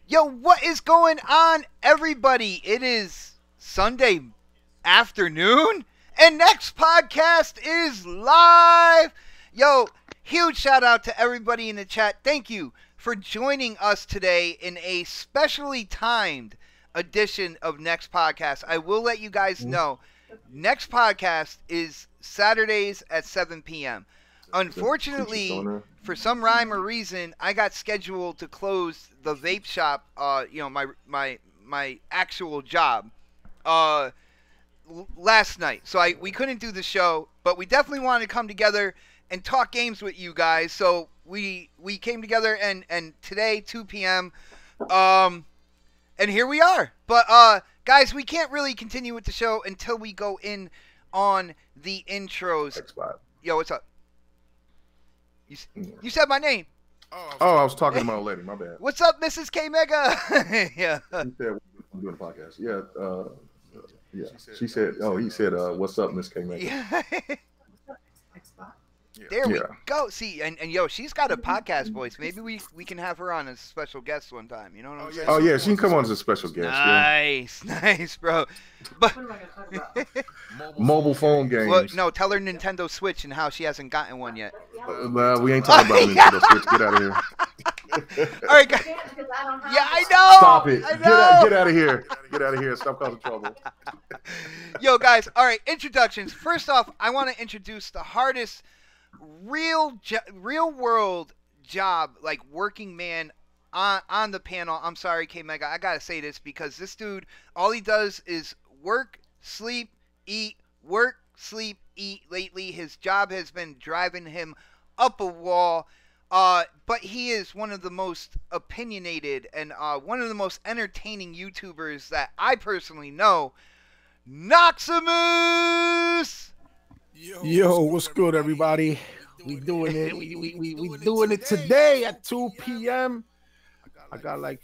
Yo, what is going on, everybody? It is Sunday afternoon, and next podcast is live. Yo, huge shout out to everybody in the chat. Thank you for joining us today in a specially timed edition of Next Podcast. I will let you guys know, Next Podcast is Saturdays at 7 p.m. Unfortunately, for some rhyme or reason, I got scheduled to close the vape shop, my actual job, last night. So we couldn't do the show, but we definitely wanted to come together and talk games with you guys. So we came together, and today, 2 p.m., and here we are. But, guys, we can't really continue with the show until we go in on the intros. Yo, what's up? You said my name. Oh, I was talking to my old lady. My bad. What's up, Mrs. K Mega? Yeah. He said I'm doing a podcast. Yeah. Yeah. She said. Oh, he said, "What's up, Miss K Mega?" Yeah. There we go. See, and yo, she's got a podcast voice. Maybe we can have her on as a special guest one time. You know what I'm saying? Oh yeah, she can come on as a special guest. Nice, nice, bro. But What am I gonna talk about? Mobile phone games. well, no, tell her Nintendo Switch and how she hasn't gotten one yet. We ain't talking about Nintendo Switch. Get out of here. All right, guys. Yeah, I know. Stop it. I know. Get out of here. Get out of here. Stop causing trouble. Yo, guys. All right, introductions. First off, I want to introduce the hardest real world job, like working man on the panel. I'm sorry, K Mega, I gotta say this because this dude, all he does is work, sleep, eat, work, sleep, eat. Lately, his job has been driving him up a wall. But he is one of the most opinionated and one of the most entertaining YouTubers that I personally know. Knoxximus! Yo, what's good, everybody? We doing it. We doing it today at 2 p.m. I got like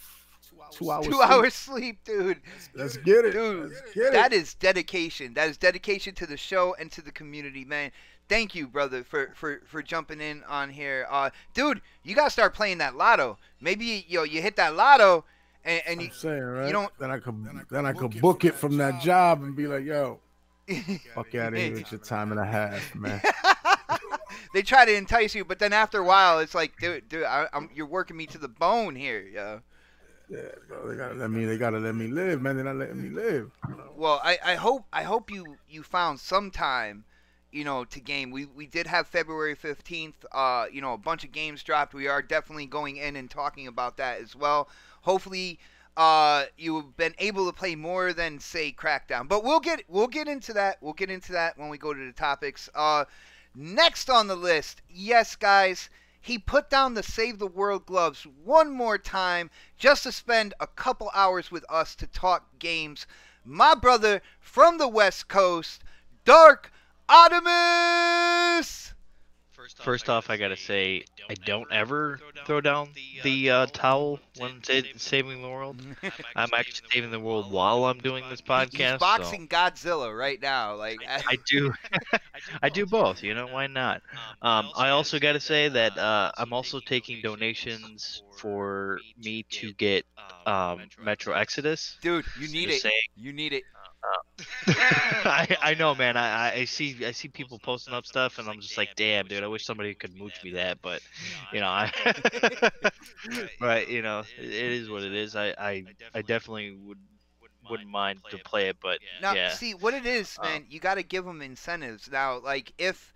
2 hours. 2 hours sleep, dude. Let's get it, dude. Let's get that it. is dedication. That is dedication to the show and to the community, man. Thank you, brother, for jumping in on here. Dude, you gotta start playing that lotto. Maybe you hit that lotto, and you, saying, right? you don't. Then I could book it from that job and be like, yo. Fuck out of here with your time and a half, man. They try to entice you, but then after a while, it's like, dude, you're working me to the bone here, yo. Yeah, bro, they gotta let me live, man. They're not letting me live. Well, I hope you found some time, to game. We did have February 15th. A bunch of games dropped. We are definitely going in and talking about that as well. Hopefully, you've been able to play more than, say, Crackdown. But we'll get into that. We'll get into that when we go to the topics. Next on the list, yes, guys, he put down the Save the World gloves one more time just to spend a couple hours with us to talk games. My brother from the West Coast, Dark Optimus! First off, I gotta say, I don't ever throw down the towel when saving the world. I'm actually saving the world while I'm doing this podcast. He's boxing Godzilla right now. Like I do, I do both. Why not? I also gotta say that I'm also taking donations for me to get Metro Exodus. Dude, you need it. Saying, you need it. I know, man. I see people posting up stuff, and I'm just like, damn, dude. I wish somebody could mooch me that, but but it is what it is. I definitely wouldn't mind to play it, but Now, yeah. see what it is, man. You got to give them incentives. Now, like if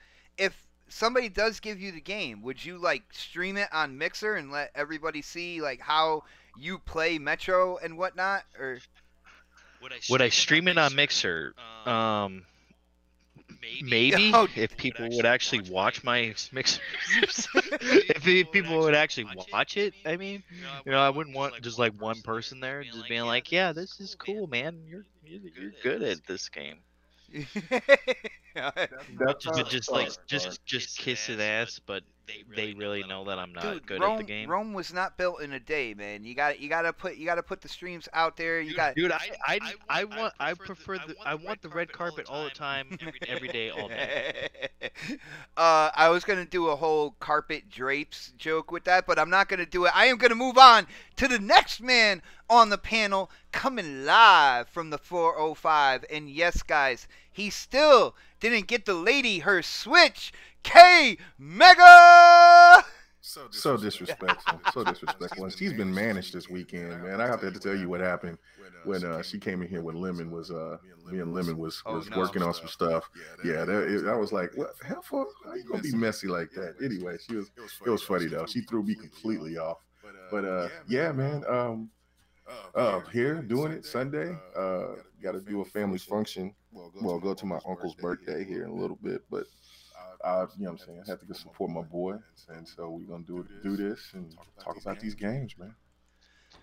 somebody does give you the game, would you like stream it on Mixer and let everybody see like how you play Metro and whatnot, or Would I stream it on Mixer? Maybe Oh. if people would actually watch my Mixer. If people would actually watch it, I mean, I wouldn't want just like one person there just being like, yeah, this is cool, man. You're good at this game. Just kissing ass, but they really know that I'm not Dude, good Rome, at the game. Rome was not built in a day, man. You got to put the streams out there. Dude, I want the red carpet all the time, every day, all day. I was gonna do a whole carpet drapes joke with that, but I'm not gonna do it. I am gonna move on to the next man on the panel, coming live from the 405. And yes, guys, he still didn't get the lady her switch. K Mega. So disrespectful. So disrespectful. She's been managed this weekend, man. I have to tell you what happened when she came in here when Lemon was me and Lemon was working on some stuff. Yeah, I was like, what hell for? How you gonna be messy like that? Anyway, it was funny though. She threw me completely off. But yeah, man. Here doing it Sunday. Got to do a family function. Well, go to my uncle's birthday here in a little bit, but. You know what I'm saying? I have to go support my boy, and so we're gonna do this and talk about these games, man.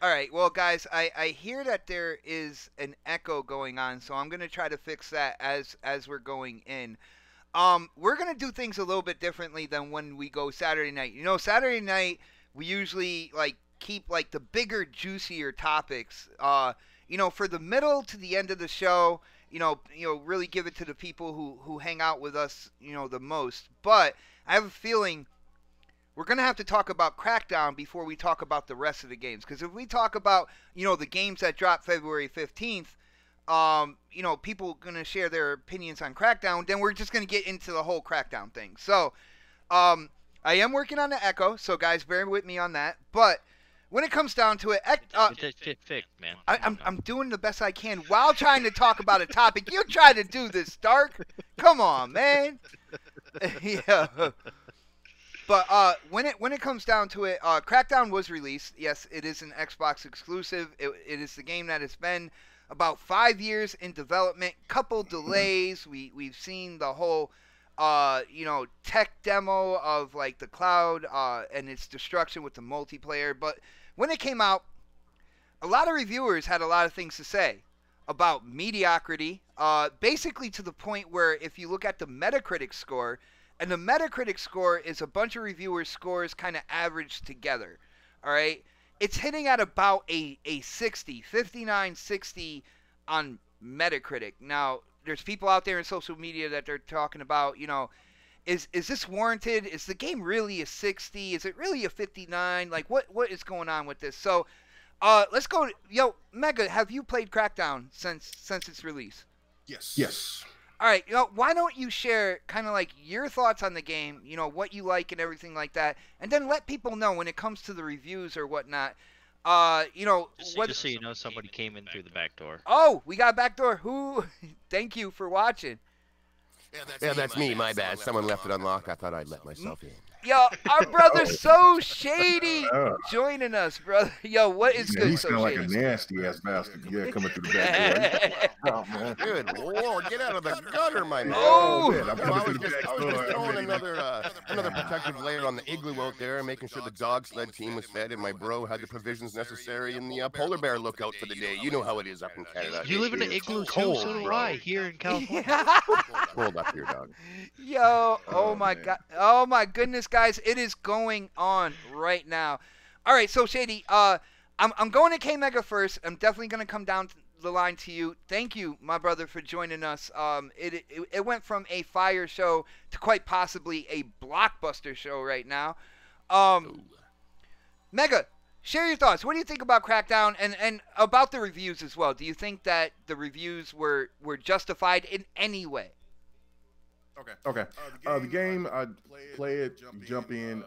All right, well, guys, I hear that there is an echo going on, so I'm gonna try to fix that as we're going in. We're gonna do things a little bit differently than when we go Saturday night. Saturday night we usually like keep like the bigger, juicier topics. For the middle to the end of the show. Really give it to the people who hang out with us, the most. But I have a feeling we're going to have to talk about Crackdown before we talk about the rest of the games. Because if we talk about, the games that dropped February 15th, people are going to share their opinions on Crackdown, then we're just going to get into the whole Crackdown thing. So, I am working on the echo, so guys, bear with me on that. But when it comes down to it, man. I'm doing the best I can while trying to talk about a topic. You try to do this, Stark. Come on, man. Yeah. But when it comes down to it, Crackdown was released. Yes, it is an Xbox exclusive. It is the game that has been about 5 years in development. Couple delays. We've seen the whole tech demo of like the cloud and its destruction with the multiplayer. But when it came out, a lot of reviewers had a lot of things to say about mediocrity, basically to the point where if you look at the Metacritic score, and the Metacritic score is a bunch of reviewers' scores kind of averaged together, all right? It's hitting at about a 60, 59, 60 on Metacritic. Now, there's people out there in social media that they're talking about, is this warranted? Is the game really a 60? Is it really a 59? Like, what is going on with this? So, let's go. Yo, Mega, have you played Crackdown since its release? Yes. All right. Why don't you share kind of like your thoughts on the game? What you like and everything like that, and then let people know when it comes to the reviews or whatnot. Just so you know, somebody came in through the back door. Oh, we got a back door. Who? Thank you for watching. Yeah, that's me. My bad. Someone left it unlocked. I thought I'd let myself in. Yo, our brother So Shady joining us, brother. Yo, what is good, He's So kind of like Shady? a nasty ass bastard. Yeah, coming through the back door. Oh, man. Good Lord, get out of the gutter, my man. Oh! Man, I'm I coming was through the just back door. throwing another protective layer on the igloo out there, making sure the dog sled team was fed and my bro had the provisions necessary in the polar bear lookout for the day. You know how it is up in Canada. You live in an igloo too, so do I, here in California. Hold up here, dog. Yo, oh my man. god, oh my goodness, guys, it is going on right now. All right, So Shady, I'm going to K Mega first. I'm definitely gonna come down the line to you. Thank you, my brother, for joining us. It went from a fire show to quite possibly a blockbuster show right now. Mega, share your thoughts. What do you think about Crackdown and about the reviews as well? Do you think that the reviews were justified in any way? Okay. The game, I play it, jump in.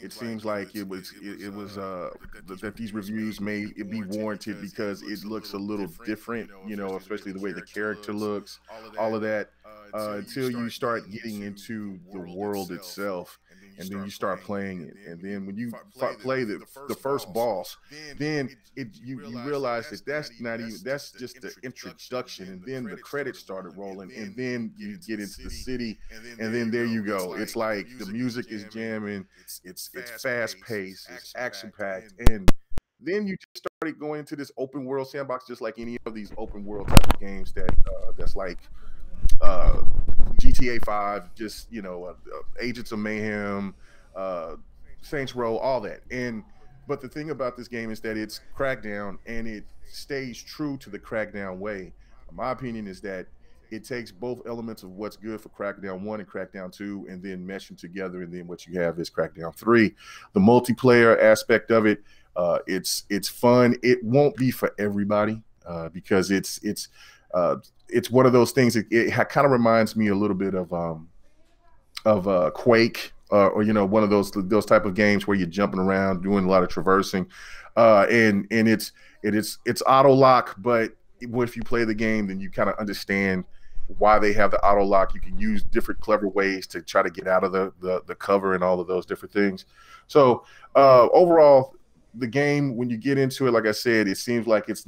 It seems like it was that these reviews may be warranted because it looks a little different, you know, especially the way the character looks, all of that. Until you start getting into the world itself, and then you start playing it, and then when you play the first boss, then you realize that that's just the introduction, and then the credits started rolling, and then you get into the city, and then there you go. It's like the music is jamming, it's fast paced, it's action packed, and then you just started going into this open world sandbox, just like any of these open world type of games that's like GTA 5, just, you know, Agents of Mayhem, Saints Row, all that. But the thing about this game is that it's Crackdown, and it stays true to the Crackdown way. My opinion is that it takes both elements of what's good for Crackdown 1 and Crackdown 2, and then mesh them together, and then what you have is Crackdown 3. The multiplayer aspect of it, it's fun. It won't be for everybody because it's one of those things. It kind of reminds me a little bit of Quake, or you know, one of those type of games where you're jumping around, doing a lot of traversing, and it's auto lock. But if you play the game, then you kind of understand why they have the auto lock. You can use different clever ways to try to get out of the cover and all of those different things. So overall, the game, when you get into it, like I said, it seems like it's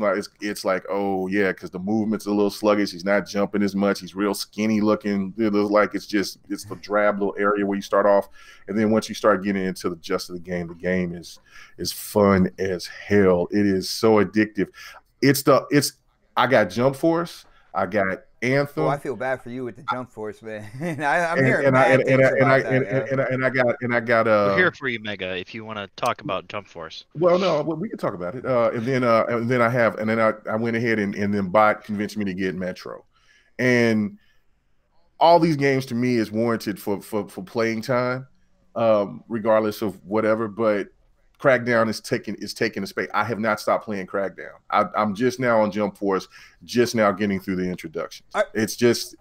like, oh yeah, because the movement's a little sluggish. He's not jumping as much. He's real skinny looking. It looks like it's the drab little area where you start off, and then once you start getting into the gist of the game is fun as hell. It is so addictive. I got Jump Force. I got Anthem. Oh, I feel bad for you with the Jump Force, man. I'm hearing bad things about that. And I got We're here for you, Mega, if you want to talk about Jump Force. Well, no, we can talk about it. And then I went ahead and then Bot convinced me to get Metro, and all these games to me is warranted for playing time, regardless of whatever. But Crackdown is taking a space. I have not stopped playing Crackdown. I'm just now on Jump Force, just now getting through the introductions. It's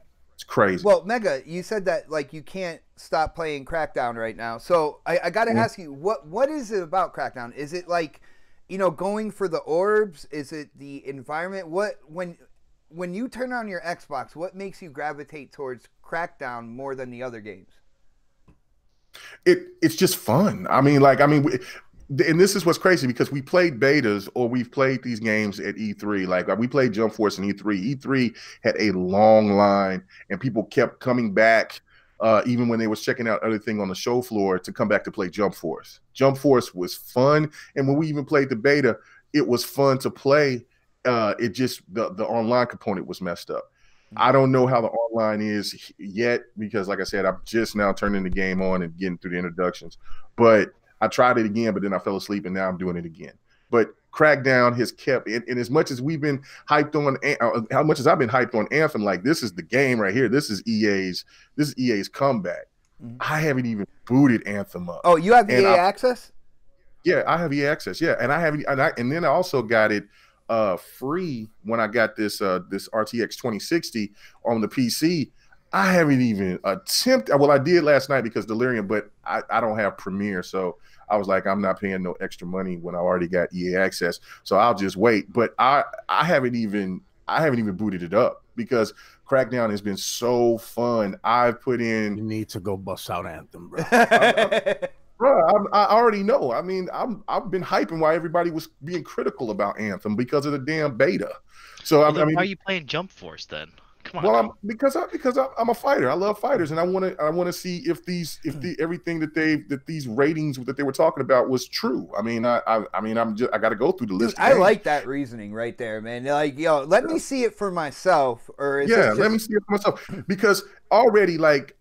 crazy. Well, Mega, you said that like you can't stop playing Crackdown right now. So I got to ask you, what is it about Crackdown? Is it like, you know, going for the orbs? Is it the environment? When you turn on your Xbox, what makes you gravitate towards Crackdown more than the other games? It's just fun. And this is what's crazy, because we played betas, or we've played these games at E3. Like we played Jump Force in E3. E3 had a long line, and people kept coming back, even when they was checking out other thing on the show floor, to come back to play Jump Force. Jump Force was fun, and when we even played the beta, it was fun to play. It just the online component was messed up. I don't know how the online is yet, because like I said, I'm just now turning the game on and getting through the introductions. But I tried it again, but then I fell asleep, and now I'm doing it again. But Crackdown has kept, and as much as we've been hyped on, how much as I've been hyped on Anthem, like this is the game right here. This is EA's comeback. Mm-hmm. I haven't even booted Anthem up. Oh, you have EA access? Yeah, I have EA access. Yeah, and I have, and then I also got it free when I got this RTX 2060 on the PC. I haven't even attempted. Well, I did last night because Delirium, but I don't have Premiere, so I was like, I'm not paying no extra money when I already got EA access, so I'll just wait. But I haven't even booted it up because Crackdown has been so fun. I've put in. You need to go bust out Anthem, bro. Bro, I already know. I mean, I've been hyping why everybody was being critical about Anthem because of the damn beta. So why are you playing Jump Force then? Come on. Well, because I'm a fighter. I love fighters, and I want to see if everything that these ratings that they were talking about was true. I got to go through the list. I like that reasoning right there, man. Like, yo, let me see it for myself, or let me see it for myself, because already, like,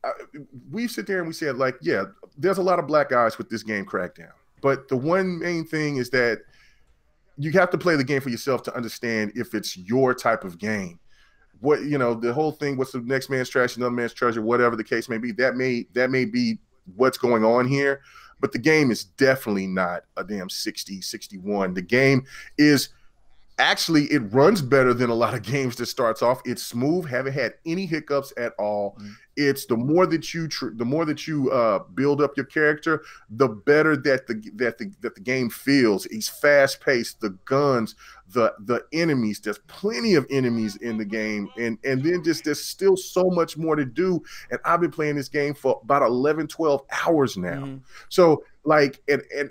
we sit there and we said, like, yeah, there's a lot of black eyes with this game Crackdown, but the one main thing is that you have to play the game for yourself to understand if it's your type of game. What, you know, the whole thing, what's the next man's trash, another man's treasure, whatever the case may be, that may be what's going on here. but the game is definitely not a damn 60, 61. The game is actually, it runs better than a lot of games that starts off. It's smooth, haven't had any hiccups at all. It's the more that you build up your character, the better that the game feels. It's fast paced. The guns, the enemies. There's plenty of enemies in the game, and then just there's still so much more to do. And I've been playing this game for about 11, 12 hours now. So like, and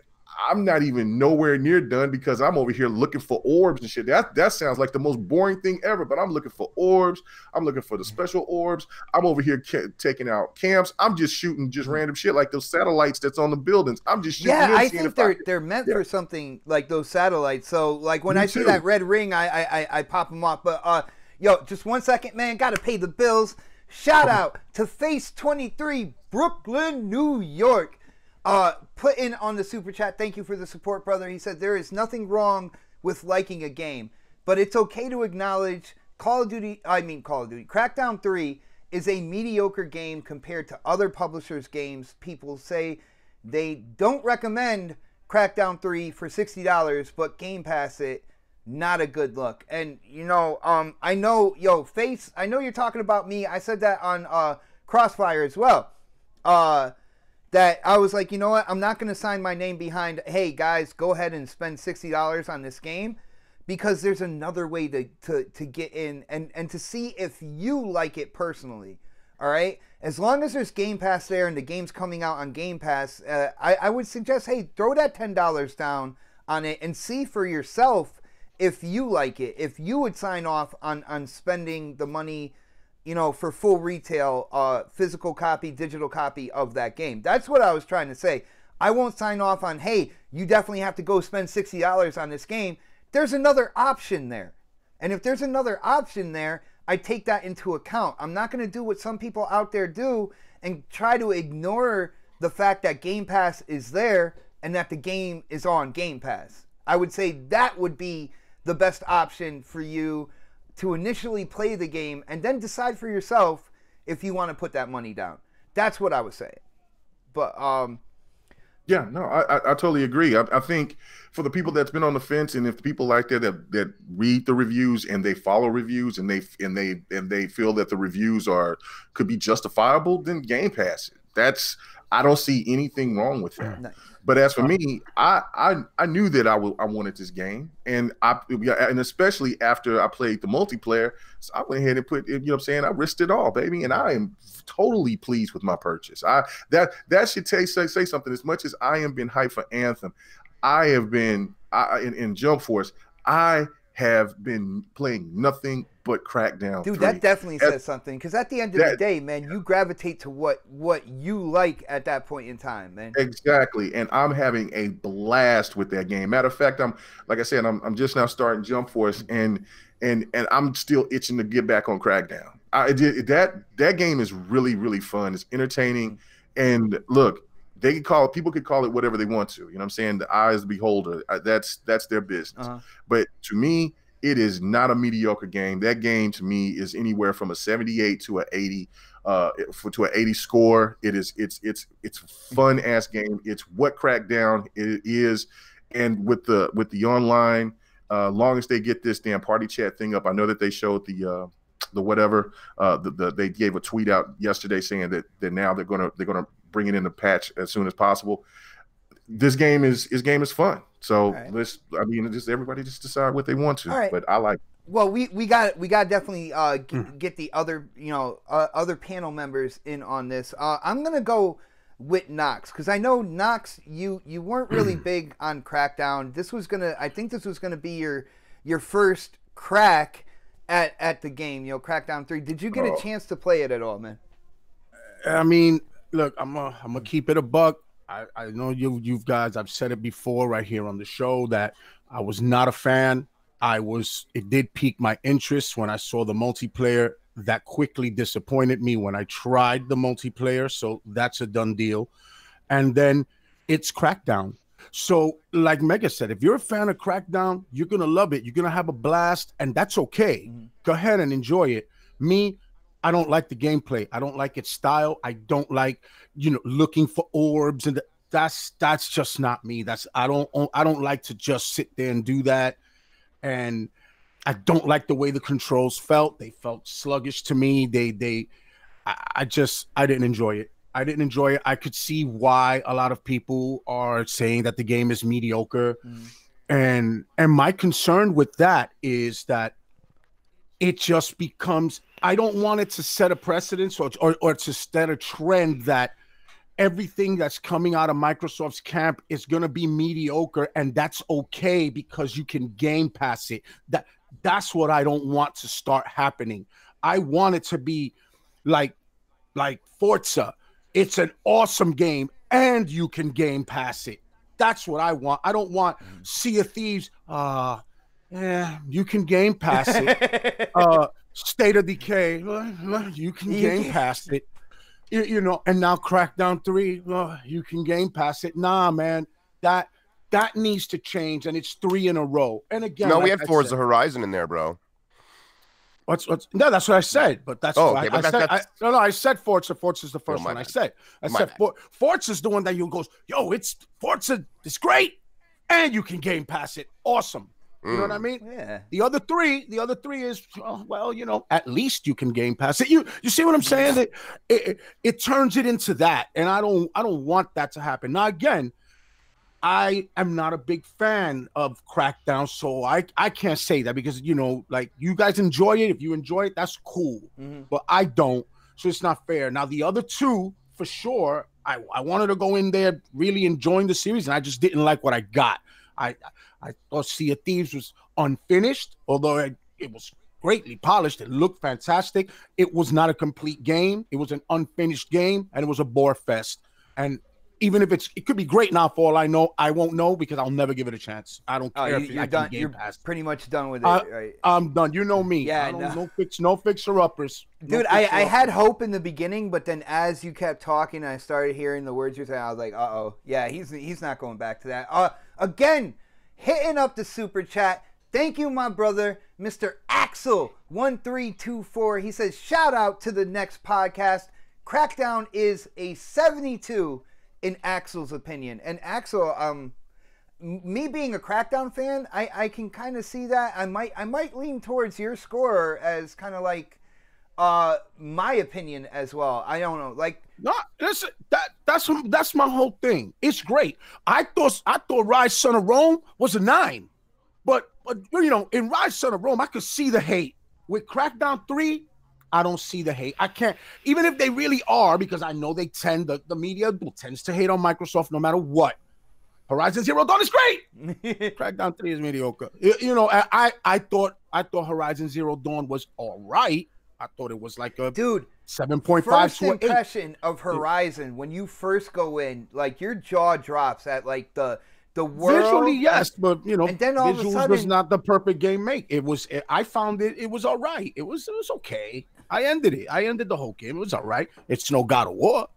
I'm not even nowhere near done because I'm over here looking for orbs and shit. That sounds like the most boring thing ever, but I'm looking for orbs. I'm looking for the special orbs. I'm over here taking out camps. I'm just shooting just random shit like those satellites that's on the buildings. I'm just shooting. Yeah, I think they're meant for something like those satellites. So like when I see that red ring, I pop them off. But yo, just 1 second, man. Got to pay the bills. Shout out to Face 23, Brooklyn, New York. Put in on the super chat, thank you for the support, brother. He said there is nothing wrong with liking a game, but it's okay to acknowledge Crackdown 3 is a mediocre game compared to other publishers' games. People say they don't recommend Crackdown 3 for $60, but Game Pass it, not a good look. And you know, I know, Face, I know you're talking about me. I said that on Crossfire as well. That I was like, you know what? I'm not going to sign my name behind, hey, guys, go ahead and spend $60 on this game, because there's another way to get in and to see if you like it personally, all right? As long as there's Game Pass there and the game's coming out on Game Pass, I would suggest, hey, throw that $10 down on it and see for yourself if you like it, if you would sign off on spending the money, you know, for full retail, physical copy, digital copy of that game. That's what I was trying to say. I won't sign off on, hey, you definitely have to go spend $60 on this game. There's another option there. And if there's another option there, I take that into account. I'm not going to do what some people out there do and try to ignore the fact that Game Pass is there and that the game is on Game Pass. I would say that would be the best option for you to initially play the game and then decide for yourself if you want to put that money down. That's what I was saying. But yeah, no, I totally agree. I think for the people that's been on the fence, and if people like that read the reviews and they follow reviews and they feel that the reviews could be justifiable, then Game Pass it. I don't see anything wrong with that. Nice. But as for me, I knew that I wanted this game, and especially after I played the multiplayer, so I went ahead and put, you know what I'm saying, I risked it all, baby, and I am totally pleased with my purchase. That should say something. As much as I am been hyped for Anthem, I have been in Jump Force. I have been playing nothing but Crackdown 3. Dude, that definitely says something, because at the end of the day, man, you gravitate to what you like at that point in time, man. Exactly, and I'm having a blast with that game. Matter of fact, like I said, I'm just now starting Jump Force, and I'm still itching to get back on Crackdown. That game is really, really fun. It's entertaining, and look, people could call it whatever they want to. You know what I'm saying? The eye of the beholder. That's their business. But to me, it is not a mediocre game. That game to me is anywhere from a 78 to an 80, to an 80 score. It's a fun ass game. It's what Crackdown it is, and with the online, long as they get this damn party chat thing up. I know that they showed the whatever. They gave a tweet out yesterday saying that now they're gonna bring it in the patch as soon as possible. This game is fun. So just everybody just decide what they want to. Right. But I like. Well, we got definitely get the other other panel members in on this. I'm gonna go with Knox, because I know Knox, you weren't really big on Crackdown. I think this was gonna be your first crack at the game. Crackdown 3. Did you get a chance to play it at all, man? I mean, look, I'm gonna keep it a buck. I know you guys, I've said it before right here on the show that I was not a fan. It did pique my interest when I saw the multiplayer. That quickly disappointed me when I tried the multiplayer, so that's a done deal. And then it's Crackdown. So like Mega said, if you're a fan of Crackdown, you're gonna love it. You're gonna have a blast, and that's okay. Go ahead and enjoy it. Me, I don't like the gameplay. I don't like its style. I don't like, looking for orbs, and that's just not me. I don't like to just sit there and do that. And I don't like the way the controls felt. They felt sluggish to me. I didn't enjoy it. I didn't enjoy it. I could see why a lot of people are saying that the game is mediocre. And my concern with that is that it just becomes, I don't want it to set a precedence or to set a trend that everything that's coming out of Microsoft's camp is going to be mediocre, and that's okay because you can Game Pass it. That's what I don't want to start happening. I want it to be like Forza. It's an awesome game, and you can Game Pass it. That's what I want. I don't want Sea of Thieves. You can Game Pass it. State of Decay. You can Game Pass it. You know, and now Crackdown 3. You can Game Pass it. Nah, man. That needs to change, and it's 3 in a row. And again, no, we had Forza Horizon in there, bro. No, that's what I said. But that's okay, I said Forza. Forza's the first one. I said Forza's the one that you goes, yo, it's Forza. It's great, and you can Game Pass it. Awesome. You know what I mean? Yeah. The other three is well, you know, at least you can Game Pass it. You see what I'm saying? That it turns it into that, and I don't want that to happen. Now again, I am not a big fan of Crackdown, so I can't say that because, you know, like, you guys enjoy it. If you enjoy it, that's cool. But I don't, so it's not fair. Now, the other two, for sure, I wanted to go in there really enjoying the series, and I just didn't like what I got. I thought Sea of Thieves was unfinished, although it was greatly polished. It looked fantastic. It was not a complete game. It was an unfinished game, and it was a bore fest. And even if it could be great now, for all I know, I won't know because I'll never give it a chance. I don't care if you're done. You're pretty much done with it, right? I'm done. You know me. Yeah, no fixer-uppers. Dude, I had hope in the beginning, but then as you kept talking, I started hearing the words you're saying. I was like, uh-oh. Yeah, he's not going back to that. Again, hitting up the super chat. Thank you, my brother, Mr. Axel1324. He says, shout out to the next podcast. Crackdown is a 72 in Axel's opinion. And Axel, me being a Crackdown fan, I can kind of see that. I might lean towards your score as kind of like my opinion as well. I don't know, like, no, listen, that's my whole thing. It's great. I thought Rise Son of Rome was a 9, but you know, in Rise Son of Rome, I could see the hate. With Crackdown 3, I don't see the hate. I can't, even if they really are, because I know they the media tends to hate on Microsoft no matter what. Horizon Zero Dawn is great. Crackdown 3 is mediocre. You know, I thought Horizon Zero Dawn was all right. I thought it was like a 7.5. First impression of Horizon, when you first go in, like, your jaw drops at like the world. Visually, yes, but you know, and then all of a sudden, was not the perfect game make. I found it was all right. It was okay. I ended the whole game. It was all right. It's no God of War.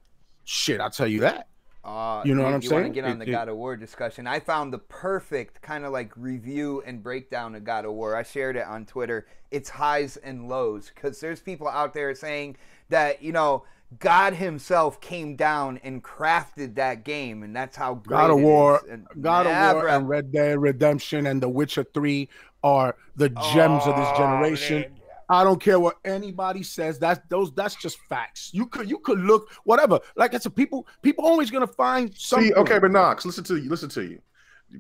Shit, I'll tell you that. You know what I'm saying? You want to get on the God of War discussion? I found the perfect kind of like review and breakdown of God of War. I shared it on Twitter. It's highs and lows, because there's people out there saying that, you know, God himself came down and crafted that game, and that's how great God of War, God of War, and Red Dead Redemption and The Witcher 3 are the gems of this generation. Man. I don't care what anybody says. That's just facts. You could look whatever. Like I said, people always gonna find something. See, okay, but Knox, listen to you. You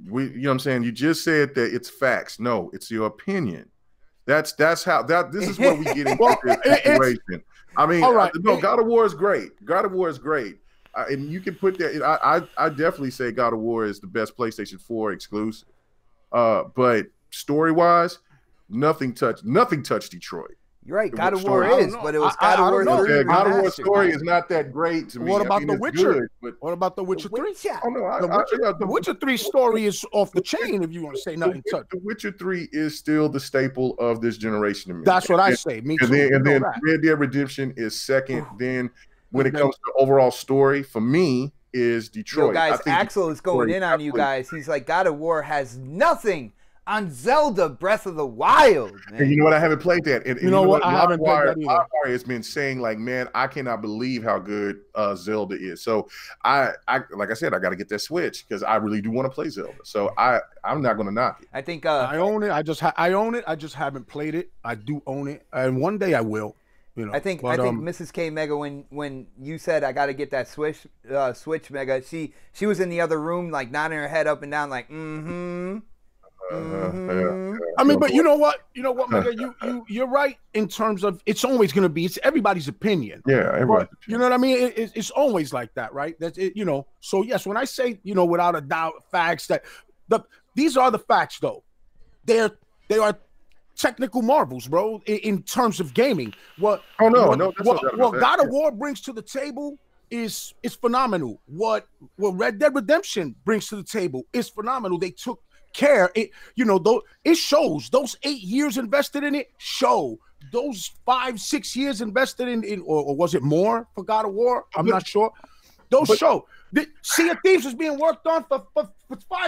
know what I'm saying? You just said that it's facts. No, it's your opinion. This is what we get into this situation. I mean, right. No, God of War is great. God of War is great. And you can put that. I definitely say God of War is the best PlayStation 4 exclusive. But story-wise, nothing touched Detroit. You're right. God of War is, but it was God of War 3. Yeah, God of War story is not that great to me. What about The Witcher? Good, what about The Witcher 3? Oh, no, The Witcher 3 story is off the chain, if you want to say nothing. The Witcher 3 is still the staple of this generation to me. That's what I say. Me too. And then Red Dead Redemption is second. Then when it comes to overall story, for me, is Detroit. Yo, guys, Axel is going in on you guys. He's like, God of War has nothing on Zelda Breath of the Wild, man. And you know what? I haven't played that. And You know what? I haven't played that either. Livewire has been saying, like, man, I cannot believe how good Zelda is. So I like I said, I got to get that Switch because I really do want to play Zelda. So I'm not going to knock it. I think I own it. I own it. I just haven't played it. I do own it, and one day I will. You know, I think Mrs. K Mega, when you said I got to get that Switch Mega, she was in the other room like nodding her head up and down like Yeah. I mean, but you know what, Mega, you're right in terms of it's always going to be it's everybody's opinion. Yeah, everybody. You know what I mean? It's always like that, right? That's it. You know. So yes, when I say without a doubt facts that these are the facts though, they are technical marvels, bro. In terms of gaming, what God of War brings to the table is phenomenal. What Red Dead Redemption brings to the table is phenomenal. They took care. It shows those 8 years invested in it. Show those 5-6 years invested in or was it more for God of War? I'm not sure. Show. Sea of Thieves was being worked on for 5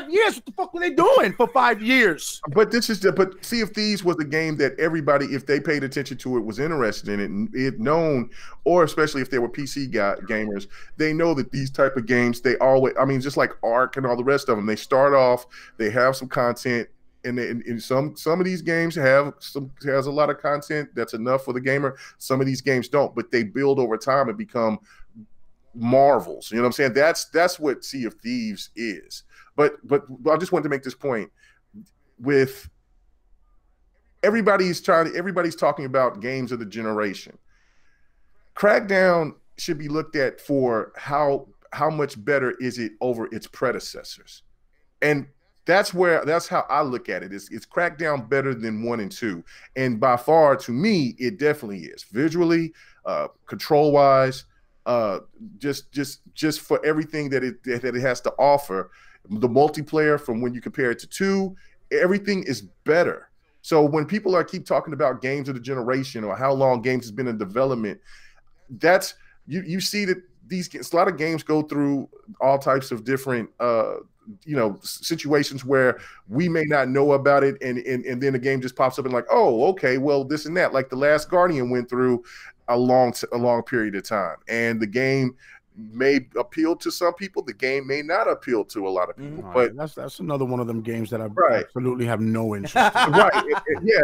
years. What the fuck were they doing for 5 years? But Sea of Thieves was a game that everybody, if they paid attention to it, was interested in it, and it known, or especially if they were PC gamers, they know that these type of games, they always, I mean, just like Ark and all the rest of them, they start off, they have some content, and some of these games has a lot of content that's enough for the gamer. Some of these games don't, but they build over time and become marvels. You know what I'm saying? That's what Sea of Thieves is. But I just wanted to make this point with everybody's talking about games of the generation. Crackdown should be looked at for how much better is it over its predecessors. And that's how I look at it. It's Crackdown better than 1 and 2. And by far, to me, it definitely is. Visually, control-wise, just for everything that it has to offer. The multiplayer, from when you compare it to 2, everything is better. So when people keep talking about games of the generation or how long games has been in development, that's you see that a lot of games go through all types of different situations where we may not know about it, and then the game just pops up and like, oh, okay, well, this and that. Like The Last Guardian went through a long period of time, and the game may appeal to some people. The game may not appeal to a lot of people. But that's another one of them games that I absolutely have no interest in. Right.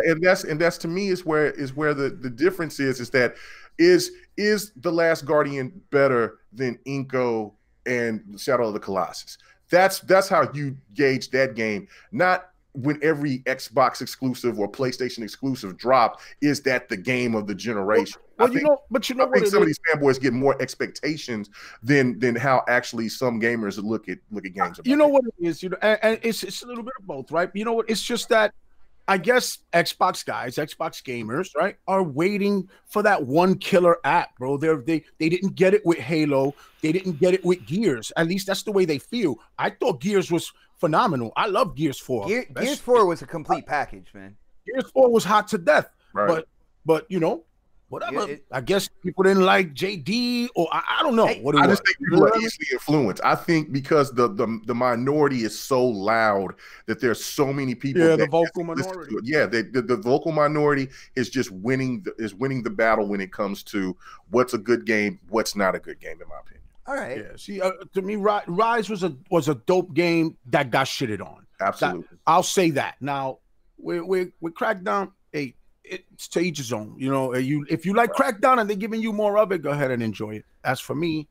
And that's to me is where the difference is that is The Last Guardian better than Inko and Shadow of the Colossus? That's how you gauge that game, not when every Xbox exclusive or PlayStation exclusive drop is that the game of the generation. I think some of these fanboys get more expectations than how actually some gamers look at games. You know what it is, and it's a little bit of both, right? You know what? It's just that I guess Xbox guys, Xbox gamers, right, are waiting for that one killer app, bro. They didn't get it with Halo. They didn't get it with Gears. At least that's the way they feel. I thought Gears was phenomenal. I love Gears 4. Gears 4 was a complete package, man. Gears 4 was hot to death. Right. But whatever. I guess people didn't like JD, or I don't know. I just think people are easily influenced. I think because the minority is so loud that there's so many people. Yeah, the vocal minority. Yeah, the vocal minority is just winning the battle when it comes to what's a good game, what's not a good game, in my opinion. All right. Yeah. See, to me, Rise was a dope game that got shitted on. Absolutely. I'll say that. Now, with Crackdown, hey, it's to each his own. If you like Crackdown and they're giving you more of it, go ahead and enjoy it. As for me,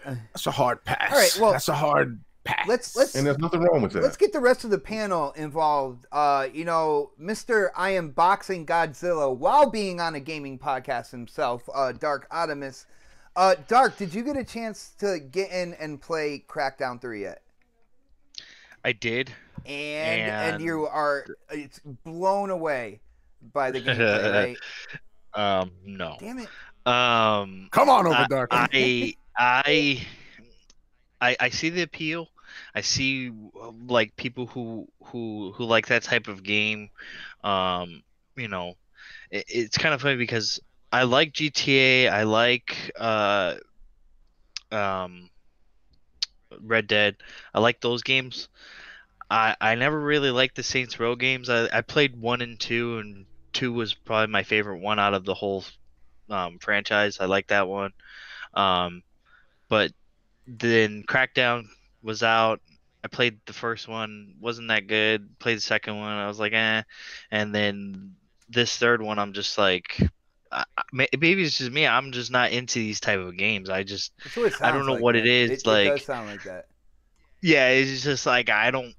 that's a hard pass. All right. Well, that's a hard pass. Let's and there's nothing wrong with that. Let's get the rest of the panel involved. Mr. I am boxing Godzilla while being on a gaming podcast himself, Dark Optimus. Dark, did you get a chance to get in and play Crackdown 3 yet? I did. And you are it's blown away by the gameplay, right? No. Damn it. Come on over, Dark. I see the appeal. I see like people who like that type of game. It's kind of funny because I like GTA. I like Red Dead. I like those games. I never really liked the Saints Row games. I played 1 and 2, and 2 was probably my favorite one out of the whole franchise. I like that one. But then Crackdown was out. I played the first one, wasn't that good. Played the second one, I was like, eh. And then this third one, I'm just like, maybe it's just me. I'm just not into these type of games. That's what it sounds I don't know like, what man. it is. It like, does sound like that. yeah, it's just like I don't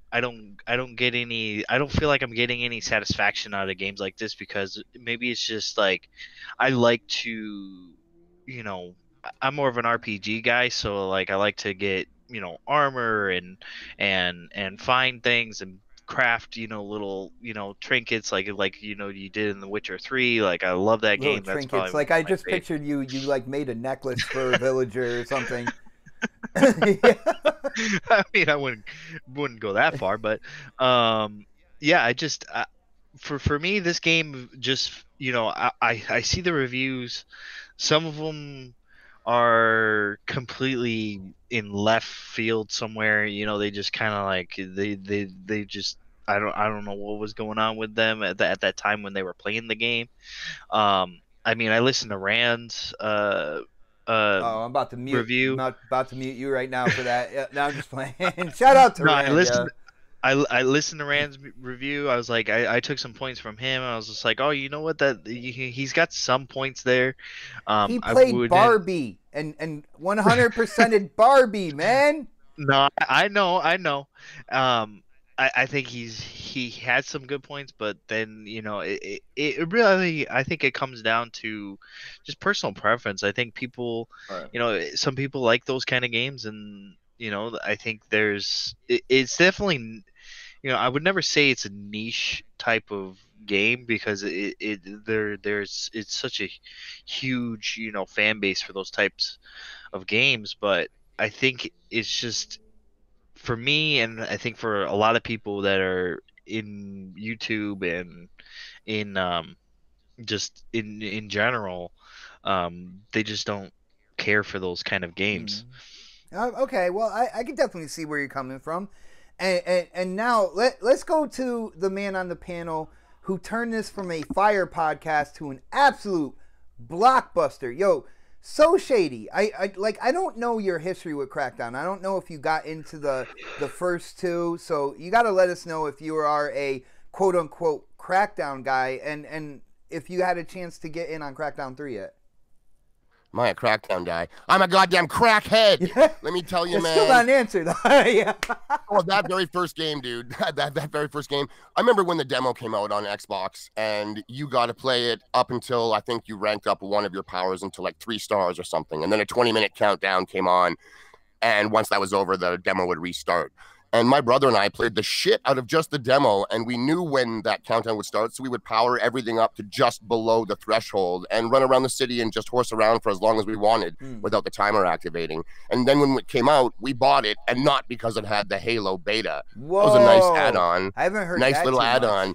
get any. I don't feel like I'm getting any satisfaction out of games like this because maybe it's just like I like to, you know, I'm more of an RPG guy, so like I like to get, you know, armor and find things and craft, you know, little, you know, trinkets like you know you did in The Witcher 3. Like I love that Little game. That's trinkets. probably Like one I of my just favorite. pictured you like made a necklace for a villager or something. I mean, I wouldn't go that far, but yeah, for me, this game just, you know, I see the reviews. Some of them are completely in left field somewhere. You know, they just kind of like they just I don't know what was going on with them at that time when they were playing the game. I mean, I listened to Rand's Oh, I'm about to mute. review. I'm about to mute you right now for that. Yeah, no, I'm just playing. Shout out to No, Rand. I listened to Rand's review. I was like, I took some points from him. I was just like, oh, you know what? He's got some points there. He I played wouldn't- Barbie and 100%ed Barbie, man. No, I know. I think he had some good points, but then, you know, it really, I think it comes down to just personal preference. I think people, Right. you know, some people like those kind of games, and you know, I think it's definitely, you know, I would never say it's a niche type of game because it's such a huge, you know, fan base for those types of games, but I think it's just for me, and I think for a lot of people that are in YouTube and in just in general, they just don't care for those kind of games. Okay, well, I can definitely see where you're coming from. And now let's go to the man on the panel who turned this from a fire podcast to an absolute blockbuster. Yo, so shady. I don't know your history with Crackdown. I don't know if you got into the first two. So you got to let us know if you are a quote unquote Crackdown guy and if you had a chance to get in on Crackdown 3 yet. Am I a Crackdown guy? I'm a goddamn crackhead. Let me tell you, It's man. still not an answer, though. Yeah. Oh, that very first game, dude. That very first game. I remember when the demo came out on Xbox, and you got to play it up until I think you ranked up one of your powers into like 3 stars or something, and then a 20-minute countdown came on, and once that was over, the demo would restart. And my brother and I played the shit out of just the demo, and we knew when that countdown would start, so we would power everything up to just below the threshold and run around the city and just horse around for as long as we wanted without the timer activating. And then when it came out, we bought it, and not because it had the Halo beta. Whoa. It was a nice add-on. I haven't heard nice that little too much. add-on.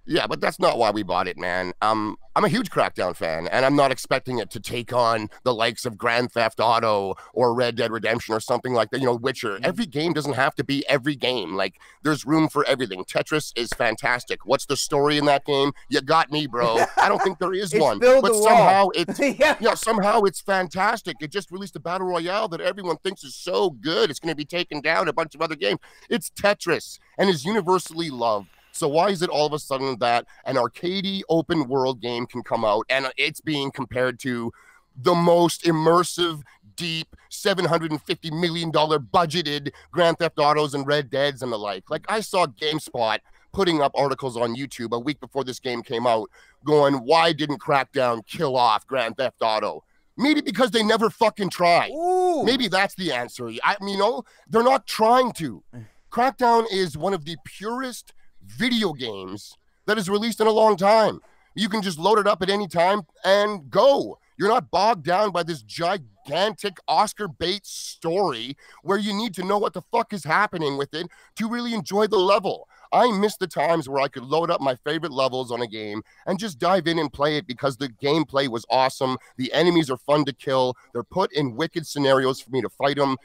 Yeah, but that's not why we bought it, man. I'm a huge Crackdown fan, and I'm not expecting it to take on the likes of Grand Theft Auto or Red Dead Redemption or something like that. You know, Witcher. Every game doesn't have to be every game. Like, there's room for everything. Tetris is fantastic. What's the story in that game? You got me, bro. I don't think there is one. Build But a somehow wall. it's Yeah. somehow it's fantastic. It just released a battle royale that everyone thinks is so good. It's going to be taking down a bunch of other games. It's Tetris and is universally loved. So why is it all of a sudden that an arcadey open world game can come out and it's being compared to the most immersive, deep, $750 million budgeted Grand Theft Autos and Red Deads and the like? Like, I saw GameSpot putting up articles on YouTube a week before this game came out going, why didn't Crackdown kill off Grand Theft Auto? Maybe because they never fucking tried. Ooh. Maybe that's the answer. I mean, you know, they're not trying to. Crackdown is one of the purest video games that is released in a long time. You can just load it up at any time and go. You're not bogged down by this gigantic Oscar bait story where you need to know what the fuck is happening with it to really enjoy the level. I miss the times where I could load up my favorite levels on a game and just dive in and play it because the gameplay was awesome. The enemies are fun to kill. They're put in wicked scenarios for me to fight them.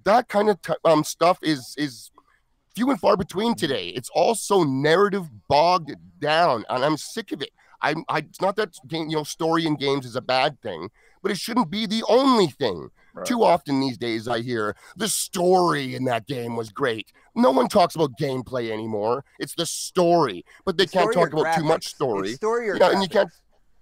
That kind of stuff is few and far between today. It's also narrative bogged down, and I'm sick of it. It's not that story in games is a bad thing, but it shouldn't be the only thing. Right. Too often these days I hear the story in that game was great. No one talks about gameplay anymore. It's the story, but they can't talk about too much story. It's story or and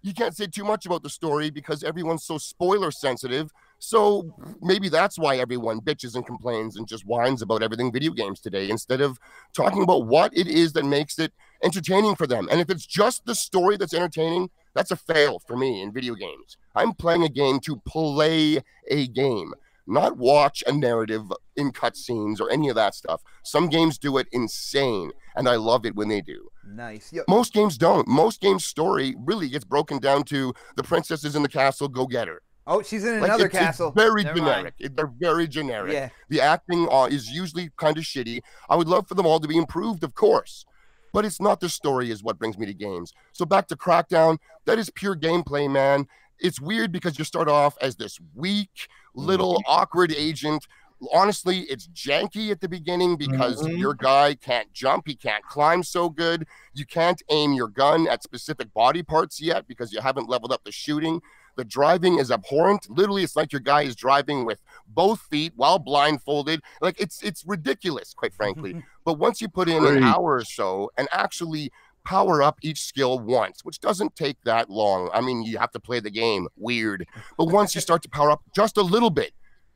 you can't say too much about the story because everyone's so spoiler sensitive. So maybe that's why everyone bitches and complains and just whines about everything video games today instead of talking about what it is that makes it entertaining for them. And if it's just the story that's entertaining, that's a fail for me in video games. I'm playing a game to play a game, not watch a narrative in cutscenes or any of that stuff. Some games do it insane, and I love it when they do. Nice. Yep. Most games don't. Most games' story really gets broken down to the princess is in the castle, go get her. Oh, she's in another castle. It's very generic. They're very generic. Yeah. The acting is usually kind of shitty. I would love for them all to be improved, of course. But it's not the story is what brings me to games. So back to Crackdown, that is pure gameplay, man. It's weird because you start off as this weak, little, awkward agent. Honestly, it's janky at the beginning because your guy can't jump. He can't climb so good. You can't aim your gun at specific body parts yet because you haven't leveled up the shooting. The driving is abhorrent. Literally, it's like your guy is driving with both feet while blindfolded. Like, it's ridiculous, quite frankly. But once you put in an hour or so and actually power up each skill once, which doesn't take that long. I mean, you have to play the game. Weird. But once you start to power up just a little bit,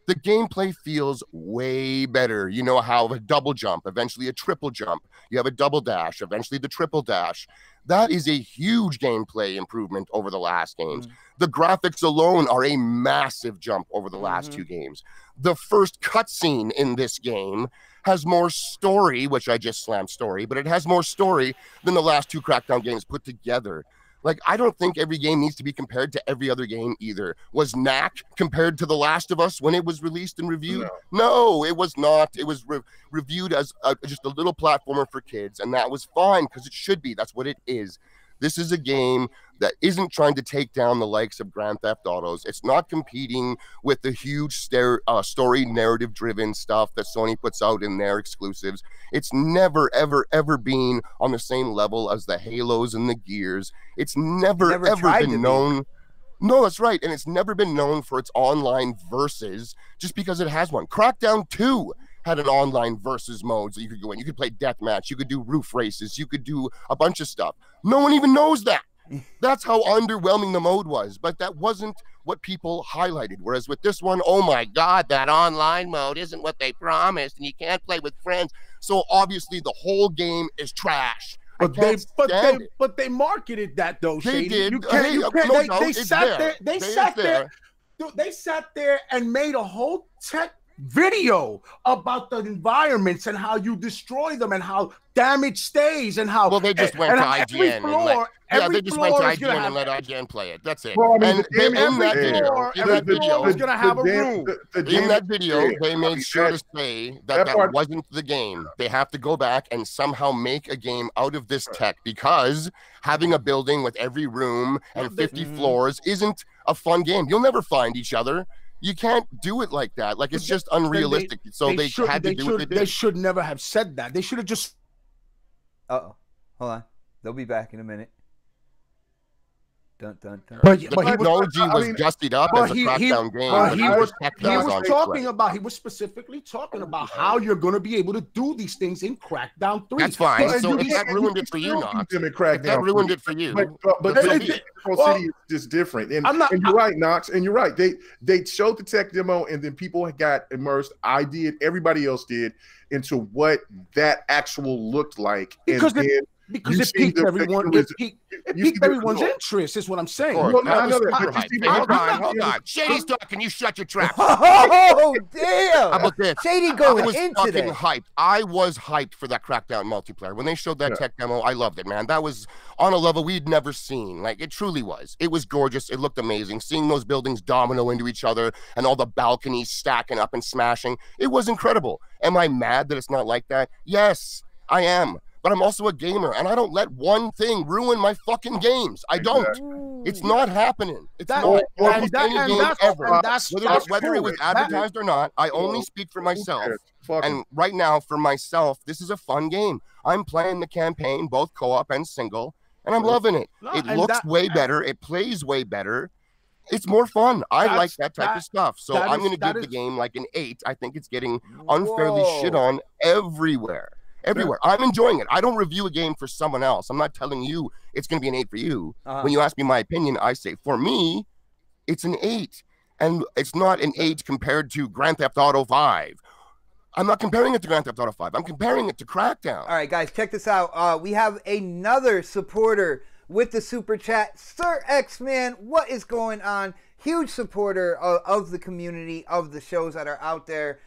the gameplay feels way better. You know how a double jump, eventually a triple jump. You have a double dash, eventually the triple dash. That is a huge gameplay improvement over the last games. The graphics alone are a massive jump over the last two games. The first cutscene in this game has more story, which I just slammed story, but it has more story than the last two Crackdown games put together. Like, I don't think every game needs to be compared to every other game either. Was Knack compared to The Last of Us when it was released and reviewed? No, it was not. It was reviewed as just a little platformer for kids, and that was fine because it should be. That's what it is. This is a game that isn't trying to take down the likes of Grand Theft Autos. It's not competing with the huge story narrative-driven stuff that Sony puts out in their exclusives. It's never, ever, ever been on the same level as the Halos and the Gears. It's never ever been known. No, that's right. And it's never been known for its online versus just because it has one. Crackdown 2 had an online versus mode, so you could go in. You could play deathmatch. You could do roof races. You could do a bunch of stuff. No one even knows that. That's how underwhelming the mode was. But that wasn't what people highlighted. Whereas with this one, oh my God, that online mode isn't what they promised, and you can't play with friends. So obviously the whole game is trash. But they marketed that though. They Shady. did. You can't, they sat there and made a whole tech video about the environments and how you destroy them and how damage stays and how. Well, they just went to IGN and let IGN play it. That's it. Well, I mean, and in that video, is going to have a room. In that video, they made sure to say that wasn't the game. They have to go back and somehow make a game out of this tech because having a building with every room and 50 floors isn't a fun game. You'll never find each other. You can't do it like that. Like, it's just unrealistic. So they had to do what they did. They should never have said that. They should have just. Uh-oh. Hold on. They'll be back in a minute. Dun, dun, dun. But the technology was gussied up as a Crackdown game. He was specifically talking about how you're going to be able to do these things in Crackdown 3. That's fine. So if that ruined it for you, Knox, that ruined it for you. But City is just different. And you're right, Knox. And you're right. They showed the tech demo, and then people got immersed. I did. Everybody else did into what that actual looked like. Because it piqued everyone. It piqued everyone's interest, is what I'm saying. Hold on. Shady's talking. You shut your trap. Oh, damn. How about this? Shady going into I was fucking hyped. I was hyped for that Crackdown multiplayer. When they showed that tech demo, I loved it, man. That was on a level we'd never seen. Like, it truly was. It was gorgeous. It looked amazing. Seeing those buildings domino into each other and all the balconies stacking up and smashing. It was incredible. Am I mad that it's not like that? Yes, I am. but I'm also a gamer, and I don't let one thing ruin my fucking games. I don't. It's not happening. It's not. Whether it was advertised or not, I only speak for myself. And right now, for myself, this is a fun game. I'm playing the campaign, both co-op and single, and I'm loving it. It looks way better. It plays way better. It's more fun. I like that type of stuff. So I'm going to give the game like an 8. I think it's getting unfairly shit on everywhere. Everywhere. I'm enjoying it. I don't review a game for someone else. I'm not telling you it's going to be an 8 for you. When you ask me my opinion, I say, for me, it's an 8. And it's not an 8 compared to Grand Theft Auto 5. I'm not comparing it to Grand Theft Auto 5. I'm comparing it to Crackdown. All right, guys, check this out. We have another supporter with the super chat. Sir X-Man, what is going on? Huge supporter of the community, of the shows that are out there.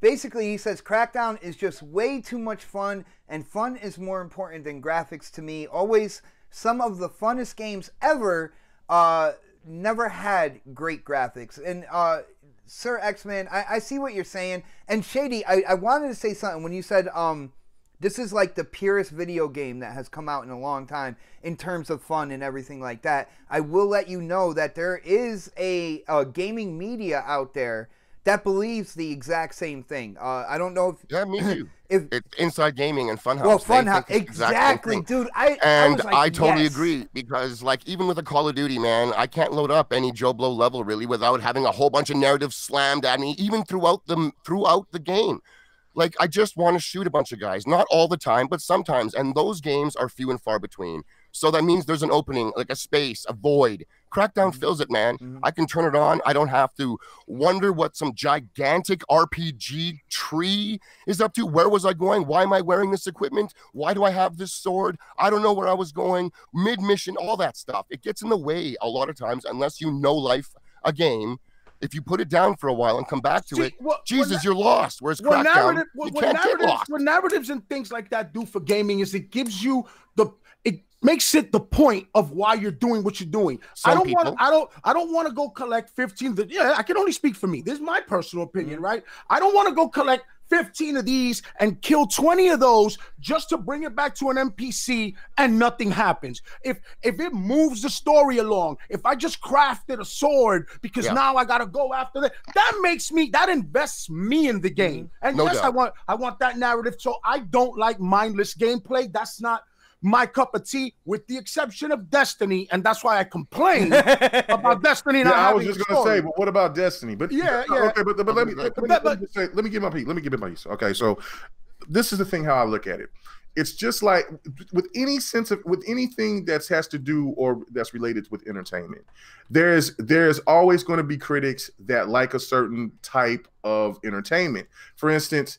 Basically, he says, Crackdown is just way too much fun, and fun is more important than graphics to me. Always some of the funnest games ever never had great graphics. And Sir X-Man, I see what you're saying. And Shady, I wanted to say something when you said this is like the purest video game that has come out in a long time in terms of fun and everything like that. I will let you know that there is a gaming media out there that believes the exact same thing. I don't know if... Yeah, me too. It's Inside Gaming and Funhouse. Well, Funhouse, exactly, dude. I totally agree, because like even with a Call of Duty, man, I can't load up any Joe Blow level really without having a whole bunch of narrative slammed at me, even throughout the game. Like, I just want to shoot a bunch of guys, not all the time, but sometimes, and those games are few and far between. So that means there's an opening, like a space, a void. Crackdown fills it, man. I can turn it on. I don't have to wonder what some gigantic RPG tree is up to. Where was I going? Why am I wearing this equipment? Why do I have this sword? I don't know where I was going. Mid-mission, all that stuff. It gets in the way a lot of times unless you know life, a game. If you put it down for a while and come back to it, Jesus, you're lost. Whereas Crackdown, you can't get lost. What narratives and things like that do for gaming is it gives you it makes it the point of why you're doing what you're doing. I don't want to go collect 15. I can only speak for me. This is my personal opinion, right? I don't want to go collect 15 of these and kill 20 of those just to bring it back to an NPC and nothing happens. If it moves the story along, if I just crafted a sword because now I gotta go after that invests me in the game. And no doubt. I want that narrative. So I don't like mindless gameplay. That's not my cup of tea, with the exception of Destiny, and that's why I complain about Destiny. I was just going to say, but what about Destiny? But okay, but let me give my piece. Okay, so this is the thing how I look at it. It's just like with anything that has to do or that's related with entertainment, there's always going to be critics that like a certain type of entertainment. For instance,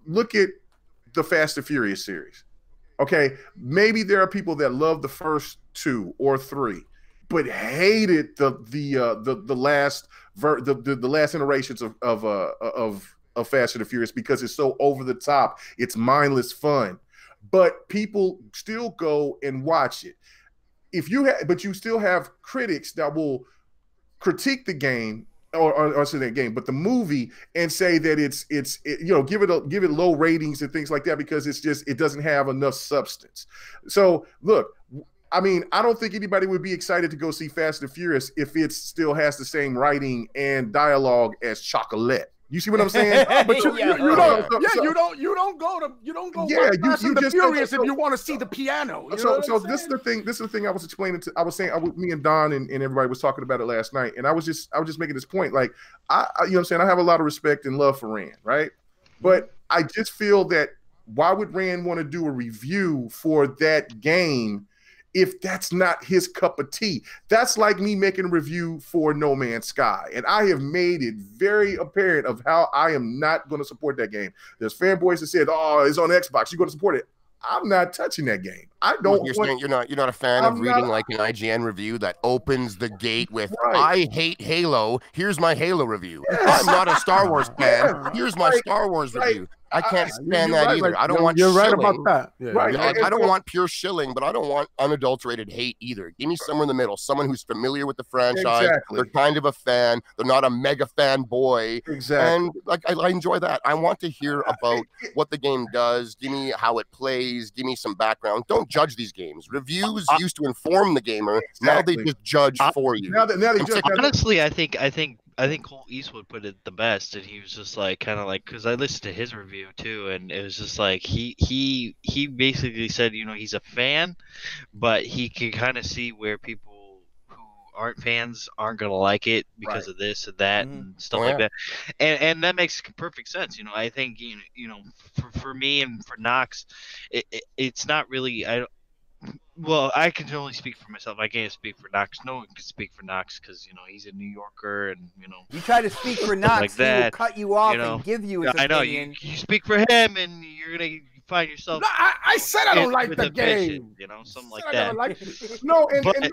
look at the Fast and Furious series. Okay, maybe there are people that love the first 2 or 3, but hated the last iterations of Fast and the Furious because it's so over the top. It's mindless fun, but people still go and watch it. But you still have critics that will critique the game. Or say that game, but the movie, and say that it's give it low ratings and things like that because it doesn't have enough substance. So look, I mean, I don't think anybody would be excited to go see Fast and Furious if it still has the same writing and dialogue as Chocolate. You see what I'm saying? But you don't go Fast and the Furious if you want to see the piano. So this is the thing I was explaining me and Don and everybody was talking about it last night, and I was just making this point. Like I you know what I'm saying, I have a lot of respect and love for Rand, right? But I just feel that why would Rand want to do a review for that game if that's not his cup of tea? That's like me making a review for No Man's Sky. And I have made it very apparent of how I am not going to support that game. There's fanboys that said, oh, it's on Xbox, you're going to support it. I'm not touching that game. I don't. You're saying you're not a fan of reading like an IGN review that opens the gate with "I hate Halo. Here's my Halo review." I'm not a Star Wars fan. Here's my Star Wars review. I can't stand that either. Like, I don't want. You're right shilling. about that. Yeah, Right. I don't want pure shilling, but I don't want unadulterated hate either. Give me somewhere in the middle. Someone who's familiar with the franchise. Exactly. They're kind of a fan. They're not a mega fanboy. Exactly. And like I enjoy that. I want to hear about what the game does. Give me how it plays. Give me some background. Don't judge these games. Reviews used to inform the gamer. Now they just judge for you. Now they just, Honestly, I think Cole Eastwood put it the best, and he was just like kind of like, because I listened to his review too, and it was just like he basically said, you know, he's a fan, but he can kind of see where people who aren't fans aren't gonna like it because of this and that and stuff like that, and that makes perfect sense. You know, I think you know for me and for Knox, it's not really Well, I can only speak for myself. I can't speak for Knox. No one can speak for Knox because, you know, he's a New Yorker and, you know. You try to speak for Knox, like he that, will cut you off you know. and give you his I know. opinion. You speak for him and you're going to find yourself. No, I said I don't like with the a vision, game. you know, something I like said I that. don't like it. no, and But-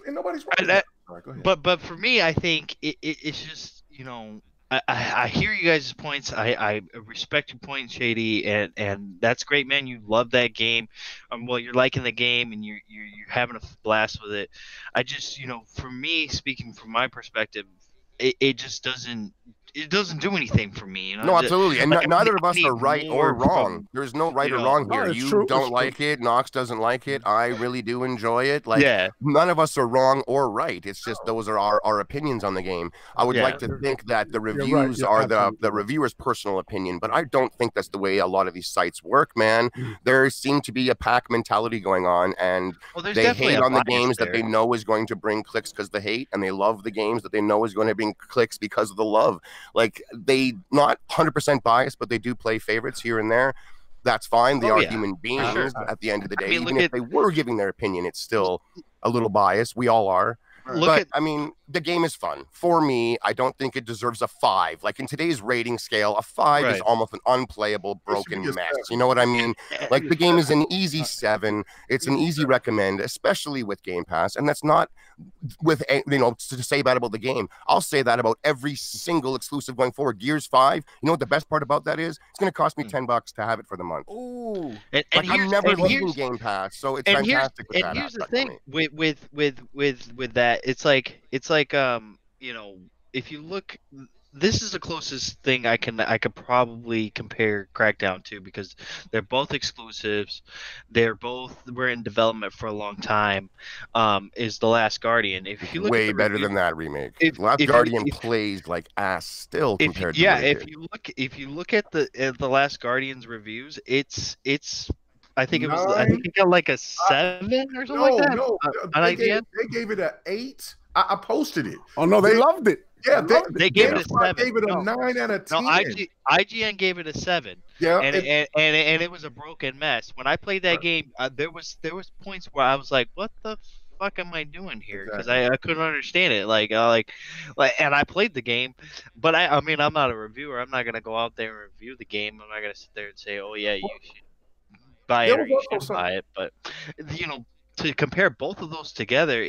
nobody's right. that- All right, go ahead. But for me, I think it's just, you know, I hear you guys' points. I respect your point, Shady, and that's great, man. You love that game. Well, you're liking the game and you're having a blast with it. I just, you know, for me, speaking from my perspective, it just doesn't do anything for me. You know? No, absolutely. And Like, neither of I us need are right more or wrong. from- There's no right you or know. wrong No, here. it's You true, don't it's like it. Knox doesn't like it. I really do enjoy it. Like, Yeah. none of us are wrong or right. It's just those are our opinions on the game. I would Yeah. like to think that the right. reviews You're are absolutely the reviewer's personal opinion, but I don't think that's the way a lot of these sites work, man. There seems to be a pack mentality going on, and Well, there's they definitely hate a on the bias games that they there. know is going to bring clicks because they hate, and they love the games that they know is going to bring clicks because of the love. Like, they not 100% biased, but they do play favorites here and there. That's fine. They Oh, are yeah. human beings Sure. at the end of the day. I mean, Even look if at- they were giving their opinion, it's still a little biased. We all are. Look But at I mean, the game is fun. For me, I don't think it deserves a 5. Like, in today's rating scale, a 5 is Right. almost an unplayable, broken be a mess. 7. You know what I mean? Like, the game is an easy 7. It's an easy recommend, especially with Game Pass. And that's not with, you know, to say bad about the game. I'll say that about every single exclusive going forward. Gears 5, you know what the best part about that is? It's going to cost me $10 to have it for the month. Ooh. and Like, I'm here's- never and leaving here's- Game Pass, so it's and fantastic with that here's the aspect for thing me. with that, it's like you know, if you look, this is the closest thing I could probably compare Crackdown to, because they're both exclusives, were in development for a long time. Is The Last Guardian. If you look Way at the better review- than that remake. if- Last if you- Guardian if- plays like ass still if compared to yeah, what it if did. you look at the Last Guardian's reviews, it's I think it was I 9? think it got like a 7 or something like that. No, on they IGN? gave it an 8. I posted it. Oh no, they loved it. Yeah, They gave it a GameSpot 7. gave it a No. 9 out of 10. No, IGN gave it a 7. Yeah, And it was a broken mess. When I played that game, there was points where I was like, "What the fuck am I doing here?" Because I couldn't understand it. Like, and I played the game, but I mean, I'm not a reviewer. I'm not gonna go out there and review the game. I'm not gonna sit there and say, "Oh yeah, you should buy it There or was you also should buy it." But you know, to compare both of those together,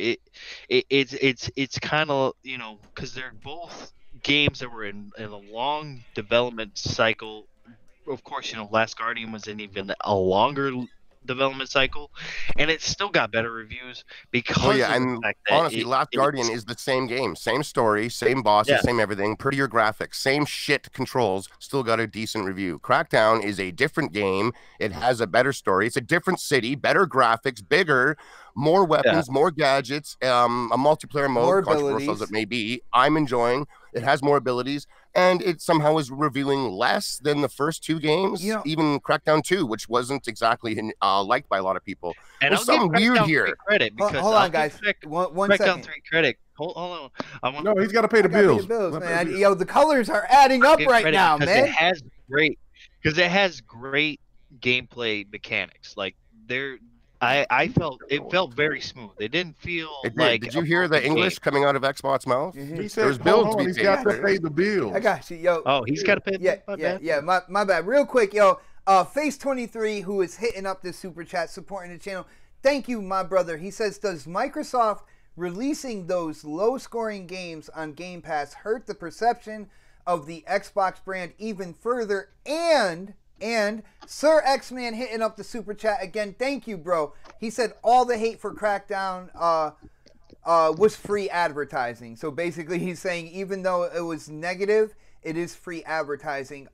it's kind of, you know, because they're both games that were in a long development cycle. Of course, you know, Last Guardian was in even a longer development cycle, and it still got better reviews because Oh yeah, of the and fact that honestly, Last Guardian is the same game, same story, same bosses, Yeah. same everything, prettier graphics, same shit controls, still got a decent review. Crackdown is a different game. It has a better story. It's a different city, better graphics, bigger, more weapons, more gadgets, a multiplayer mode, More controversial as abilities. it may be. I'm enjoying. It has more abilities, and it somehow is revealing less than the first 2 games, You know- even Crackdown 2, which wasn't exactly liked by a lot of people. and There's I'll give something weird Crackdown here. 3 credit because Hold I'll on, give guys. One Crackdown second. 3 credit. Hold on. I want no, he's got to pay the I gotta pay bills. the bills, Gotta pay man. the bills. Yo, the colors are adding up give right credit now, because man. it has great gameplay mechanics. Like I felt it felt very smooth. It didn't feel It did. like Did a you hear the broken English game. coming out of Xbox mouth? Mhm. He said, There's hold bills to on, be he's paid. got to pay the bills. I got you, yo. Oh, he's got to pay. Yeah, my yeah, bad. yeah. My bad. Real quick, yo. Face 23, who is hitting up this super chat, supporting the channel. Thank you, my brother. He says, does Microsoft releasing those low-scoring games on Game Pass hurt the perception of the Xbox brand even further? And Sir X-Man hitting up the super chat again. Thank you, bro. He said all the hate for Crackdown was free advertising. So basically he's saying even though it was negative, it is free advertising.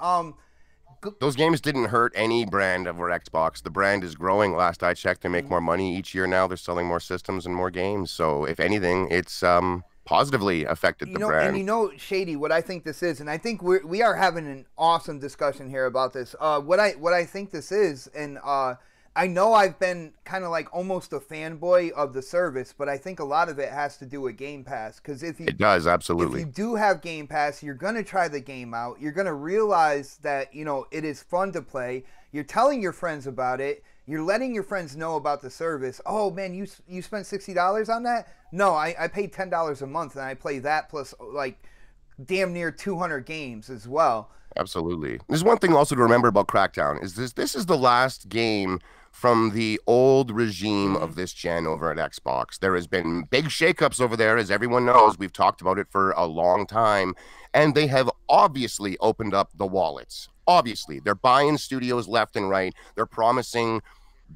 Those games didn't hurt any brand over Xbox. The brand is growing. Last I checked, they make more money each year now. They're selling more systems and more games. So if anything, it's positively affected the brand. And Shady, what I think this is, and I think we are having an awesome discussion here about this. What I think this is, and I know I've been kind of like almost a fanboy of the service, but I think a lot of it has to do with Game Pass. Because it does, absolutely. If you do have Game Pass, you're gonna try the game out. You're gonna realize that it is fun to play. You're telling your friends about it. You're letting your friends know about the service. Oh man, you spent $60 on that? No, I paid $10 a month and I play that plus like damn near 200 games as well. Absolutely. There's one thing also to remember about Crackdown is this is the last game from the old regime of this gen over at Xbox. There has been big shakeups over there, as everyone knows. We've talked about it for a long time, and they have obviously opened up the wallets. Obviously, they're buying studios left and right. They're promising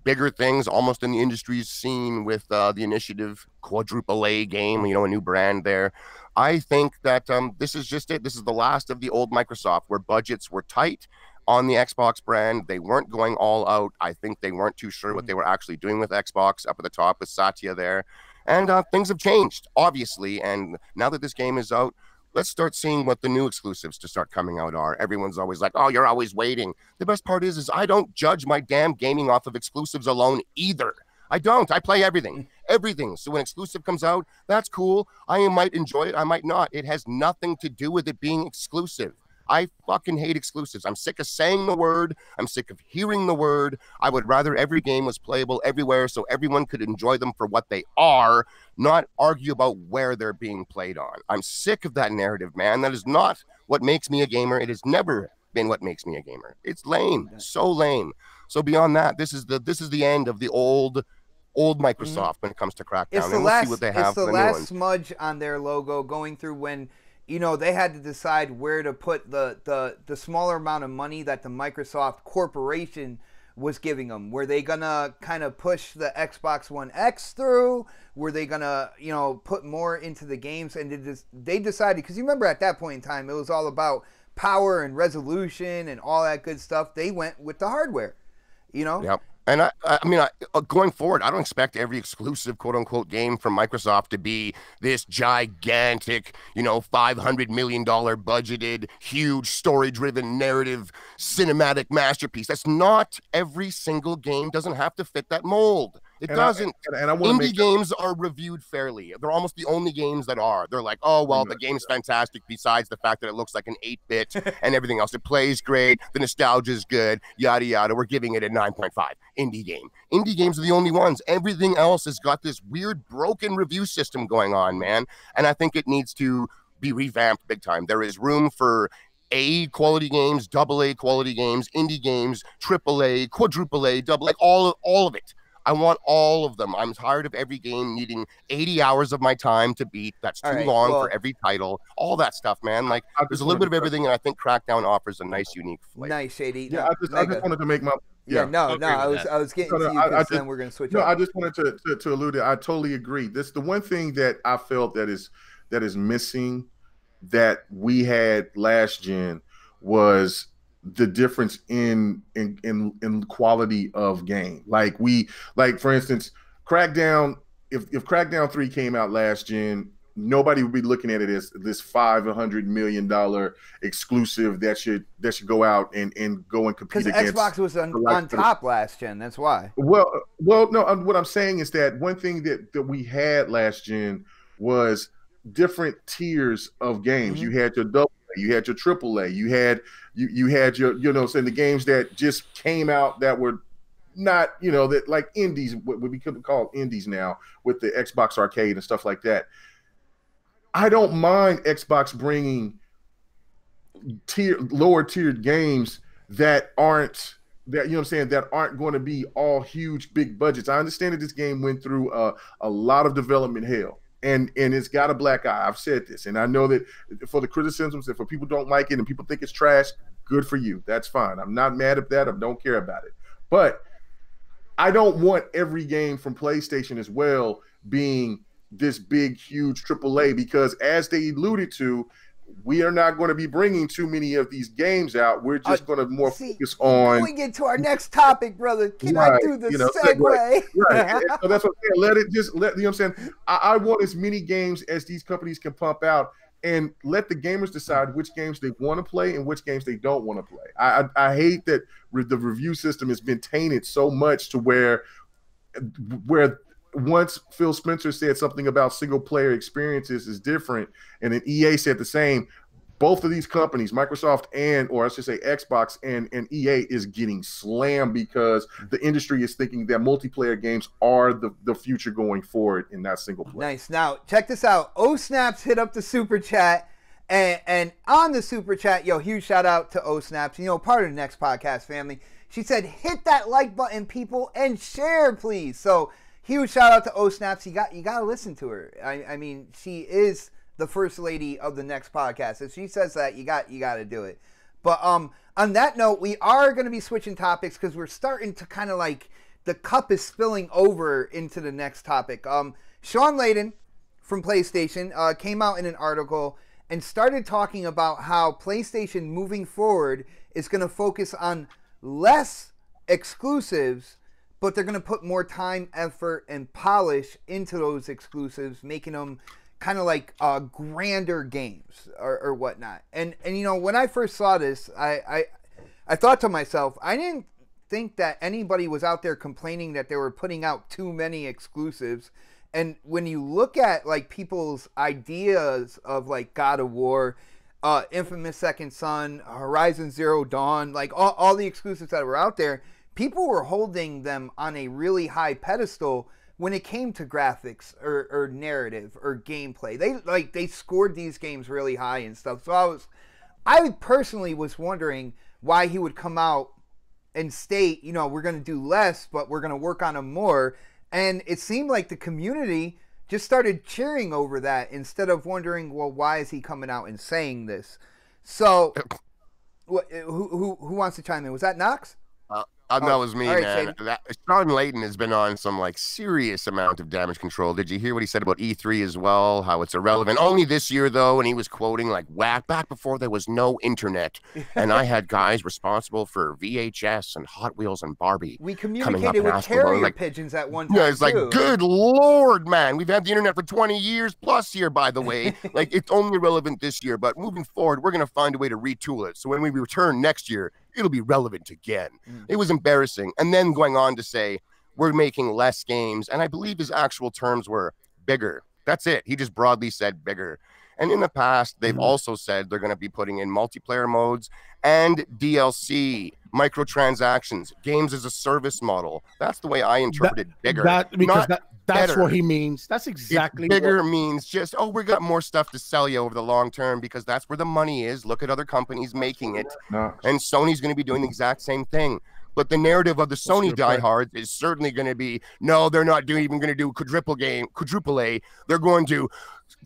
bigger things almost in the industry's scene with the Initiative quadruple A game, a new brand there. I think that this is just it. This is the last of the old Microsoft where budgets were tight on the Xbox brand. They weren't going all out. I think they weren't too sure what they were actually doing with Xbox up at the top with Satya there. And things have changed, obviously. And now that this game is out, let's start seeing what the new exclusives to start coming out are. Everyone's always like, oh, you're always waiting. The best part is I don't judge my damn gaming off of exclusives alone either. I don't. I play everything. So when exclusive comes out, that's cool. I might enjoy it. I might not. It has nothing to do with it being exclusive. I fucking hate exclusives. I'm sick of saying the word. I'm sick of hearing the word. I would rather every game was playable everywhere so everyone could enjoy them for what they are, not argue about where they're being played on. I'm sick of that narrative, man. That is not what makes me a gamer. It has never been what makes me a gamer. It's lame. So lame. So beyond that, this is the end of the old Microsoft when it comes to Crackdown. It's and we'll see what they have for the last smudge on their logo going through when they had to decide where to put the smaller amount of money that the Microsoft Corporation was giving them. Were they gonna kind of push the Xbox One X through? Were they gonna put more into the games? And they decided, because you remember at that point in time it was all about power and resolution and all that good stuff. They went with the hardware. Yep. And I mean, going forward, I don't expect every exclusive quote-unquote game from Microsoft to be this gigantic, $500 million budgeted, huge story-driven narrative cinematic masterpiece. That's not every single game. Doesn't have to fit that mold. It doesn't. Indie games are reviewed fairly. They're almost the only games that are. They're like, oh, well, the game's fantastic besides the fact that it looks like an 8-bit and everything else. It plays great. The nostalgia is good, yada, yada. We're giving it a 9.5. Indie game. Indie games are the only ones. Everything else has got this weird broken review system going on, man. And I think it needs to be revamped big time. There is room for A quality games, AA quality games, indie games, AAA, quadruple A, double, like all of it. I want all of them. I'm tired of every game needing 80 hours of my time to beat. That's too long for every title. All that stuff, man. Like, there's a little bit of everything, and I think Crackdown offers a nice, unique flavor. Nice, Shady. Yeah, I just wanted to make my... I was getting to you because then we're going to switch up. I just wanted to allude to, I totally agree. This the one thing that I felt that is missing that we had last gen was the difference in quality of game. Like for instance, Crackdown, if Crackdown 3 came out last gen, nobody would be looking at it as this $500 million exclusive that should go out and go and compete against. Xbox was on top last gen. That's why. Well, no. What I'm saying is that one thing that we had last gen was different tiers of games. You had your double A, you had your triple A, you had your saying the games that just came out that were not that like indies, what we could call indies now with the Xbox Arcade and stuff like that. I don't mind Xbox bringing lower tiered games that aren't that, you know what I'm saying, that aren't going to be all huge, big budgets. I understand that this game went through a lot of development hell, and it's got a black eye. I've said this, and I know that for the criticisms, if people don't like it and people think it's trash, good for you. That's fine. I'm not mad at that. I don't care about it. But I don't want every game from PlayStation as well being this big, huge AAA, because as they alluded to, we are not going to be bringing too many of these games out. We're just going to more focus on going into our next topic, brother. Can I do the segue? Right. So that's what I'm saying. You know what I'm saying? I want as many games as these companies can pump out, and let the gamers decide which games they want to play and which games they don't want to play. I hate that the review system has been tainted so much to where once Phil Spencer said something about single player experiences is different, and then EA said the same. Both of these companies, Microsoft or I should say Xbox and EA, is getting slammed because the industry is thinking that multiplayer games are the future going forward and not single player. Nice. Now, check this out. Snaps hit up the super chat, and on the super chat, huge shout out to Snaps, part of the Next Podcast family. She said, hit that like button, people, and share, please. So, huge shout out to Snaps. You got to listen to her. I mean, she is the first lady of the Next Podcast. If she says that, you got to do it. But on that note, we are going to be switching topics because we're starting to kind of like the cup is spilling over into the next topic. Shawn Layden from PlayStation came out in an article and started talking about how PlayStation moving forward is going to focus on less exclusives, but they're going to put more time, effort, and polish into those exclusives, making them kind of like grander games or whatnot. And when I first saw this, I thought to myself, I didn't think that anybody was out there complaining that they were putting out too many exclusives. And when you look at like people's ideas of like God of War, Infamous Second Son, Horizon Zero Dawn, like all the exclusives that were out there, people were holding them on a really high pedestal when it came to graphics or narrative or gameplay. They scored these games really high and stuff. So I personally was wondering why he would come out and state, we're going to do less, but we're going to work on them more. And it seemed like the community just started cheering over that instead of wondering, well, why is he coming out and saying this? So, who wants to chime in? Was that Knox? That was me, right, man. Shawn Layden has been on some like serious amount of damage control. Did you hear what he said about E3 as well? How it's irrelevant. Only this year though, and he was quoting like back before there was no internet, and I had guys responsible for VHS and Hot Wheels and Barbie. We communicated with carrier pigeons at one time. Yeah, it's like, good Lord, man. We've had the internet for 20 years plus here, by the way. Like, it's only relevant this year, but moving forward, we're gonna find a way to retool it. So when we return next year, it'll be relevant again. It was embarrassing. And then going on to say, we're making less games. And I believe his actual terms were bigger. That's it. He just broadly said bigger. And in the past, they've also said they're going to be putting in multiplayer modes and DLC, microtransactions, games as a service model. That's the way I interpreted bigger. That's what he means. That's exactly bigger means just, we got more stuff to sell you over the long term because that's where the money is. Look at other companies making it. And Sony's going to be doing the exact same thing. But the narrative of the Sony diehards is certainly going to be, no, they're not even going to do quadruple A. They're going to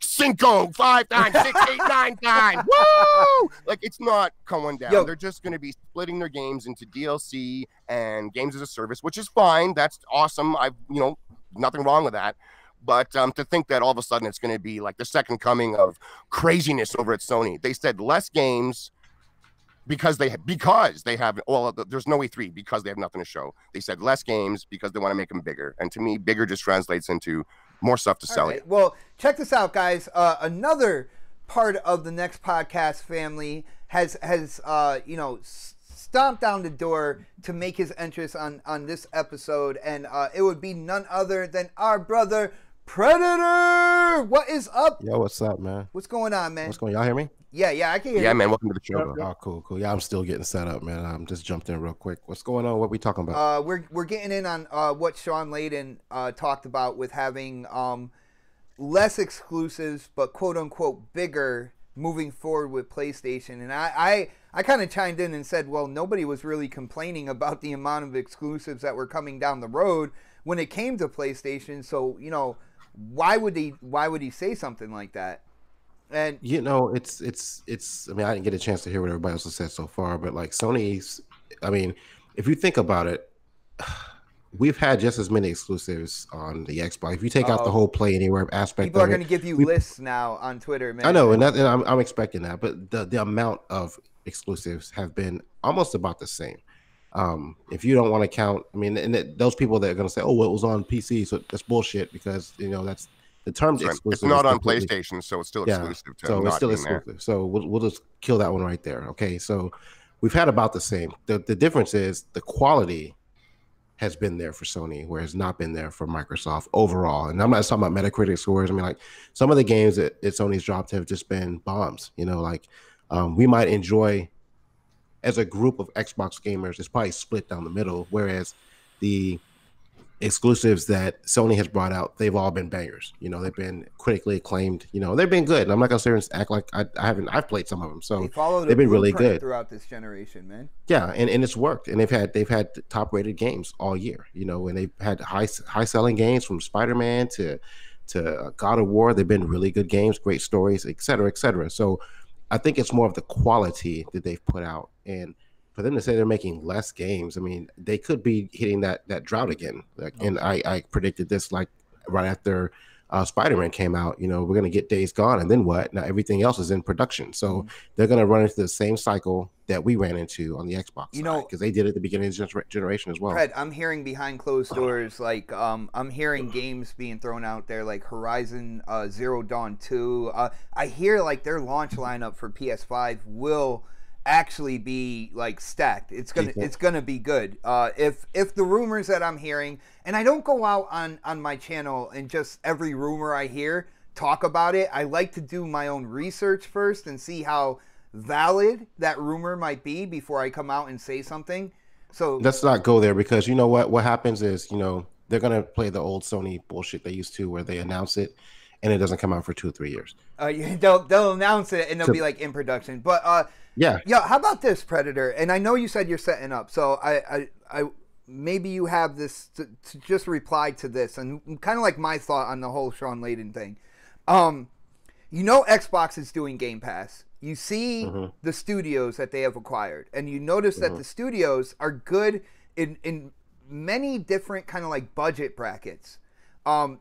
Cinco, 5 times, 6, 8, 9 times. Woo! Like, it's not going down. They're just going to be splitting their games into DLC and games as a service, which is fine. That's awesome. Nothing wrong with that. But to think that all of a sudden it's going to be like the second coming of craziness over at Sony. They said less games because they have there's no E3 because they have nothing to show. They said less games because they want to make them bigger. And to me, bigger just translates into more stuff to sell you. Well, check this out, guys. Another part of the Next Podcast family has stomped down the door to make his entrance on this episode, and it would be none other than our brother Predator. What is up? Yo, what's up, man? What's going on, man? What's going on? Y'all hear me? Yeah, I can hear you. Yeah, man, welcome to the show. Oh, cool. Yeah, I'm still getting set up, man. I'm just jumped in real quick. What's going on? What we talking about? We're getting in on what Shawn Layden talked about with having less exclusives, but quote unquote bigger moving forward with PlayStation. And I kind of chimed in and said, well, nobody was really complaining about the amount of exclusives that were coming down the road when it came to PlayStation. So, you know, why would he say something like that? And you know, it's I mean, I didn't get a chance to hear what everybody else has said so far, but like Sony's, I mean, if you think about it, we've had just as many exclusives on the Xbox. If you take out the whole Play Anywhere aspect, people are going to give you lists now on Twitter, man. I know, and I'm expecting that, but the amount of exclusives have been almost about the same. If you don't want to count, I mean, and those people that are going to say, "Oh, well, it was on PC," so that's bullshit, because you know that's the term's exclusive. It's not on PlayStation, so it's still exclusive. Yeah, so it's still exclusive. So we'll just kill that one right there. Okay, so we've had about the same. The difference is the quality has been there for Sony, where it's not been there for Microsoft overall. And I'm not talking about Metacritic scores. I mean, like some of the games that Sony's dropped have just been bombs. You know, like we might enjoy as a group of Xbox gamers, it's probably split down the middle, whereas the exclusives that Sony has brought out, they've all been bangers. You know, they've been critically acclaimed. You know, they've been good. And I'm not gonna sit here and act like I've played some of them. So they've been really good throughout this generation, man. Yeah, and it's worked. And they've had top rated games all year. You know, and they've had high selling games from Spider-Man to God of War. They've been really good games, great stories, et cetera, et cetera. So I think it's more of the quality that they've put out. And for them to say they're making less games, I mean, they could be hitting that drought again. Like, and I predicted this like right after Spider-Man came out. You know, we're going to get Days Gone, and then what? Now everything else is in production, so they're going to run into the same cycle that we ran into on the Xbox. You know, because they did it at the beginning of the generation as well. Fred, I'm hearing behind closed doors, like I'm hearing games being thrown out there, like Horizon Zero Dawn 2. I hear like their launch lineup for PS5 will actually be like stacked. It's gonna be good. If the rumors that I'm hearing, and I don't go out on my channel and just every rumor I hear talk about it. I like to do my own research first and see how valid that rumor might be before I come out and say something. So let's not go there, because you know what happens is, you know, they're gonna play the old Sony bullshit they used to, where they announce it and it doesn't come out for 2 or 3 years. They'll announce it and they'll be like in production. But yeah. How about this, Predator? And I know you said you're setting up, so I maybe you have this to just reply to this, and kind of like my thought on the whole Shawn Layden thing. You know, Xbox is doing Game Pass. You see the studios that they have acquired, and you notice that the studios are good in many different kind of like budget brackets.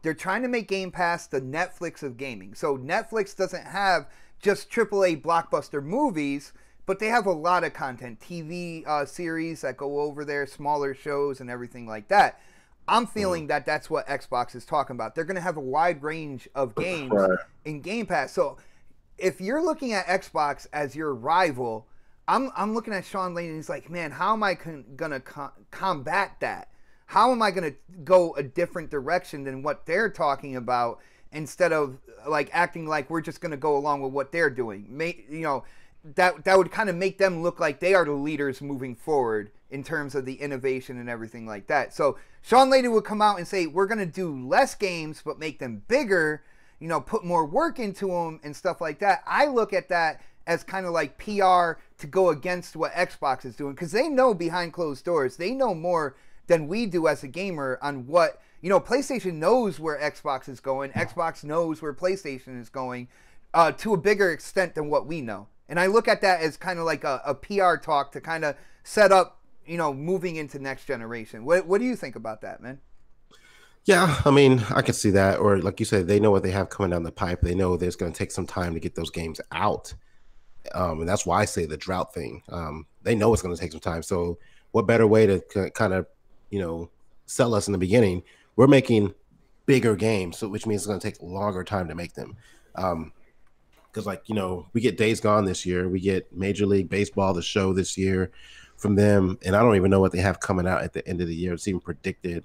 They're trying to make Game Pass the Netflix of gaming. So Netflix doesn't have just AAA blockbuster movies, but they have a lot of content, TV series that go over there, smaller shows and everything like that. I'm feeling that that's what Xbox is talking about. They're going to have a wide range of games in Game Pass. So if you're looking at Xbox as your rival, I'm looking at Shawn Layden, and he's like, man, how am I going to combat that? How am I going to go a different direction than what they're talking about, instead of like acting like we're just going to go along with what they're doing? You know, that would kind of make them look like they are the leaders moving forward in terms of the innovation and everything like that. So Shawn Layden would come out and say, we're going to do less games, but make them bigger, you know, put more work into them and stuff like that. I look at that as kind of like PR to go against what Xbox is doing, because they know behind closed doors, they know more than we do as a gamer on what, you know, PlayStation knows where Xbox is going. Xbox knows where PlayStation is going to a bigger extent than what we know. And I look at that as kind of like a PR talk to kind of set up, you know, moving into next generation. What do you think about that, man? Yeah, I mean, I can see that. Or like you said, they know what they have coming down the pipe. They know there's going to take some time to get those games out. And that's why I say the drought thing. They know it's going to take some time. So what better way to kind of, you know, sell us in the beginning? We're making bigger games, so which means it's going to take longer time to make them. Because, like, you know, we get Days Gone this year. We get Major League Baseball, the show this year from them. And I don't even know what they have coming out at the end of the year. It's even predicted.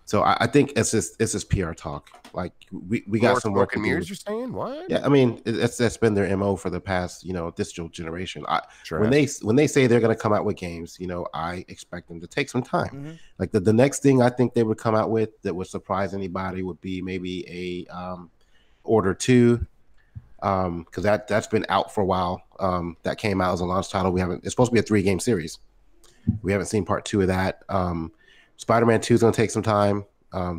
So I think it's just PR talk. Like we got some work to do. You're saying what? Yeah, I mean that's been their MO for the past, you know, digital generation. When they say they're going to come out with games, you know, I expect them to take some time. Like the next thing I think they would come out with that would surprise anybody would be maybe a Order 2. because that's been out for a while. That came out as a launch title. It's supposed to be a 3-game series. We haven't seen part 2 of that. Spider-Man 2 is going to take some time.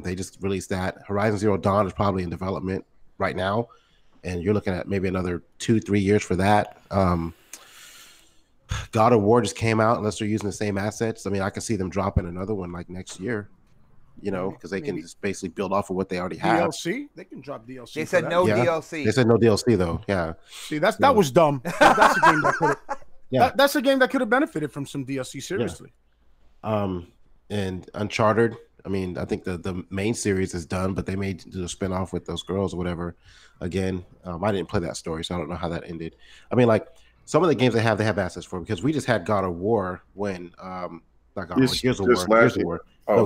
They just released that. Horizon Zero Dawn is probably in development right now, and you're looking at maybe another 2-3 years for that. God of War just came out. Unless they're using the same assets, I mean, I can see them dropping another one like next year. Because they can just basically build off of what they already have. DLC, they can drop DLC. They said no DLC. They said no DLC though. Yeah. See, that was dumb. That's a game that could have. Yeah. That's a game that could have benefited from some DLC. Seriously. Yeah. And Uncharted. I mean, I think the main series is done, but they may do a spinoff with those girls or whatever. Again, I didn't play that story, so I don't know how that ended. I mean, like some of the games they have assets for, because we just had God of War when Gears of War.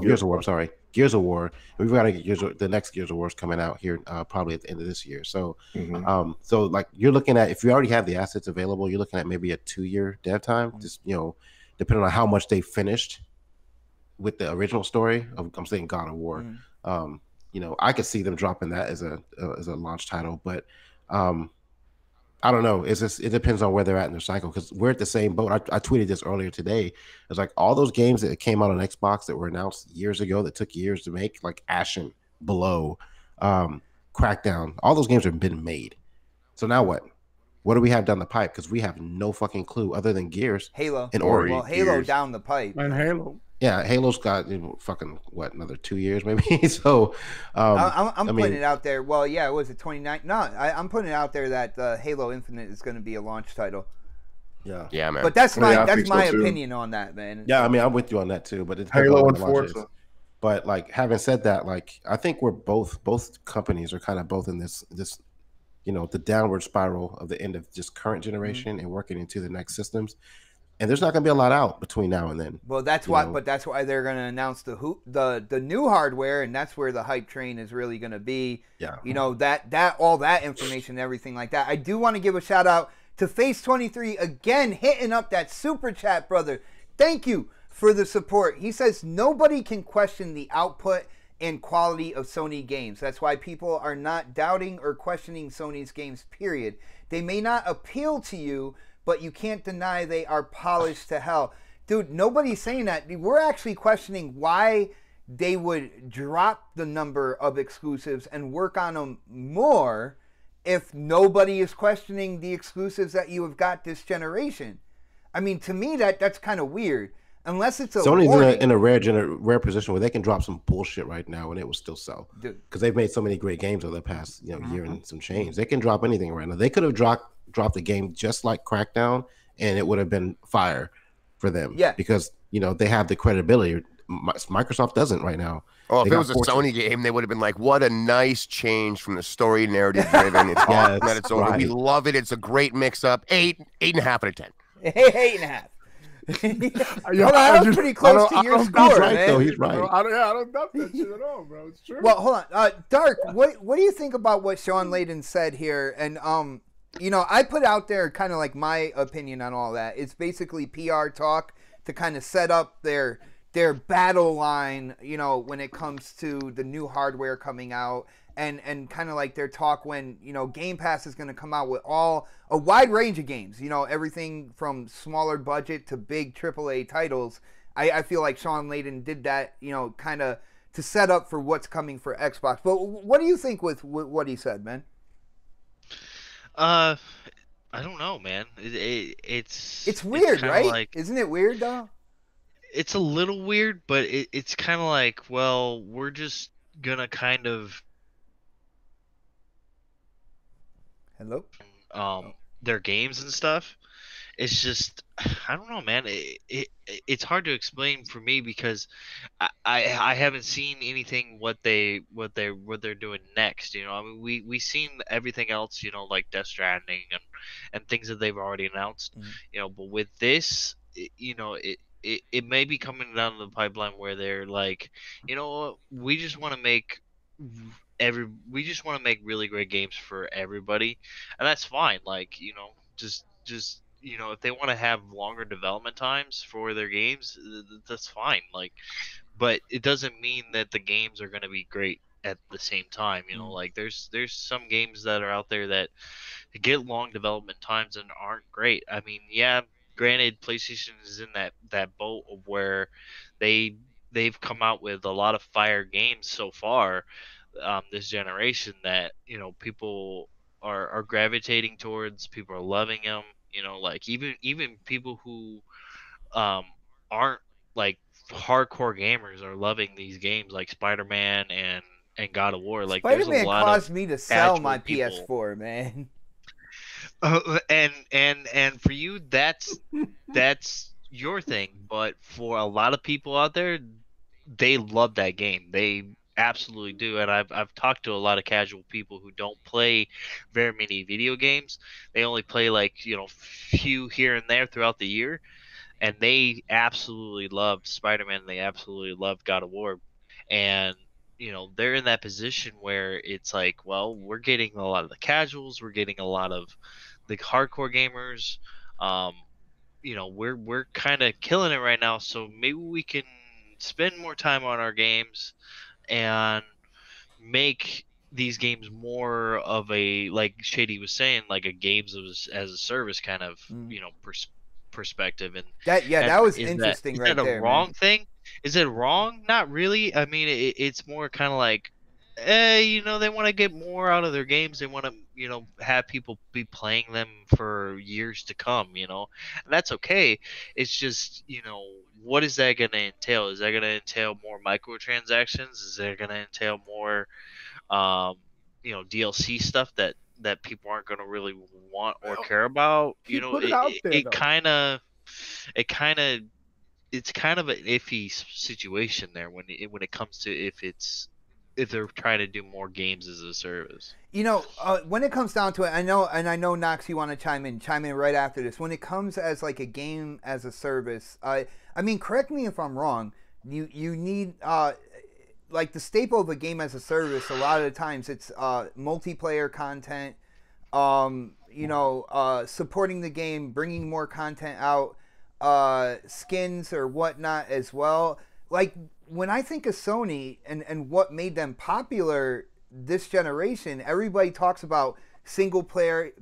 Gears of War. I'm sorry, Gears of War. We've got the next Gears of War is coming out here probably at the end of this year. So, so like you're looking at, if you already have the assets available, you're looking at maybe a 2-year dev time. Just depending on how much they finished with the original story. I'm saying God of War. I could see them dropping that as a launch title, but I don't know. It depends on where they're at in their cycle, because we're at the same boat. I tweeted this earlier today. It's like all those games that came out on Xbox that were announced years ago that took years to make, like Ashen, Below, Crackdown. All those games have been made. So now what? What do we have down the pipe? Because we have no fucking clue other than Gears, Halo, and Ori. Well, Halo Gears. Down the pipe, and Halo. Yeah, Halo's got fucking another 2 years maybe. So I'm putting it out there. Well, yeah, was it 29? No, I'm putting it out there that Halo Infinite is going to be a launch title. Yeah, man. But that's my opinion on that, man. Yeah, I mean, I'm with you on that too. But it's Halo and Forza. But like, having said that, like, I think we're both companies are kind of both in this the downward spiral of the end of just current generation and working into the next systems. And there's not going to be a lot out between now and then. Well, that's why. But that's why they're going to announce the new hardware, and that's where the hype train is really going to be. Yeah. That all that information, and everything like that. I do want to give a shout out to Face23 again, hitting up that super chat, brother. Thank you for the support. He says nobody can question the output and quality of Sony games. That's why people are not doubting or questioning Sony's games. Period. They may not appeal to you, but you can't deny they are polished to hell. Dude, nobody's saying that. We're actually questioning why they would drop the number of exclusives and work on them more if nobody is questioning the exclusives that you have got this generation. I mean, to me, that's kind of weird. Unless it's Sony's in a rare position where they can drop some bullshit right now and it will still sell, because they've made so many great games over the past year and some change. They can drop anything right now. They could have dropped the game just like Crackdown, and it would have been fire for them. Yeah, because they have the credibility. Microsoft doesn't right now. Oh, if it was a Sony game, they would have been like, "What a nice change from the story narrative driven. It's awesome that it's over. Right. We love it. It's a great mix up. 8.5 out of 10. 8.5. That was pretty close to your score, he's right, man. Though. He's right. I don't doubt that shit at all, bro. It's true. Well, hold on, Dark. What do you think about what Shawn Layden said here? And I put out there kind of like my opinion on all that. It's basically PR talk to kind of set up their battle line, when it comes to the new hardware coming out, and kind of like their talk when, Game Pass is going to come out with a wide range of games, everything from smaller budget to big AAA titles. I feel like Shawn Layden did that, kind of to set up for what's coming for Xbox. But what do you think with what he said, man? I don't know, man. It's weird, right? Like, isn't it weird though? It's a little weird, but it's kind of like, well, we're just gonna kind of their games and stuff. It's just, I don't know, man. It's hard to explain for me because I haven't seen anything what they're doing next. I mean, we seen everything else, like Death Stranding and things that they've already announced. But with this, it may be coming down the pipeline where they're like, we just want to make really great games for everybody, and that's fine. Like, just if they want to have longer development times for their games, that's fine. Like, but it doesn't mean that the games are going to be great at the same time. Like there's some games that are out there that get long development times and aren't great. I mean, yeah, granted, PlayStation is in that boat of where they've come out with a lot of fire games so far, this generation, that people are gravitating towards. People are loving them. Like even people who aren't like hardcore gamers are loving these games, like Spider-Man and God of War. Like there's a Spider-Man lot caused of me to sell my people. PS4, man. And for you, that's your thing. But for a lot of people out there, they love that game. They absolutely do. And I've talked to a lot of casual people who don't play very many video games. They only play like few here and there throughout the year, and they absolutely loved Spider-Man. They absolutely loved God of War, and they're in that position where it's like, well, we're getting a lot of the casuals, we're getting a lot of the hardcore gamers. We're kind of killing it right now, so maybe we can spend more time on our games and make these games more of a, like Shady was saying, like a games as a service kind of perspective. And that was interesting. Is that a wrong thing? Is it wrong? Not really. I mean, it's more kind of like, they want to get more out of their games. They want to, have people be playing them for years to come, and that's okay. It's just, what is that going to entail? Is that going to entail more microtransactions? Is that going to entail more, DLC stuff that people aren't going to really want or care about? It's kind of an iffy situation there when it comes to if they're trying to do more games as a service. When it comes down to it, I know Knox, you want to chime in right after this. When it comes as like a game as a service, I mean, correct me if I'm wrong. You need like the staple of a game as a service. A lot of the times it's multiplayer content. Supporting the game, bringing more content out, skins or whatnot as well. Like when I think of Sony and what made them popular this generation, everybody talks about single player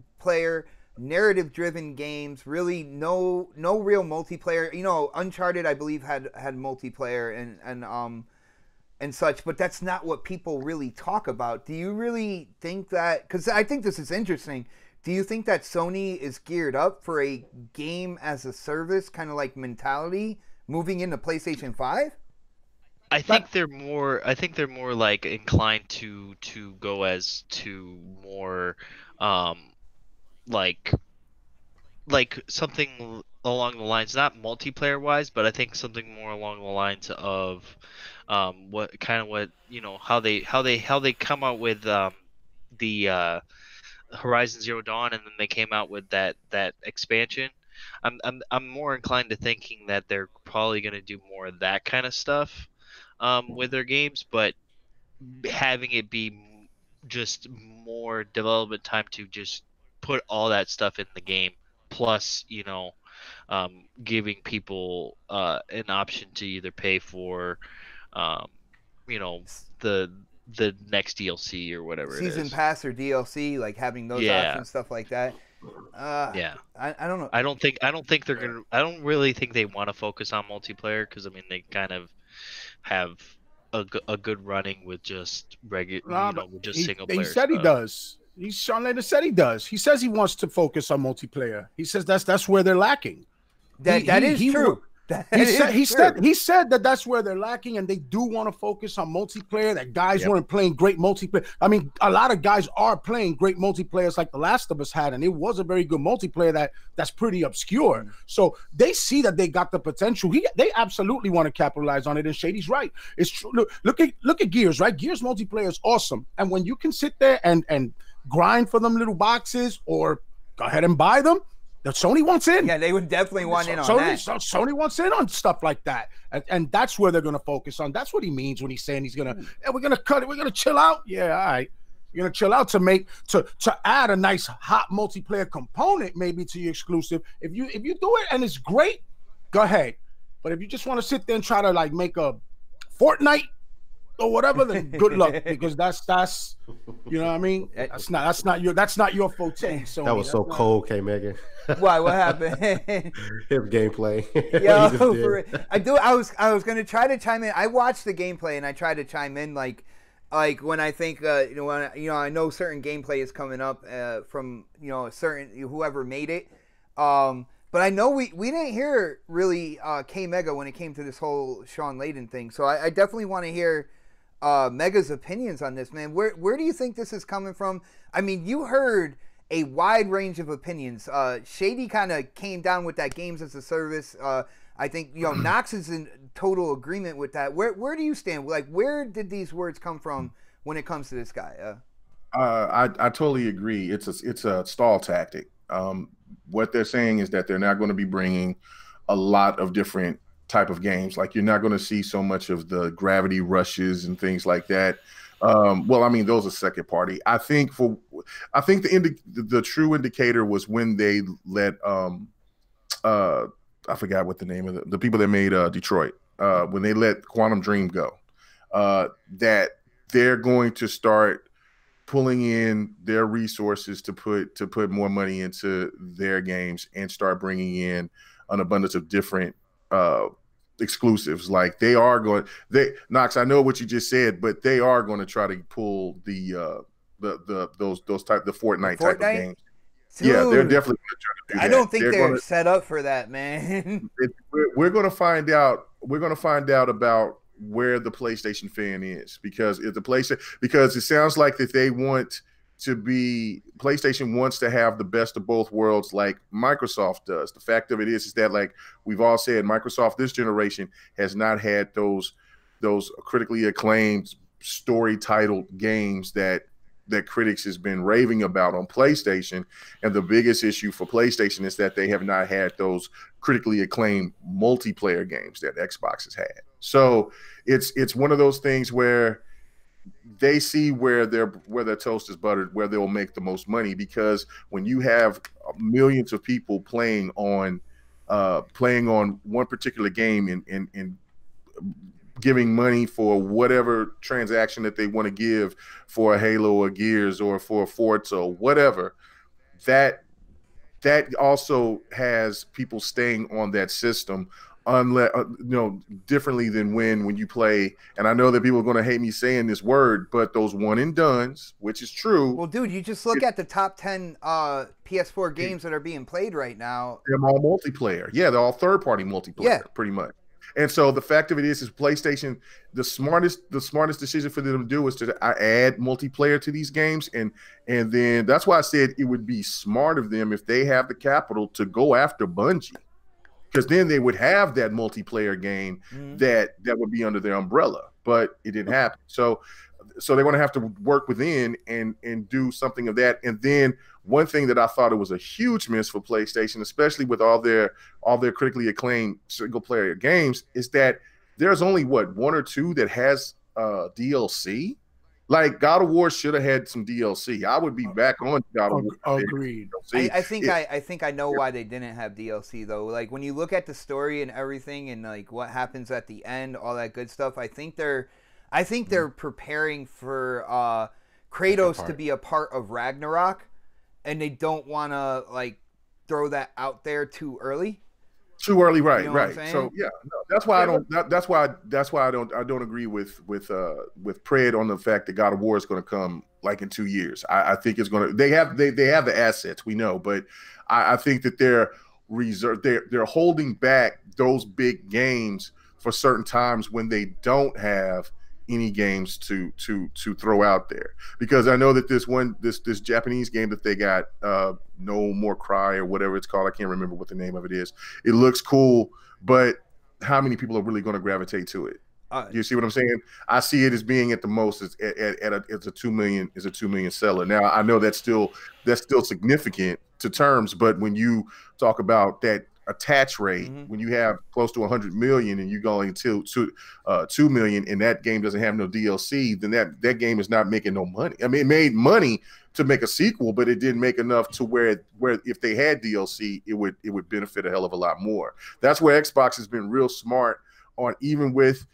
narrative driven games, really no real multiplayer. Uncharted, I believe, had multiplayer and such, but that's not what people really talk about. Do you really think that, because I think this is interesting, do you think that Sony is geared up for a game as a service kind of like mentality moving into PlayStation 5? I think they're more like inclined to go as to more like something along the lines, not multiplayer wise, but I think something more along the lines of how they come out with the Horizon Zero Dawn, and then they came out with that expansion. I'm more inclined to thinking that they're probably going to do more of that kind of stuff with their games, but having it be just more development time to just put all that stuff in the game, plus giving people an option to either pay for the next DLC or whatever season pass or DLC, like having those options, stuff like that. I don't know. I don't think they're gonna. I don't really think they want to focus on multiplayer, because I mean they kind of have a good running with just regular, with just single player. He said he does. Shawn Layden said he does. He says he wants to focus on multiplayer. He says that's where they're lacking. That is true. He said that's where they're lacking, and they do want to focus on multiplayer. That guys weren't playing great multiplayer. I mean, a lot of guys are playing great multiplayers like The Last of Us had, and it was a very good multiplayer that's pretty obscure. So they see that they got the potential. They absolutely want to capitalize on it, and Shady's right. It's true. Look at Gears, right? Gears multiplayer is awesome, and when you can sit there and grind for them little boxes or go ahead and buy them, that Sony wants in. Yeah, they would definitely want in on that. Sony wants in on stuff like that. And that's where they're going to focus on. That's what he means when he's saying he's going to, we're going to cut it. We're going to chill out. Yeah, all right. You're going to chill out to add a nice hot multiplayer component maybe to your exclusive. If you do it and it's great, go ahead. But if you just want to sit there and try to like make a Fortnite or whatever, then good luck, because that's you know what I mean. That's not your forte. Sony. That was so cold, K Megan. Why? What happened? His gameplay. Yo, He just for did. I was gonna try to chime in. I watched the gameplay and I tried to chime in like when I think I know certain gameplay is coming up from a certain whoever made it. But I know we didn't hear really K Mega when it came to this whole Shawn Layden thing. So I definitely want to hear Mega's opinions on this, man. Where do you think this is coming from? I mean, you heard a wide range of opinions. Shady kind of came down with that games as a service. I think Knox is in total agreement with that. Where do you stand? Like, where did these words come from when it comes to this guy? I totally agree. It's a stall tactic. What they're saying is that they're not going to be bringing a lot of different type of games. Like, you're not going to see so much of the gravity rushes and things like that. Well, I mean, those are second party. I think the true indicator was when they let I forgot what the name of the people that made Detroit, when they let Quantum Dream go, that they're going to start pulling in their resources to put more money into their games and start bringing in an abundance of different exclusives. Like, Knox, I know what you just said, but they are going to try to pull the Fortnite type of games. Dude, yeah, they're definitely going to try to do that. I don't think they're set up for that, man. We're going to find out. We're going to find out about where the PlayStation fan is, because it sounds like that PlayStation wants to have the best of both worlds, like Microsoft does. The fact of it is that, like we've all said, Microsoft this generation has not had those critically acclaimed story titled games that critics has been raving about on PlayStation. And the biggest issue for PlayStation is that they have not had those critically acclaimed multiplayer games that Xbox has had. So it's one of those things where they see where their toast is buttered, where they'll make the most money, because when you have millions of people playing on one particular game and giving money for whatever transaction that they want to give for a Halo or Gears or for a Forza or whatever, that also has people staying on that system, unless differently than when you play. And I know that people are going to hate me saying this word, but those one and dones, which is true. Well, dude, you just look at the top 10 PS4 games that are being played right now. They're all multiplayer. Yeah, they're all third-party multiplayer, pretty much. And so the fact of it is PlayStation, the smartest decision for them to do is to add multiplayer to these games, and then that's why I said it would be smart of them if they have the capital to go after Bungie, because then they would have that multiplayer game that would be under their umbrella. But it didn't happen. So they're going to have to work within and do something of that. And then one thing that I thought it was a huge miss for PlayStation, especially with all their critically acclaimed single player games, is that there's only one or two that has DLC. Like, God of War should have had some DLC. I would be back on God of War. Agreed. I think I know why they didn't have DLC though. Like, when you look at the story and everything, and like what happens at the end, all that good stuff, I think they're preparing for Kratos to be a part of Ragnarok, and they don't want to like throw that out there too early. Too early, right, You know right. So yeah, no, that's why I don't. That's why I don't agree with Pred on the fact that God of War is going to come like in 2 years. I think it's going to. They have the assets, we know, but I think that they're holding back those big games for certain times when they don't have any games to throw out there, because I know that this Japanese game that they got, No More Cry or whatever it's called, I can't remember what the name of it is. It looks cool, but how many people are really going to gravitate to it? You see what I'm saying? I see it as being at the most it's a 2 million seller. Now I know that's still significant to terms, but when you talk about that attach rate, when you have close to 100 million and you going to 2 million, and that game doesn't have no DLC, then that game is not making no money. I mean, it made money to make a sequel, but it didn't make enough to where if they had DLC, it would benefit a hell of a lot more. That's where Xbox has been real smart on, even with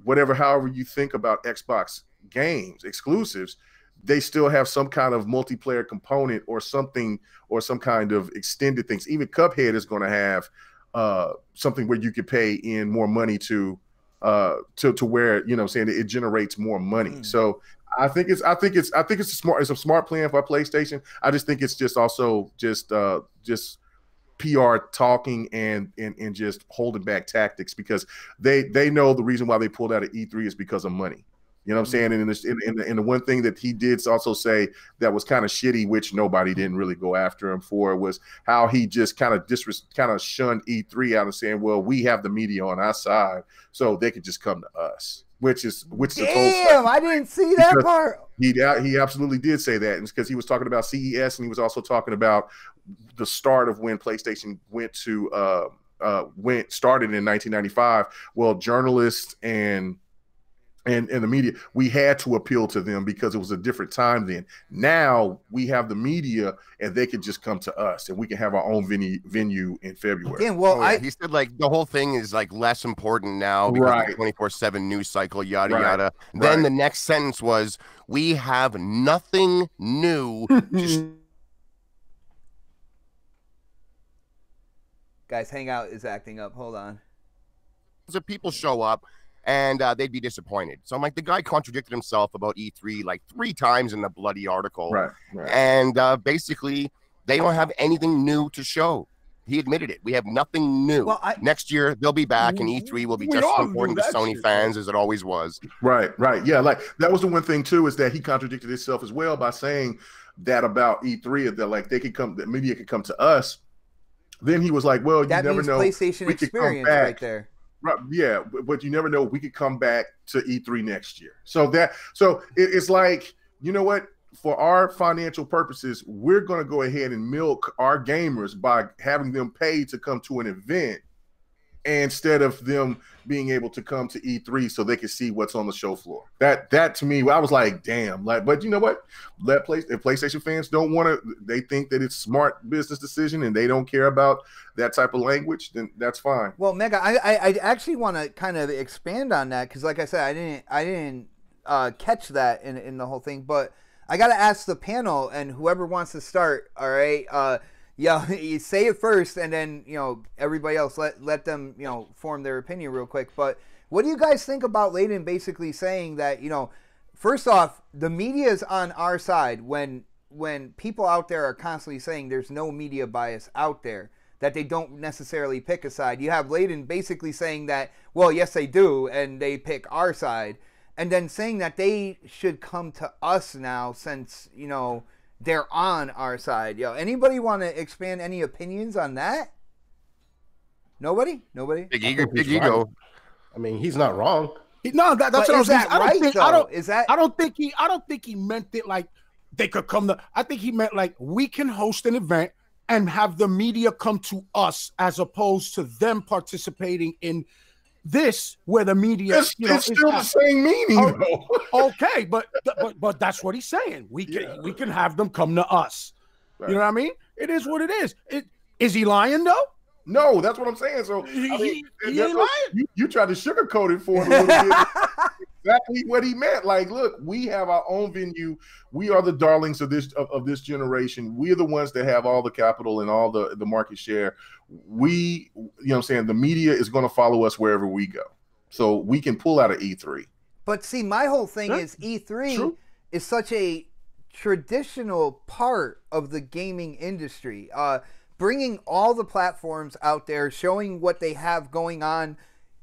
however you think about Xbox games exclusives, they still have some kind of multiplayer component or something, or some kind of extended things. Even Cuphead is going to have something where you could pay in more money to where, you know, saying it generates more money. So I think it's a smart plan for PlayStation. I just think it's just also just PR talking and just holding back tactics, because they know the reason why they pulled out of E3 is because of money. You know what I'm saying? And the one thing that he did also say that was kind of shitty, which nobody didn't really go after him for, was how he just kind of shunned E3 out and saying, well, we have the media on our side, so they could just come to us. Which is damn, I didn't see that part. He absolutely did say that, and it's because he was talking about CES, and he was also talking about the start of when PlayStation started in 1995. Well, journalists and the media, we had to appeal to them because it was a different time then. Now we have the media, and they can just come to us, and we can have our own venue in February. Again, well, he said like the whole thing is like less important now because of the 24/7 news cycle, yada yada. Then the next sentence was, "We have nothing new." Guys, Hangout is acting up. Hold on. So people show up, and they'd be disappointed. So I'm like, the guy contradicted himself about E3 like 3 times in the bloody article. Right. And basically, they don't have anything new to show. He admitted it. We have nothing new. Well, next year, they'll be back, and E3 will be just as important to Sony fans as it always was. Right. Yeah, like that was the one thing, too, is that he contradicted himself as well by saying that about E3, that like the media could come to us. Then he was like, well, you never know. PlayStation experience right there. Right, yeah, but you never know. We could come back to E3 next year. So it's like, you know what? For our financial purposes, we're going to go ahead and milk our gamers by having them pay to come to an event instead of them being able to come to E3 so they can see what's on the show floor. That to me, I was like, damn. Like, but you know what? If PlayStation fans don't want to, they think that it's smart business decision and they don't care about that type of language, then that's fine. Well, Mega, I actually want to kind of expand on that, because like I said, I didn't catch that in the whole thing, but I got to ask the panel, and whoever wants to start, all right? Yeah, you say it first, and then, you know, everybody else let them, you know, form their opinion real quick. But what do you guys think about Layden basically saying that, you know, first off, the media is on our side when people out there are constantly saying there's no media bias out there, that they don't necessarily pick a side. You have Layden basically saying that, well, yes, they do, and they pick our side, and then saying that they should come to us now since, you know, they're on our side. Yo, anybody want to expand any opinions on that? Nobody? Big ego. I mean, he's not wrong. That's what I was saying. I don't think he meant it like they could come to. I think he meant like we can host an event and have the media come to us, as opposed to them participating in this, where the media, it's still the same meaning. Okay, but that's what he's saying. We can have them come to us. Right. You know what I mean? It is what it is. Is he lying though? No, that's what I'm saying. So he ain't lying. You tried to sugarcoat it for him a little bit. Exactly what he meant. Like, look, we have our own venue. We are the darlings of this generation. We are the ones that have all the capital and all the market share. You know what I'm saying? The media is going to follow us wherever we go. So we can pull out of E3. But see, my whole thing is E3 is such a traditional part of the gaming industry. Bringing all the platforms out there, showing what they have going on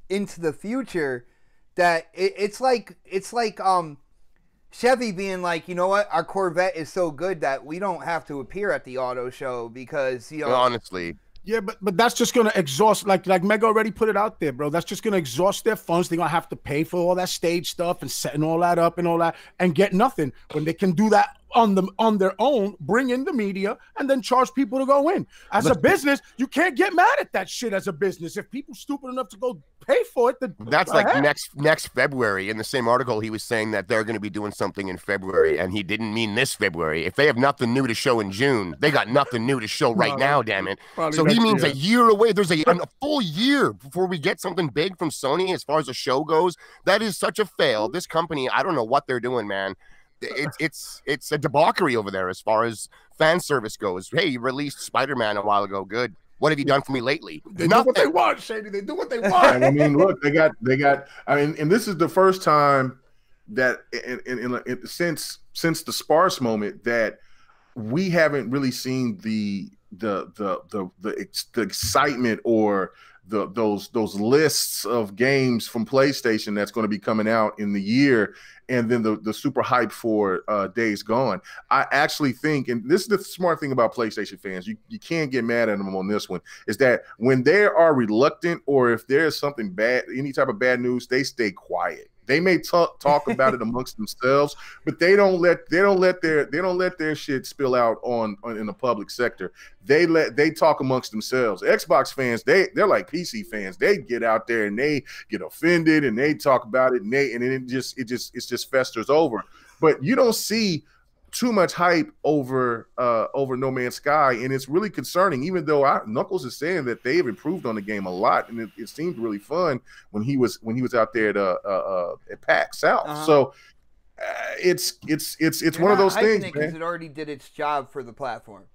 into the future, that it's like Chevy being like, you know what, our Corvette is so good that we don't have to appear at the auto show because, you know, honestly. Yeah, but that's just gonna exhaust, like Mega already put it out there, bro. That's just gonna exhaust their funds. They're gonna have to pay for all that stage stuff and setting all that up and all that, and get nothing when they can do that on their own, bring in the media, and then charge people to go in. As a business, you can't get mad at that shit as a business. If people stupid enough to go pay for it, then that's like next February. In the same article, he was saying that they're going to be doing something in February, and he didn't mean this February. If they have nothing new to show in June, they got nothing new to show right now, damn it. So he means a year away. There's a full year before we get something big from Sony as far as the show goes. That is such a fail. This company, I don't know what they're doing, man. It's a debauchery over there as far as fan service goes. Hey, you released Spider-Man a while ago. Good. What have you done for me lately? They do what they want, Shady. They do what they want. I mean, look, they got. I mean, and this is the first time that since the sparse moment that we haven't really seen the excitement or those lists of games from PlayStation that's going to be coming out in the year, and then the super hype for Days Gone. I actually think, and this is the smart thing about PlayStation fans, you can't get mad at them on this one, is that when they are reluctant or if there's something bad, any type of bad news, they stay quiet. They may talk about it amongst themselves, but they don't let their shit spill out in the public sector. They talk amongst themselves. Xbox fans, they're like PC fans. They get out there and they get offended and they talk about it and it just festers over. But you don't see too much hype over No Man's Sky, and it's really concerning. Even though Knuckles is saying that they've improved on the game a lot, and it seemed really fun when he was out there at PAX South. So it's one of those things, because it already did its job for the platform.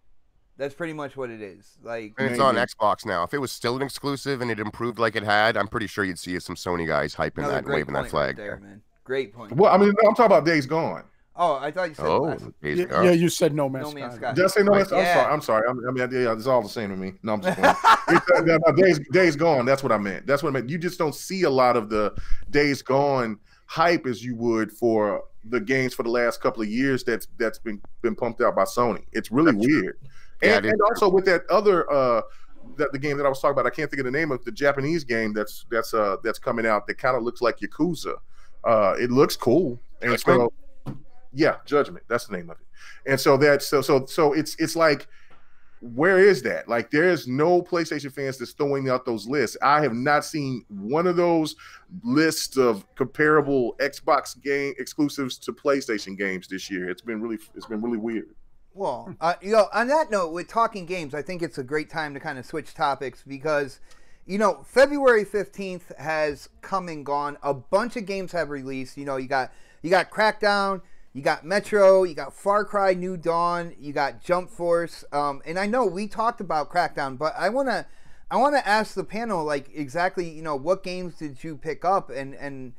That's pretty much what it is. Like, and it's on Xbox now. If it was still an exclusive and it improved like it had, I'm pretty sure you'd see some Sony guys hyping that and waving that flag. Right there, man. Great point. Well, I mean, I'm talking about Days Gone. Oh, I thought you said yeah, you said No Man's Sky. Did I say No Man's Sky? I'm sorry. I mean, yeah, it's all the same to me. No, I'm just Days Gone. That's what I meant. That's what I meant. You just don't see a lot of the Days Gone hype as you would for the games for the last couple of years that's been pumped out by Sony. It's really weird. And also with that other the game that I was talking about, I can't think of the name of the Japanese game that's coming out that kind of looks like Yakuza. It looks cool. And so yeah, Judgment. That's the name of it. And so it's like, where is that? Like, there's no PlayStation fans that's throwing out those lists. I have not seen one of those lists of comparable Xbox game exclusives to PlayStation games this year. It's been really weird. Well, on that note, with talking games, I think it's a great time to kind of switch topics because, February 15th has come and gone. A bunch of games have released. You got Crackdown. You got Metro, you got Far Cry New Dawn, you got Jump Force, and I know we talked about Crackdown, but I wanna ask the panel, like, exactly, what games did you pick up, and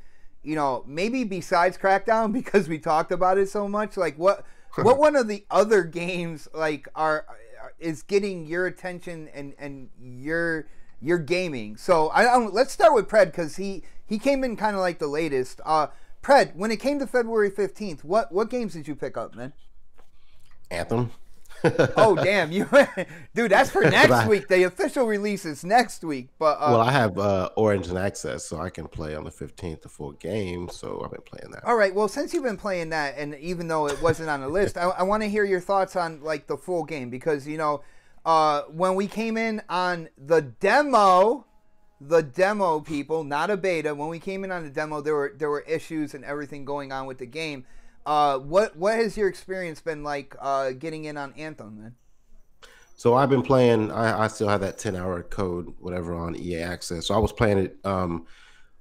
maybe besides Crackdown, because we talked about it so much, like what one of the other games like is getting your attention and your gaming. So let's start with Pred, because he came in kind of like the latest. Pred, when it came to February 15th, what games did you pick up, man? Anthem. Oh, damn. Dude, that's for next week. The official release is next week. But well, I have Origin Access, so I can play on the 15th the full game, so I've been playing that. All right, well, since you've been playing that, and even though it wasn't on the list, I want to hear your thoughts on, like, the full game, because, when we came in on the demo, people, not a beta. When we came in on the demo, there were issues and everything going on with the game. What has your experience been like getting in on Anthem, man? So I've been playing. I still have that 10-hour code, whatever, on EA Access. So I was playing it on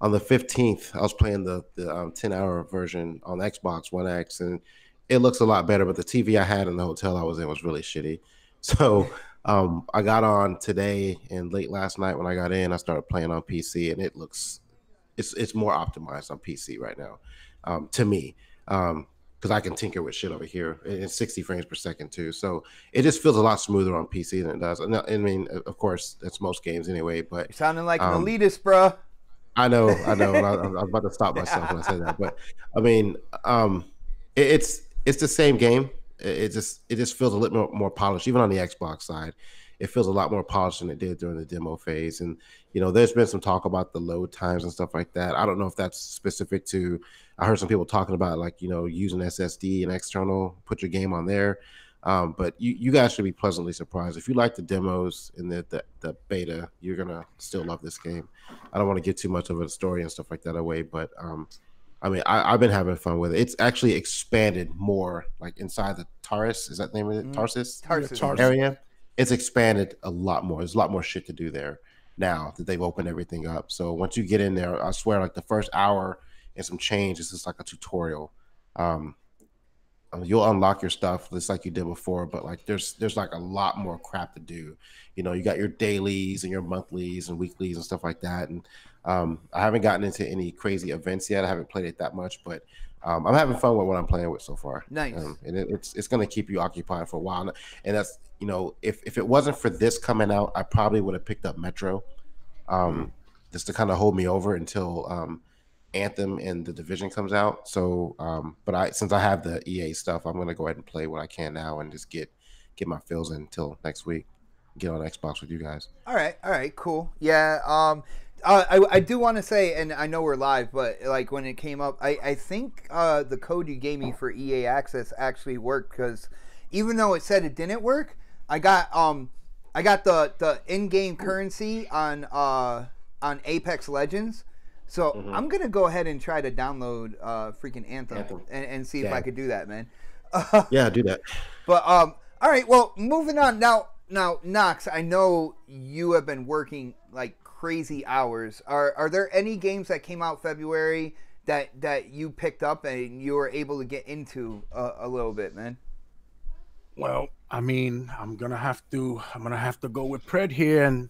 the 15th. I was playing the 10-hour version on Xbox One X, and it looks a lot better. But the TV I had in the hotel I was in was really shitty. So I got on today, and late last night when I got in, I started playing on PC, and it's more optimized on PC right now, to me, because I can tinker with shit over here. It's 60 frames per second too, so it just feels a lot smoother on PC than it does. I mean, of course, that's most games anyway. But you're sounding like an elitist, bro. I know. I was about to stop myself when I said that, but I mean, it's the same game. It just feels a little more polished, even on the Xbox side. It feels a lot more polished than it did during the demo phase. And there's been some talk about the load times and stuff like that. I don't know if that's specific to I heard some people talking about like, using SSD and external, put your game on there. But you guys should be pleasantly surprised. If you like the demos and the beta, you're gonna still love this game. I don't want to give too much of a story and stuff like that away, but I mean, I've been having fun with it. It's actually expanded more, like inside the Taurus. Is that the name of it? Tarsus area. It's expanded a lot more. There's a lot more shit to do there now that they've opened everything up. So once you get in there, I swear, like the first hour and some change is just like a tutorial. You'll unlock your stuff just like you did before, but like there's like a lot more crap to do. You got your dailies and your monthlies and weeklies and stuff like that. And I haven't gotten into any crazy events yet. I haven't played it that much, but I'm having fun with what I'm playing with so far. Nice. And it's going to keep you occupied for a while. And that's, if it wasn't for this coming out, I probably would have picked up Metro just to kind of hold me over until Anthem and The Division comes out. So but since I have the EA stuff, I'm going to go ahead and play what I can now and just get my fills in until next week. Get on Xbox with you guys. All right, cool. Yeah, I do want to say, and I know we're live, but like when it came up, I think the code you gave me for EA Access actually worked, because even though it said it didn't work, I got the in-game currency on Apex Legends. So I'm gonna go ahead and try to download freaking Anthem. And see if I could do that, man. Yeah, do that. But all right, well, moving on now. Now, Knox, I know you have been working like crazy hours. Are there any games that came out February that you picked up and you were able to get into a little bit, man? Well, I mean, I'm gonna have to go with Pred here and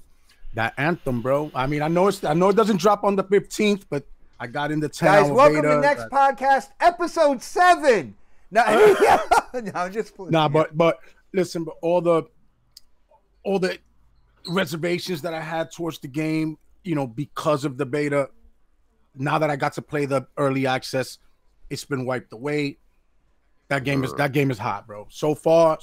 that Anthem, bro. I mean, I know it doesn't drop on the 15th, but I got in the 10 Guys, welcome to Next Podcast, episode 7. No, I'm just playing. Nah, but listen, but all the reservations that I had towards the game, because of the beta, now that I got to play the early access, it's been wiped away. That game is hot, bro. So far,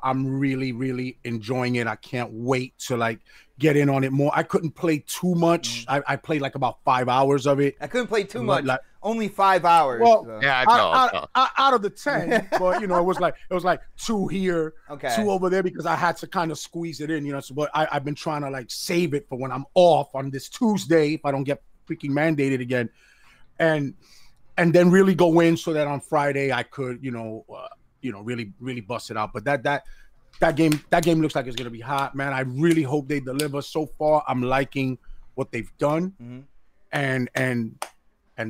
I'm really, really enjoying it. I can't wait to like get in on it more. I couldn't play too much. I played like about 5 hours of it. I couldn't play too much. Like, only 5 hours. Well, so. Yeah, out of the 10, but it was like 2 here, 2 over there, because I had to kind of squeeze it in, So, but I've been trying to like save it for when I'm off on this Tuesday if I don't get freaking mandated again, and then really go in so that on Friday I could, really bust it out. But that game looks like it's gonna be hot, man. I really hope they deliver. So far, I'm liking what they've done, and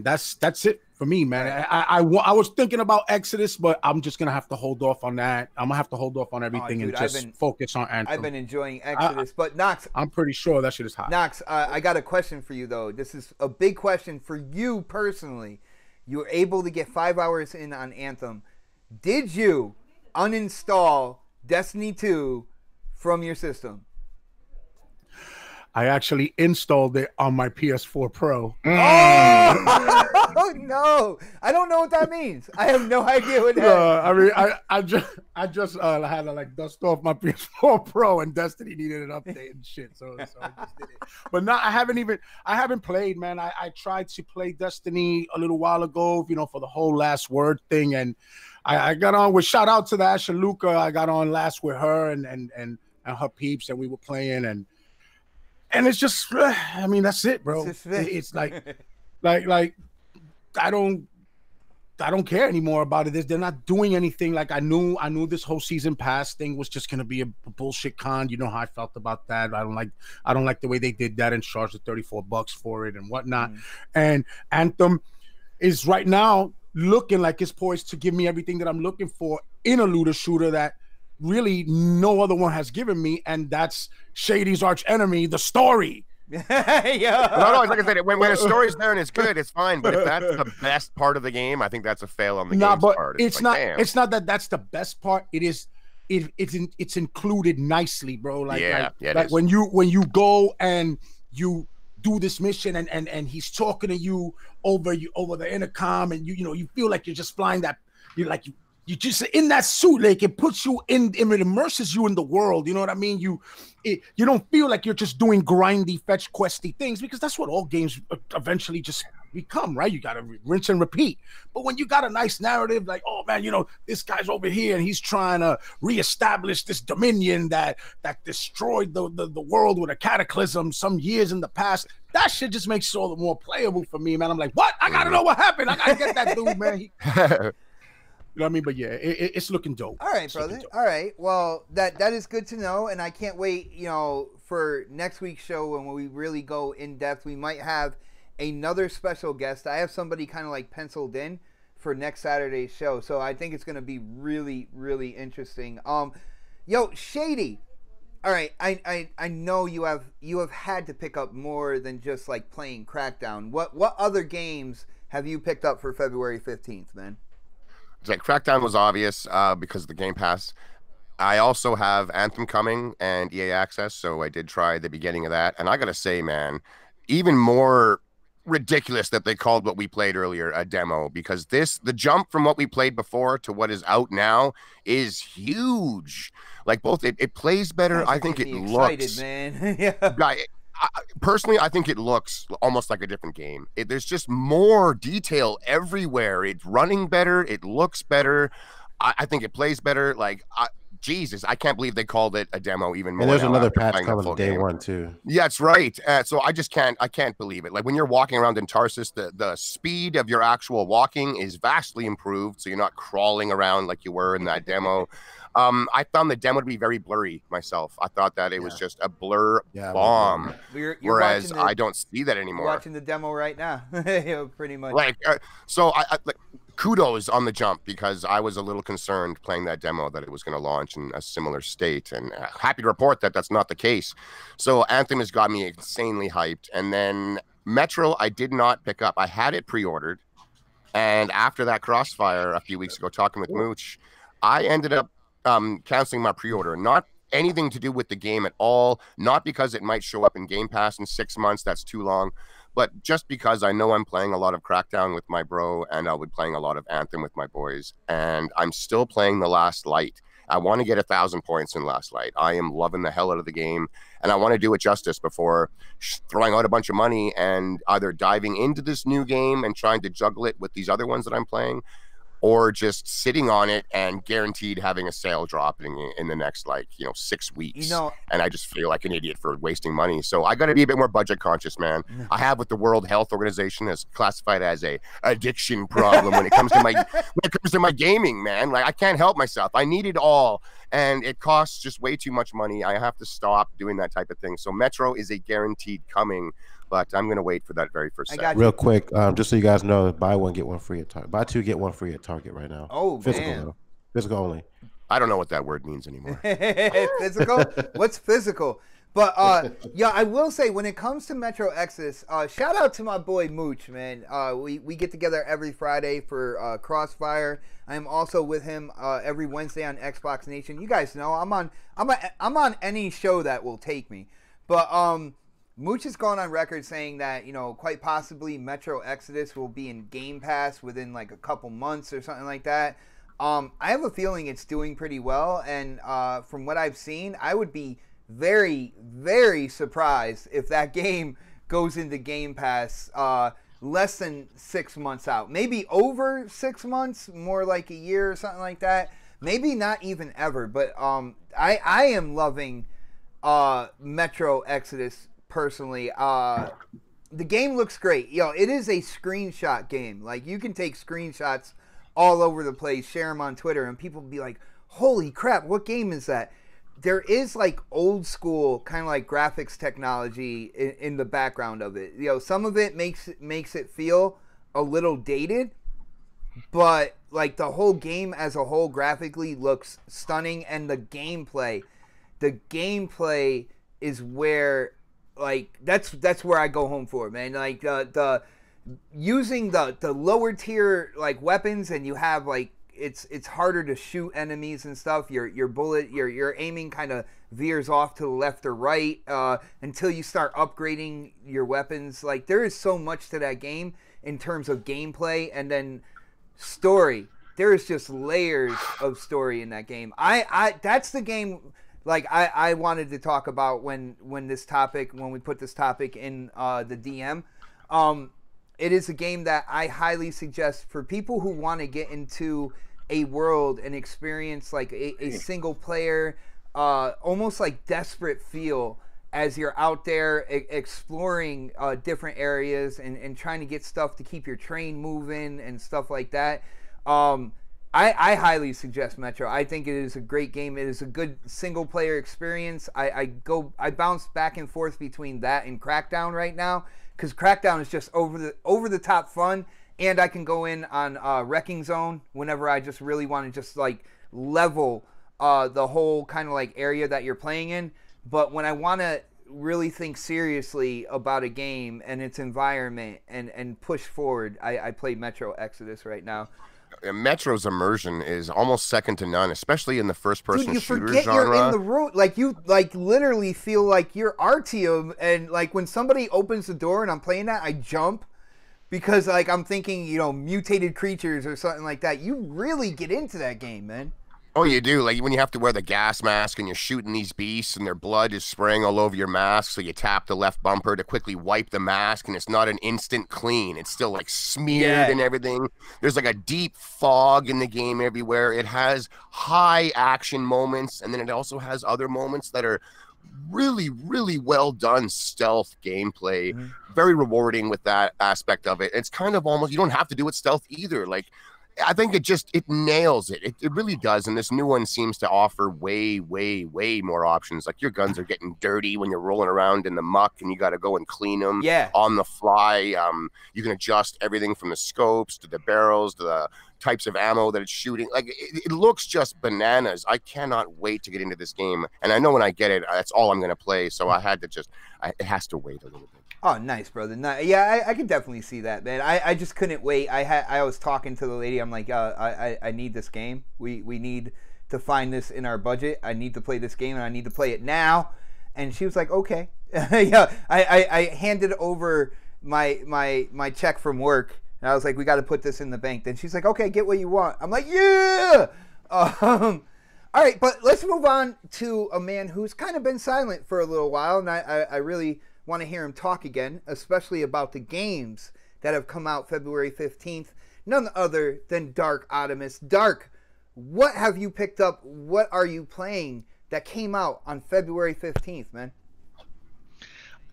that's it for me, man. I was thinking about Exodus, but I'm just gonna have to hold off on that. I'm gonna have to hold off on everything and just focus on Anthem. I've been enjoying Exodus, but Knox, I'm pretty sure that shit is hot. Knox, I got a question for you though. This is a big question for you personally. You were able to get 5 hours in on Anthem. Did you uninstall Destiny 2 from your system? I actually installed it on my PS4 Pro. Oh no! I don't know what that means. I have no idea what that. I mean, I just had to like dust off my PS4 Pro, and Destiny needed an update and shit. So I just did it. But now I haven't played, man. I tried to play Destiny a little while ago, for the whole Last Word thing, and I got on with, shout out to the Asha Luca. I got on last with her and her peeps, and we were playing, and it's just, I mean, that's it, bro. It's like I don't care anymore about it. They're not doing anything. Like I knew this whole season pass thing was just gonna be a bullshit con. You know how I felt about that. I don't like the way they did that and charged the $34 for it and whatnot. And Anthem is right now looking like it's poised to give me everything that I'm looking for in a looter shooter that really no other one has given me, and that's Shady's arch enemy, the story. Yeah. No, like I said, when a story's there and it's good, it's fine. But if that's the best part of the game, I think that's a fail on the game's part. It's not that that's the best part. It is. It's included nicely, bro. Like when you go and you do this mission and he's talking to you over the intercom, and you feel like you're just flying that. You're just in that suit, like it puts you in, it immerses you in the world. You know what I mean? You don't feel like you're just doing grindy, fetch questy things, because that's what all games eventually just become, right? You got to rinse and repeat. But when you got a nice narrative, like, oh man, this guy's over here and he's trying to reestablish this dominion that destroyed the world with a cataclysm some years in the past, that shit just makes it all the more playable for me, man. I'm like, what? I gotta know what happened. I gotta get that dude, man. You know what I mean? But yeah, it's looking dope. All right, brother. All right. Well, that is good to know, and I can't wait, for next week's show when we really go in depth. We might have another special guest. I have somebody kind of like penciled in for next Saturday's show, so I think it's going to be really, really interesting. Yo, Shady. All right, I know you have had to pick up more than just like playing Crackdown. What other games have you picked up for February 15th, man? Like Crackdown was obvious because of the Game Pass. I also have Anthem coming and EA Access, so I did try the beginning of that. And I gotta say, man, even more ridiculous that they called what we played earlier a demo, because the jump from what we played before to what is out now is huge. Like both, it plays better. I think it looks, man. Yeah. Personally, I think it looks almost like a different game. There's just more detail everywhere. It's running better. It looks better. I think it plays better. Like, Jesus, I can't believe they called it a demo even more. And there's another patch coming day one too. Yeah, that's right. So I can't believe it. Like when you're walking around in Tarsus, the speed of your actual walking is vastly improved. So you're not crawling around like you were in that demo. I found the demo to be very blurry myself. I thought that it was just a blur bomb. You're whereas I don't see that anymore. You're watching the demo right now, pretty much. Like, so I like, kudos on the jump, because I was a little concerned playing that demo that it was going to launch in a similar state, and happy to report that that's not the case. So Anthem has got me insanely hyped. And then Metro, I did not pick up. I had it pre-ordered, and after that Crossfire a few weeks ago, talking with Mooch, I ended up canceling my pre-order. Not anything to do with the game at all, not because it might show up in Game Pass in 6 months, that's too long, but just because I know I'm playing a lot of Crackdown with my bro, and I'll be playing a lot of Anthem with my boys, and I'm still playing The Last Light. I want to get 1,000 points in Last Light. I am loving the hell out of the game, and I want to do it justice before throwing out a bunch of money and either diving into this new game and trying to juggle it with these other ones that I'm playing, or just sitting on it and guaranteed having a sale dropping in the next 6 weeks. And I just feel like an idiot for wasting money. So I got to be a bit more budget conscious, man. I have what the World Health Organization has classified as a addiction problem when it comes to my gaming, man. Like I can't help myself. I need it all, and it costs just way too much money. I have to stop doing that type of thing. So Metro is a guaranteed coming, but I'm going to wait for that very first set. Real quick, just so you guys know, buy one, get one free at Target. Buy two, get one free at Target right now. Oh, physical, man. Though. Physical only. I don't know what that word means anymore. Physical? What's physical? But, yeah, I will say, when it comes to Metro Exodus, shout out to my boy Mooch, man. We get together every Friday for Crossfire. I am also with him every Wednesday on Xbox Nation. You guys know I'm on any show that will take me. But, Mooch has gone on record saying that, quite possibly Metro Exodus will be in Game Pass within like a couple months or something like that. I have a feeling it's doing pretty well, and from what I've seen, I would be very, very surprised if that game goes into Game Pass less than 6 months out. Maybe over 6 months, more like a year or something like that. Maybe not even ever, but I am loving Metro Exodus personally. The game looks great. It is a screenshot game. Like, you can take screenshots all over the place, share them on Twitter, and people be like, holy crap, what game is that? There is like old school kind of like graphics technology in the background of it. Some of it makes it feel a little dated, but like the whole game as a whole graphically looks stunning, and the gameplay is where, like, that's where I go home for, man. Like the using the lower tier like weapons, and you have like it's harder to shoot enemies and stuff. Your bullet, your aiming kind of veers off to the left or right until you start upgrading your weapons. Like, there is so much to that game in terms of gameplay, and then story. There is just layers of story in that game. That's the game. Like, I wanted to talk about when we put this topic in the DM. it is a game that I highly suggest for people who want to get into a world and experience like a single player, almost like desperate feel as you're out there exploring different areas and trying to get stuff to keep your train moving and stuff like that. I highly suggest Metro. I think it is a great game. It is a good single player experience. I bounce back and forth between that and Crackdown right now, because Crackdown is just over the top fun, and I can go in on Wrecking Zone whenever I just really want to just like level the whole kind of like area that you're playing in. But when I want to really think seriously about a game and its environment and push forward, I play Metro Exodus right now. Metro's immersion is almost second to none, especially in the first-person shooter genre. Dude, you forget you're in the room. Like, you like literally feel like you're Artyom, and like when somebody opens the door and I'm playing that, I jump because like I'm thinking, you know, mutated creatures or something like that. You really get into that game, man. Oh, you do. Like when you have to wear the gas mask and you're shooting these beasts and their blood is spraying all over your mask, so you tap the left bumper to quickly wipe the mask, and it's not an instant clean. It's still like smeared and everything. There's like a deep fog in the game everywhere. It has high action moments, and then it also has other moments that are really, really well done stealth gameplay. Very rewarding with that aspect of it. It's kind of almost, you don't have to do it stealth either. Like, I think it nails it. It really does. And this new one seems to offer way, way, way more options. Like your guns are getting dirty when you're rolling around in the muck and you got to go and clean them on the fly. You can adjust everything from the scopes to the barrels to the types of ammo that it's shooting. Like it looks just bananas. I cannot wait to get into this game. And I know when I get it, that's all I'm going to play. So I had to it has to wait a little bit. Oh, nice, brother. Yeah, I can definitely see that, man. I just couldn't wait. I was talking to the lady. I'm like, I need this game. We need to find this in our budget. I need to play this game, and I need to play it now. And she was like, okay. Yeah, I handed over my check from work, and I was like, we got to put this in the bank. Then she's like, okay, get what you want. I'm like, yeah. All right, but let's move on to a man who's kind of been silent for a little while, and I really want to hear him talk again, especially about the games that have come out February 15th. None other than Dark Optimus. Dark, what have you picked up? What are you playing that came out on February 15th, man?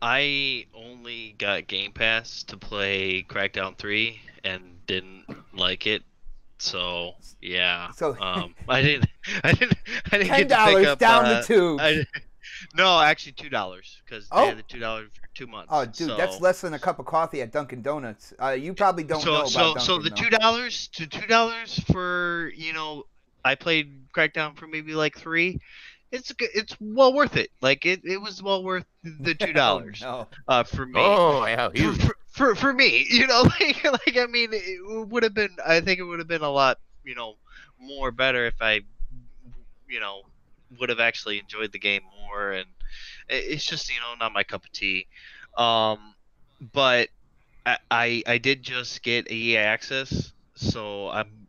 I only got Game Pass to play Crackdown 3 and didn't like it. So yeah. So I didn't $10 get to pick up down the tube. No, actually $2 because they had the $2 for 2 months. Oh, dude, that's less than a cup of coffee at Dunkin' Donuts. You probably don't know about Dunkin'. So the $2 for, you know, I played Crackdown for maybe like 3. It's well worth it. Like it was well worth the $2 for me. Oh yeah, for me, you know, like I mean, it would have been. I think it would have been a lot, you know, more better if I, you know, would have actually enjoyed the game more. And it's just, you know, not my cup of tea. But I did just get EA access, so I'm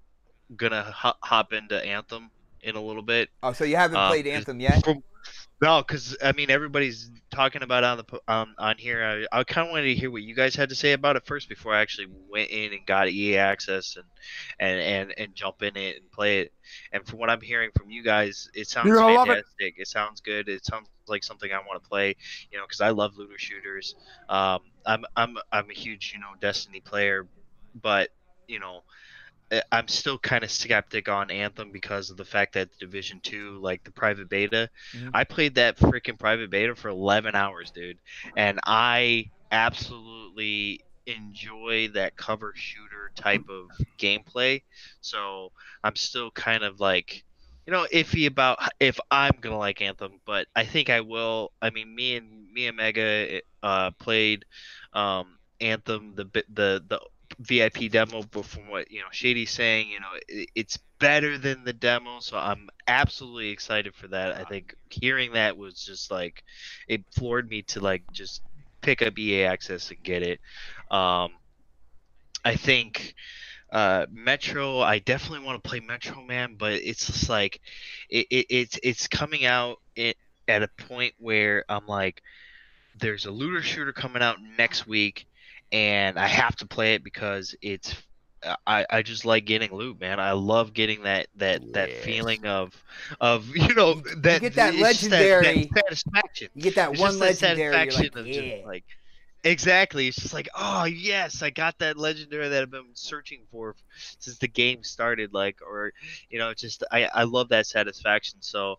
gonna hop into Anthem in a little bit. Oh, so you haven't played Anthem yet? No, because I mean everybody's talking about it on here. I kind of wanted to hear what you guys had to say about it first before I actually went in and got EA access and jump in it and play it. And from what I'm hearing from you guys, it sounds fantastic. It sounds good. It sounds like something I want to play. You know, because I love looter shooters. I'm a huge, you know, Destiny player, but you know, I'm still kind of skeptic on Anthem because of the fact that Division 2, like the private beta, I played that freaking private beta for 11 hours, dude. And I absolutely enjoy that cover shooter type of gameplay. So I'm still kind of like, you know, iffy about if I'm going to like Anthem, but I think I will. I mean, me and Mega played Anthem, the VIP demo, but from what, you know, Shady's saying, you know, it's better than the demo, so I'm absolutely excited for that. I think hearing that was just like, it floored me to like just pick up EA access and get it. I think Metro, I definitely want to play Metro, man, but it's just like it's coming out at a point where I'm like, there's a looter shooter coming out next week, and I have to play it because it's. I just like getting loot, man. I love getting that feeling of that You get that it's just legendary that satisfaction. You get that It's one just that legendary. You're satisfaction like, of yeah. just like. Exactly. It's just like, oh yes, I got that legendary that I've been searching for since the game started. Like, or just I love that satisfaction. So,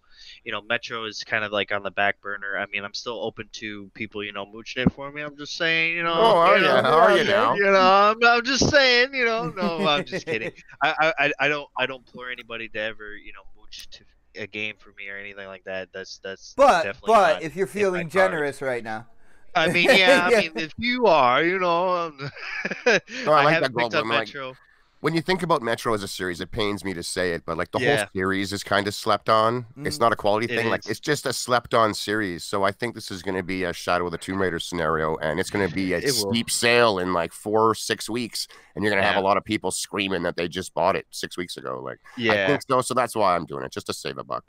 Metro is kind of like on the back burner. I mean, I'm still open to people, mooching it for me. I'm just saying, Oh, yeah. How are you now? I'm just saying, no, I'm just kidding. I don't implore anybody to ever, mooch to a game for me or anything like that. That's definitely But not if you're in my feeling cards. generous right now. I mean, yeah. I mean, if you are, No, I I like haven't that picked goal. up Metro. When you think about Metro as a series, it pains me to say it, but like the whole Yeah. series is kind of slept on. It's not a quality It thing. Like is. it's just a slept on series. So I think this is going to be a Shadow of the Tomb Raider scenario, and it's going to be a It will. steep sale in like 4 or 6 weeks, and you're going to have Yeah. a lot of people screaming that they just bought it 6 weeks ago. Like I Yeah. think so. So that's why I'm doing it, just to save $1.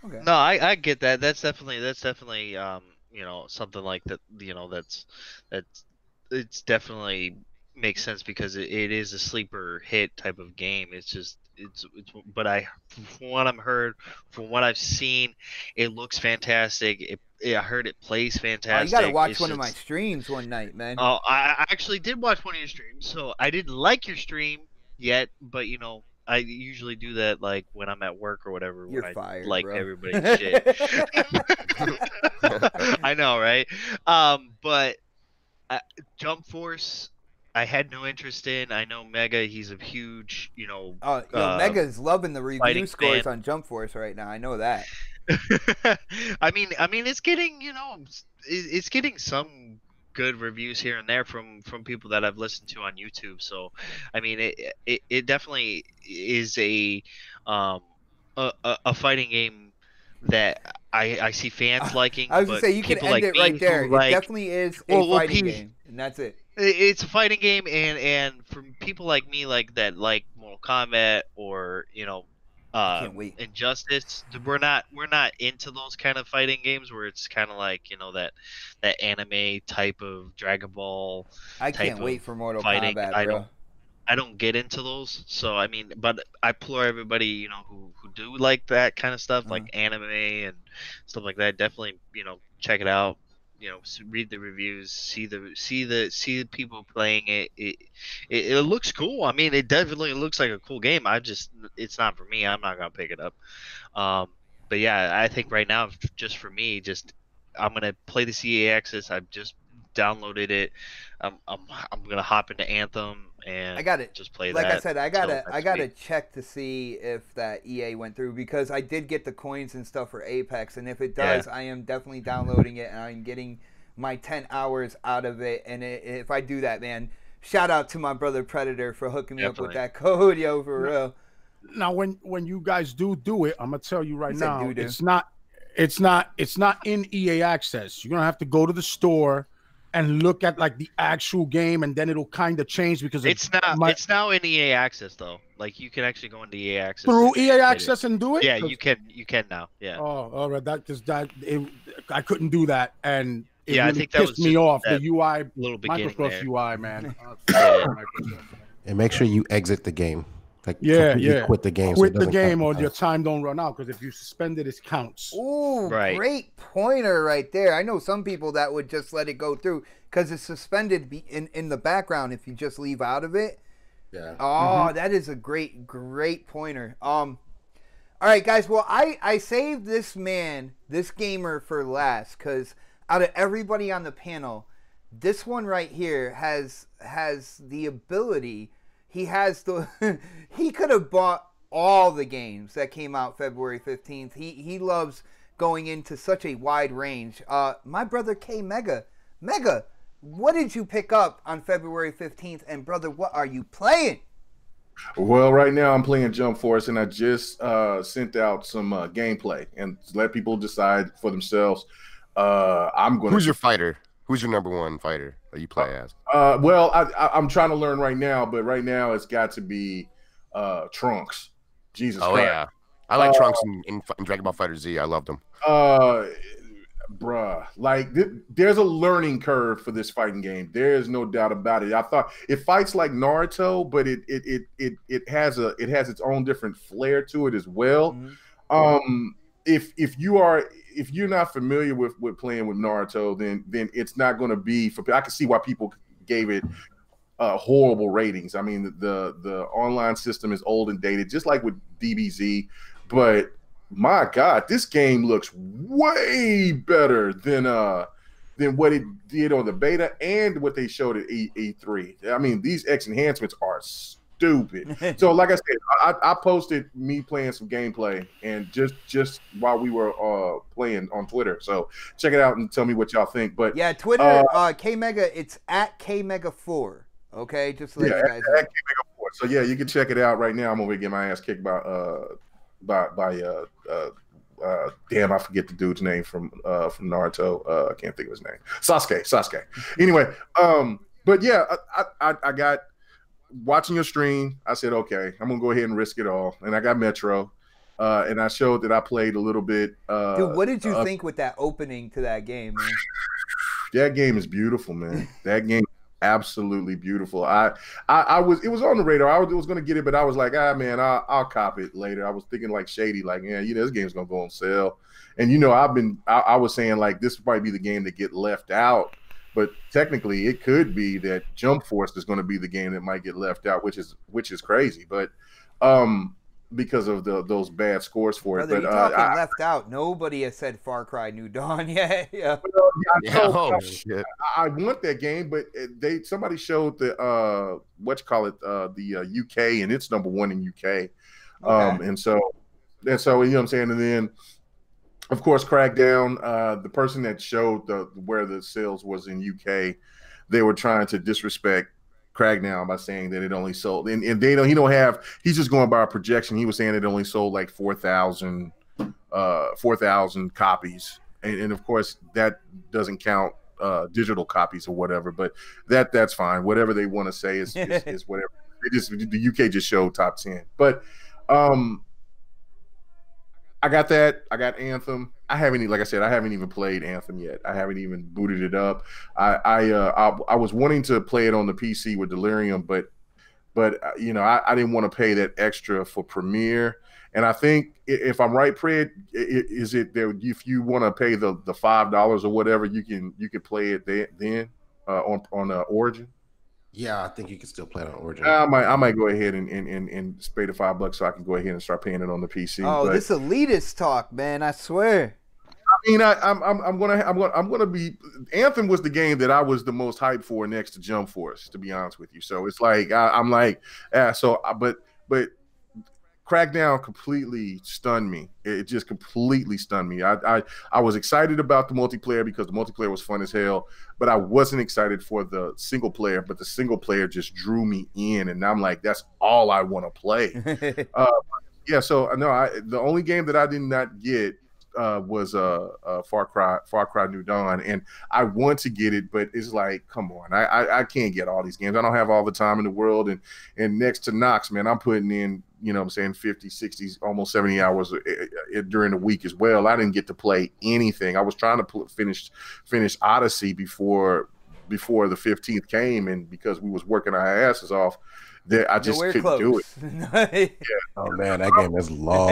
Okay. No, I get that. That's definitely something like that. That's it's definitely makes sense because it is a sleeper hit type of game. It's just it's but from what I've heard, from what I've seen, it looks fantastic. I heard it plays fantastic. Oh, you gotta watch It's one of my just- streams one night, man. Oh, I actually did watch one of your streams, so I didn't like your stream yet, but I usually do that like when I'm at work or whatever. You're when I fired, like bro. everybody's shit. I know, right? But Jump Force, I had no interest in. I know Mega, he's a huge, Mega's loving the review fighting scores fan. on Jump Force right now. I know that. I mean, it's getting, it's getting some good reviews here and there from people that I've listened to on YouTube. So, I mean, it definitely is a fighting game that I see fans liking. I was gonna but say you can people end like it me right who there. It like- definitely is a Well, fighting Pete- game, and that's it. It's a fighting game, and from people like me, like Mortal Kombat or can't wait. Injustice, we're not into those kind of fighting games where it's kind of like that anime type of Dragon Ball. I type can't wait of for Mortal fighting. Kombat, bro. I don't get into those, so I mean, but I implore everybody who do like that kind of stuff, like anime and stuff like that, definitely check it out. Read the reviews, see the people playing it. It looks cool. I mean, it definitely looks like a cool game. It's not for me. I'm not gonna pick it up. But yeah, I think right now, just for me, I'm gonna play the CEA Access. I've just downloaded it. I'm gonna hop into Anthem and I got it. just play Like that. I said, I till gotta next week. check to see if that EA went through because I did get the coins and stuff for Apex, and if it does, I am definitely downloading it and I'm getting my 10 hours out of it. And if I do that, man, shout out to my brother Predator for hooking me up with that code, yo, for real. Now, when you guys do it, I'm gonna tell you right He said now, doo-doo. it's not in EA Access. You're gonna have to go to the store and look at like the actual game, and then it'll kind of change because It's now in EA Access though. Like you can actually go into EA Access through and EA get it. Access and do it. Yeah, you can now. Yeah. Oh, all right. I couldn't do that, and it Yeah, I really think that pissed was me just off. that The UI, little beginning Microsoft there. UI, man. And make sure you exit the game. Like Yeah, completely yeah. quit the game. so Quit it the doesn't count game, for or your us. time don't run out. Because if you suspend it, it counts. Ooh, Right. great pointer right there. I know some people that would just let it go through because it's suspended in the background if you just leave out of it. Yeah. Oh, that is a great pointer. All right, guys. Well, I saved this gamer for last because out of everybody on the panel, this one right here has the ability. He has the he could have bought all the games that came out February 15th. He loves going into such a wide range. My brother K Mega, what did you pick up on February 15th? And brother, what are you playing? Well, right now I'm playing Jump Force, and I just sent out some gameplay and let people decide for themselves. I'm going. Who's your fighter? Who's your number one fighter that you play as? Well, I'm trying to learn right now, but right now it's got to be Trunks. Jesus Oh Christ. yeah, I like Trunks in Dragon Ball Fighter Z. I loved him. bruh, like there's a learning curve for this fighting game. There is no doubt about it. I thought it fights like Naruto, but it has its own different flair to it as well. Mm-hmm. If you're not familiar with playing with Naruto, then it's not going to be for. I can see why people gave it horrible ratings. I mean, the online system is old and dated, just like with DBZ, but my God, this game looks way better than what it did on the beta and what they showed at E3. I mean, these X enhancements are stupid. So, like I said, I posted me playing some gameplay and just while we were playing on Twitter. So check it out and tell me what y'all think. But yeah, Twitter, K Mega, it's at K Mega 4. Okay, just to let you guys know. At K Mega 4. So yeah, you can check it out right now. I'm over here getting my ass kicked by damn, I forget the dude's name from Naruto. I can't think of his name. Sasuke. Anyway, but yeah, I got watching your stream. I said, okay, I'm gonna go ahead and risk it all, and I got Metro, and I showed that I played a little bit. Dude, what did you think with that opening to that game, man? That game is beautiful, man. That game. Absolutely beautiful. It was on the radar. I was going to get it, but I was like, man, I'll cop it later. I was thinking like shady, like, yeah, this game's going to go on sale. And, I was saying like, this might be the game that get left out, but technically it could be that Jump Force is going to be the game that might get left out, which is crazy. But, because of those bad scores for it. Brother, but talking left out. Nobody has said Far Cry New Dawn yet. Yeah. Shit. I want that game, but somebody showed the the UK, and it's number 1 in UK. Okay. And so you know what I'm saying. And then of course Crackdown. The person that showed where the sales was in UK, they were trying to disrespect Crackdown by saying that it only sold, and he's just going by a projection. He was saying it only sold like 4,000 copies, and of course that doesn't count digital copies or whatever. But that's fine. Whatever they want to say is whatever. The UK just showed top 10, but I got that. I got Anthem. I haven't even played Anthem yet. I haven't even booted it up. I was wanting to play it on the PC with Delirium, but I didn't want to pay that extra for Premiere. And I think if I'm right, Pred, is it that if you want to pay the $5 or whatever, you can play it then on Origin? Yeah, I think you can still play it on Origin. I might go ahead and pay the $5 so I can go ahead and start paying it on the PC. Oh, this elitist talk, man! I swear. I mean, I'm gonna be. Anthem was the game that I was the most hyped for next to Jump Force, to be honest with you. So it's like but Crackdown completely stunned me. It just completely stunned me. I was excited about the multiplayer because the multiplayer was fun as hell, but I wasn't excited for the single player. But the single player just drew me in, and I'm like, that's all I want to play. Yeah. So no, the only game that I did not get was Far Cry New Dawn, and I want to get it, but it's like, come on, I can't get all these games. I don't have all the time in the world, and next to Knox, man, I'm putting in, 50, 60, almost 70 hours during the week as well. I didn't get to play anything. I was trying to finish Odyssey before the 15th came, and because we was working our asses off, that I just couldn't do it. Yeah. Oh man, that game is long.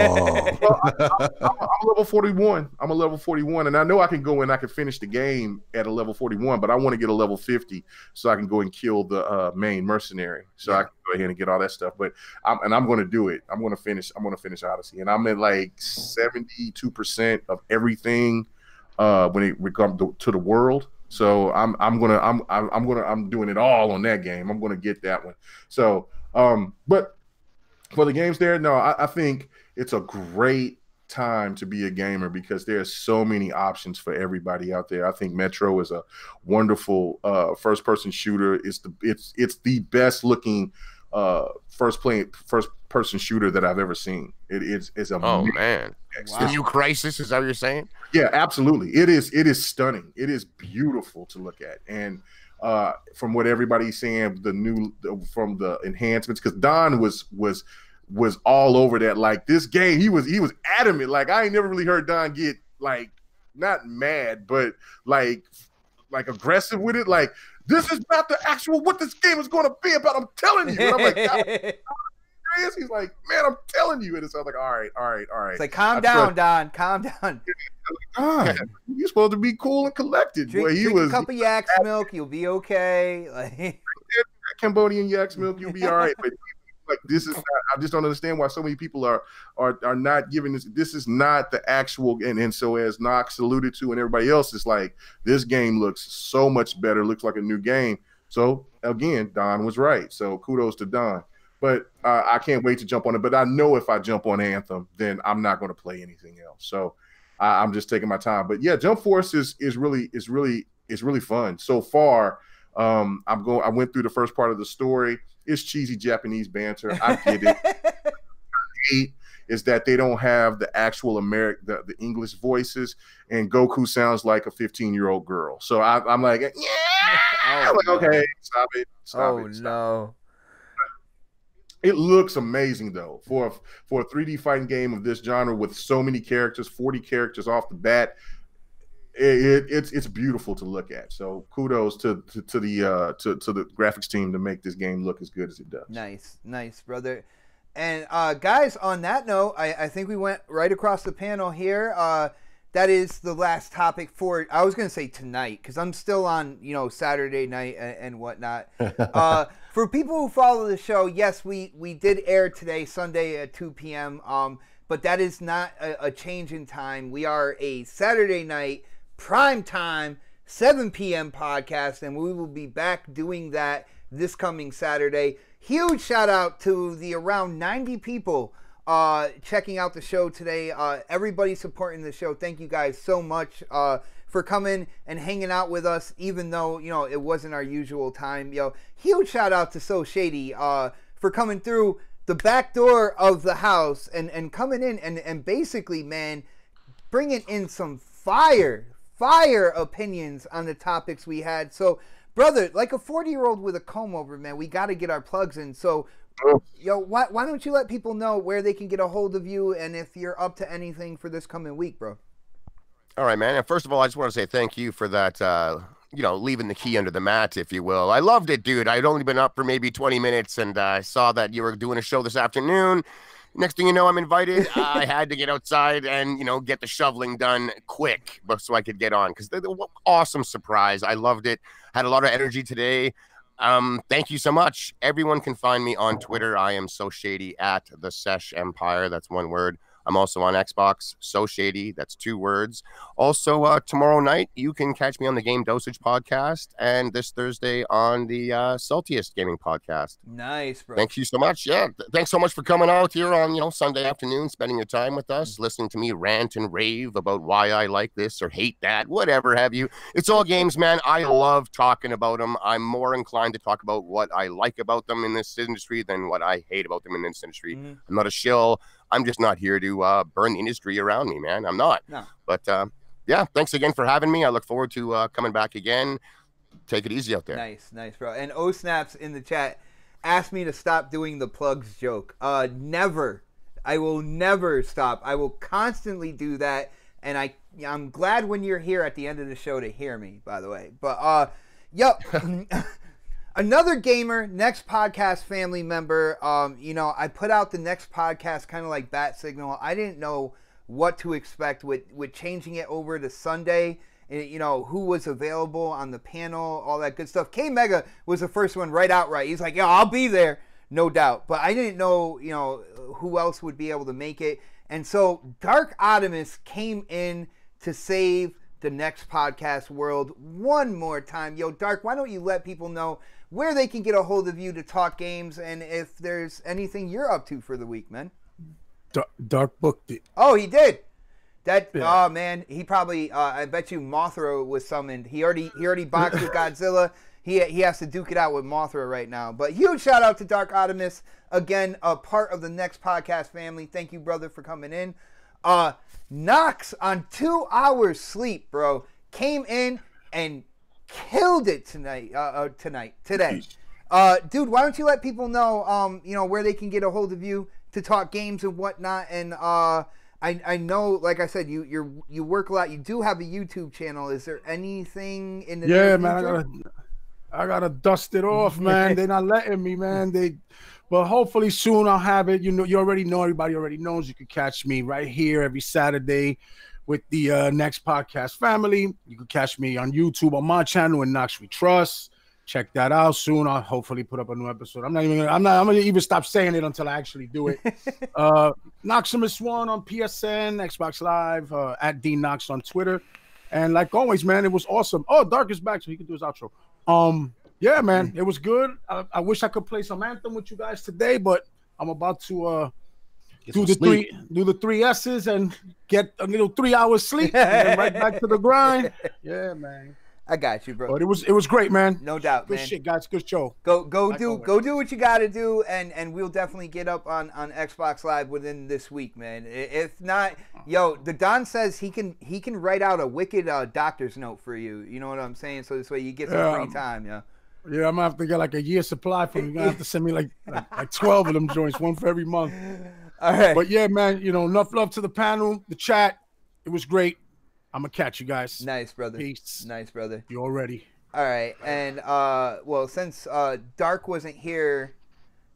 I'm level 41. I'm a level 41, and I know I can go and I can finish the game at a level 41, but I want to get a level 50 so I can go and kill the main mercenary. So I can go ahead and get all that stuff. But I'm going to do it. I'm going to finish Odyssey, and I'm at like 72% of everything when it comes to the world. So I'm doing it all on that game. I'm gonna get that one. So but for the games there, no, I think it's a great time to be a gamer because there's so many options for everybody out there. I think Metro is a wonderful first person shooter. It's the best looking first person shooter that I've ever seen. It's amazing. Oh man. Wow. The new Crisis, is that what you're saying? Yeah, absolutely. It is stunning. It is beautiful to look at. And from what everybody's saying, from the enhancements, because Don was all over that. Like this game, he was adamant. Like I ain't never really heard Don get like not mad, but like aggressive with it. Like, this is not the actual what this game is going to be about. I'm telling you. And I'm like, God, he's like, man, I'm telling you. And it's like, all right. It's like, calm down, Don. Calm down. God, you're supposed to be cool and collected. Drink a cup of yak's milk. You'll be okay. Like, Cambodian yak's milk. You'll be all right. But like, this is not, I just don't understand why so many people are not giving this. This is not the actual. And so as Knox alluded to, and everybody else is like, this game looks so much better. Looks like a new game. So again, Don was right. So kudos to Don. But I can't wait to jump on it. But I know if I jump on Anthem, then I'm not going to play anything else. So I'm just taking my time. But yeah, Jump Force is really fun so far. I went through the first part of the story. It's cheesy Japanese banter. I get it. What I hate is that they don't have the actual the English voices, and Goku sounds like a 15-year-old girl. So I'm like, yeah. I'm like, okay, stop it. No. It looks amazing though for a 3D fighting game of this genre with so many characters, 40 characters off the bat. It's beautiful to look at. So kudos to the graphics team to make this game look as good as it does. Nice, brother. And guys, on that note, I think we went right across the panel here. That is the last topic for, I was going to say tonight, because I'm still on, Saturday night and whatnot. For people who follow the show, yes, we did air today, Sunday at 2 p.m., but that is not a change in time. We are a Saturday night, prime time, 7 p.m. podcast, and we will be back doing that this coming Saturday. Huge shout out to the around 90 people checking out the show today. Everybody supporting the show. Thank you guys so much for coming and hanging out with us, even though, it wasn't our usual time. Huge shout out to So Shady for coming through the back door of the house and coming in and basically, man, bringing in some fire opinions on the topics we had. So, brother, like a 40-year-old with a comb over, man, we got to get our plugs in. So, why don't you let people know where they can get a hold of you and if you're up to anything for this coming week, bro? All right, man. And first of all, I just want to say thank you for that, leaving the key under the mat, if you will. I loved it, dude. I'd only been up for maybe 20 minutes, and I saw that you were doing a show this afternoon. Next thing you know, I'm invited. I had to get outside and, get the shoveling done quick so I could get on, because they're an awesome surprise. I loved it. Had a lot of energy today. Thank you so much. Everyone can find me on Twitter. I am So Shady at the Sesh Empire. That's one word. I'm also on Xbox, So Shady. That's 2 words. Also, tomorrow night, you can catch me on the Game Dosage podcast, and this Thursday on the Saltiest Gaming podcast. Nice, bro. Thank you so much. Yeah, thanks so much for coming out here on, Sunday afternoon, spending your time with us, listening to me rant and rave about why I like this or hate that, whatever have you. It's all games, man. I love talking about them. I'm more inclined to talk about what I like about them in this industry than what I hate about them in this industry. Mm-hmm. I'm not a shill. I'm just not here to burn the industry around me, man. I'm not. No. But, yeah, thanks again for having me. I look forward to coming back again. Take it easy out there. Nice, bro. And O-Snaps in the chat asked me to stop doing the plugs joke. Never. I will never stop. I will constantly do that. And I'm glad when you're here at the end of the show to hear me, by the way. But, another gamer, Next Podcast family member. I put out the Next Podcast kind of like bat signal. I didn't know what to expect with changing it over to Sunday. Who was available on the panel, all that good stuff. K Mega was the first one right outright. He's like, I'll be there, no doubt. But I didn't know, who else would be able to make it. And so Dark Optimus came in to save the Next Podcast world one more time. Dark, why don't you let people know where they can get a hold of you to talk games, and if there's anything you're up to for the week, man. Dark booked it. Oh, he did. Oh man, he probably. I bet you Mothra was summoned. He already boxed with Godzilla. He has to duke it out with Mothra right now. But huge shout out to Dark Optimus, again, a part of the Next Podcast family. Thank you, brother, for coming in. Knox on 2 hours sleep, bro, came in and killed it today. Dude, why don't you let people know, where they can get a hold of you to talk games and whatnot. And I know, like I said, you work a lot. You do have a YouTube channel. Is there anything in the near future? I gotta dust it off, man. They're not letting me, man. But hopefully soon I'll have it. You know, you already know. Everybody already knows. You can catch me right here every Saturday with the Next Podcast family. You can catch me on YouTube on my channel in Knox We Trust. Check that out soon. I'll hopefully put up a new episode. I'm gonna even stop saying it until I actually do it. Knoxximus 1 on PSN, Xbox Live, at DKnox on Twitter. And like always, man, it was awesome. Oh, Dark is back, so he can do his outro. Yeah, man, it was good. I wish I could play some Anthem with you guys today, but I'm about to do the 3 S's and get a little 3 hours sleep and then right back to the grind. Yeah, man. I got you, bro. But it was great, man. No doubt, good man. Shit, guys. Good show. Go do what you got to do, and we'll definitely get up on Xbox Live within this week, man. If not, the Don says he can write out a wicked doctor's note for you. You know what I'm saying? So this way you get some free time, yeah. Yeah, I'm gonna have to get like a year supply from you. You're gonna have to send me like 12 of them joints, one for every month. All right. But yeah, man, enough love to the panel, the chat. It was great. I'm gonna catch you guys. Nice, brother. Peace. Nice, brother. You all ready? All right, and well, since Dark wasn't here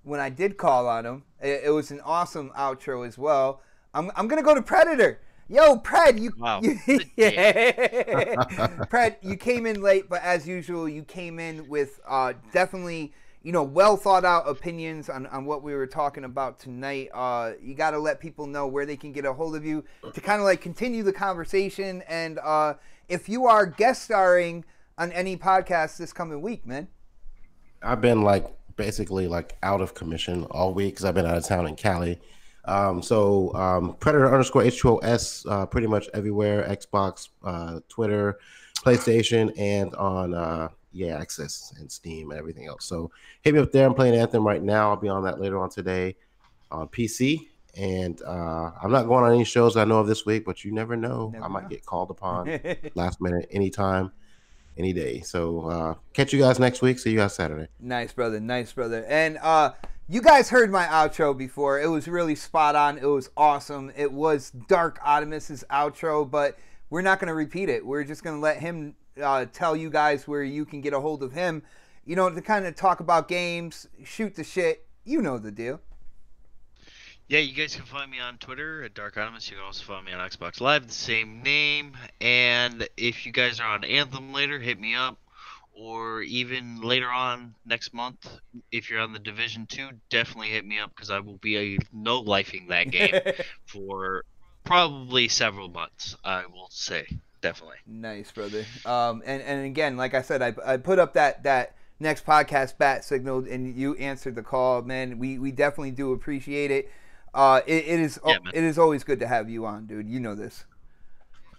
when I did call on him, it was an awesome outro as well. I'm gonna go to Predator. Yo, Pred, Pred, you came in late, but as usual, you came in with definitely well thought out opinions on what we were talking about tonight. You got to let people know where they can get a hold of you to kind of like continue the conversation. And if you are guest starring on any podcast this coming week, man. I've been basically out of commission all week because I've been out of town in Cali. So Predator _H2OS pretty much everywhere, Xbox, Twitter, PlayStation, and on Access and Steam and everything else. So hit me up there. I'm playing Anthem right now. I'll be on that later on today on PC. And I'm not going on any shows I know of this week, but you never know. I might get called upon last minute, anytime, any day. So catch you guys next week. See you guys Saturday. Nice, brother. Nice, brother. And you guys heard my outro before. It was really spot on. It was awesome. It was Dark Optimus's outro, but we're not going to repeat it. We're just going to let him tell you guys where you can get a hold of him, to kind of talk about games, shoot the shit. You know the deal. Yeah, you guys can find me on Twitter at Dark Optimus. You can also find me on Xbox Live, the same name. And if you guys are on Anthem later, hit me up. Or even later on next month, if you're on the Division 2, definitely hit me up because I will be no-lifing that game for probably several months, I will say. Definitely. Nice, brother. And again, like I said, I put up that Next Podcast bat signal, and you answered the call, man. We definitely do appreciate it. It is always good to have you on, dude. You know this.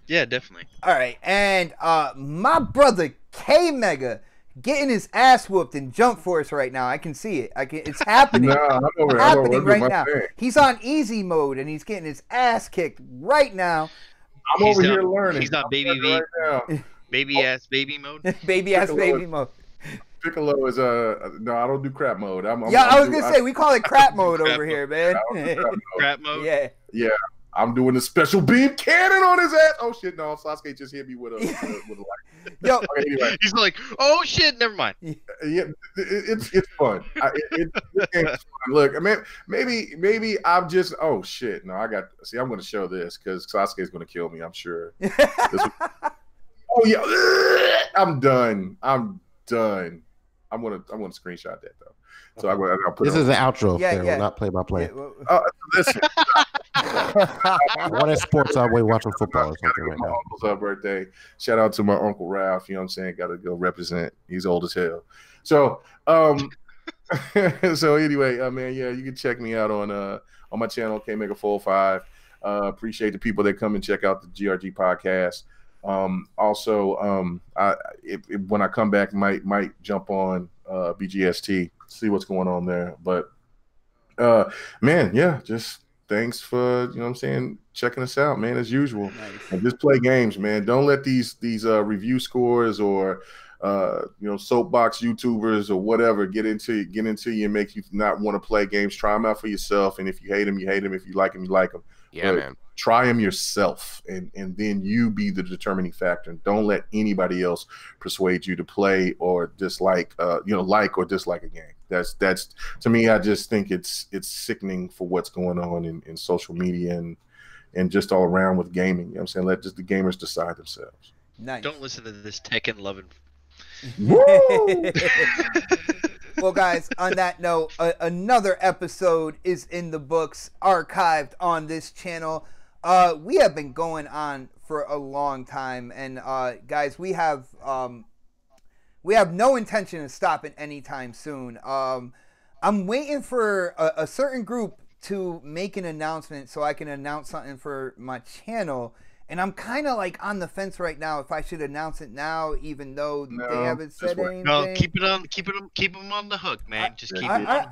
Yeah, definitely. All right, and my brother K Mega getting his ass whooped in Jump Force right now. I can see it. It's happening. It's happening right now. He's on easy mode and he's getting his ass kicked right now. I'm over here learning. He's not baby right now. baby ass baby mode. Baby ass baby mode. Piccolo is no, I don't do crap mode. I was gonna say we call it crap mode over here, man. Crap mode. Yeah. I'm doing a special beam cannon on his ass. Oh shit! No, Sasuke just hit me with a light. Yo, okay, anyway. He's like, oh shit, never mind. Yeah, it's fun. This game's fun. Look, maybe I'm just. Oh shit! No, I'm going to show this because Sasuke's going to kill me. I'm sure. Oh yeah, I'm done. I'm gonna screenshot that though. So I'll put this is the outro. Yeah. We're not play by play. Listen. What is sports our way watching football or something right my now? uncle's birthday. Shout out to my Uncle Ralph. You know what I'm saying? Got to go represent. He's old as hell. So, so anyway, man, yeah, you can check me out on my channel, KMega405. Appreciate the people that come and check out the GRG podcast. Also, when I come back, might jump on BGST, see what's going on there. But man, yeah, just thanks for checking us out, man, as usual. Nice. And just play games, man. Don't let these review scores or soapbox YouTubers or whatever get into you and make you not want to play games. Try them out for yourself, and if you hate them, you hate them. If you like them, you like them. Yeah, but man. Try them yourself, and then you be the determining factor. And don't let anybody else persuade you to play or dislike, like or dislike a game. That's to me. I just think it's sickening for what's going on in social media and just all around with gaming. You know what I'm saying? Let just the gamers decide themselves. Nice. Don't listen to this Tekken loving. Well, guys, on that note, another episode is in the books, archived on this channel. We have been going on for a long time, and guys, we have no intention of stopping anytime soon. I'm waiting for a certain group to make an announcement so I can announce something for my channel. And I'm kind of like on the fence right now if I should announce it now, even though they haven't said anything. No, keep them on the hook, man. Just keep it on the hook.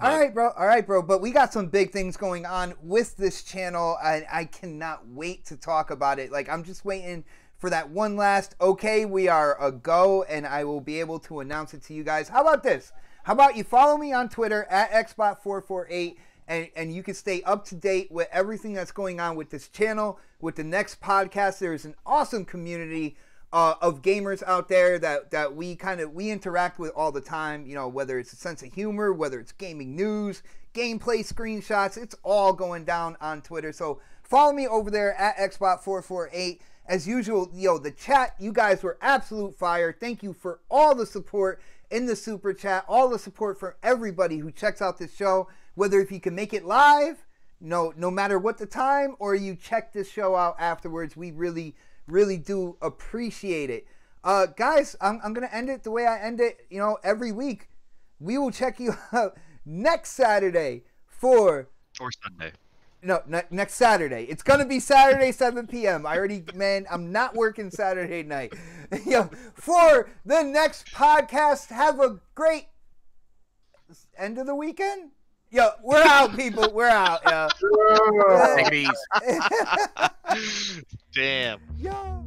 All right, bro. But we got some big things going on with this channel, and I cannot wait to talk about it. Like, I'm just waiting for that one last, okay, we are a go, and I will be able to announce it to you guys. How about this? How about you follow me on Twitter at xbot448, and you can stay up to date with everything that's going on with this channel, with the next podcast. There's an awesome community of gamers out there that we interact with all the time, whether it's a sense of humor, whether it's gaming news, gameplay screenshots, it's all going down on Twitter. So follow me over there at xbot448. As usual, the chat, you guys were absolute fire. Thank you for all the support in the super chat, all the support from everybody who checks out this show, whether if you can make it live, no matter what the time, or you check this show out afterwards. We really, really do appreciate it. Guys, I'm going to end it the way I end it, every week. We will check you out next Saturday or Sunday. No, next Saturday. It's going to be Saturday, 7 p.m. I'm not working Saturday night. For the next podcast, have a great end of the weekend. We're out, people. We're out. Take it easy. Damn. Yo.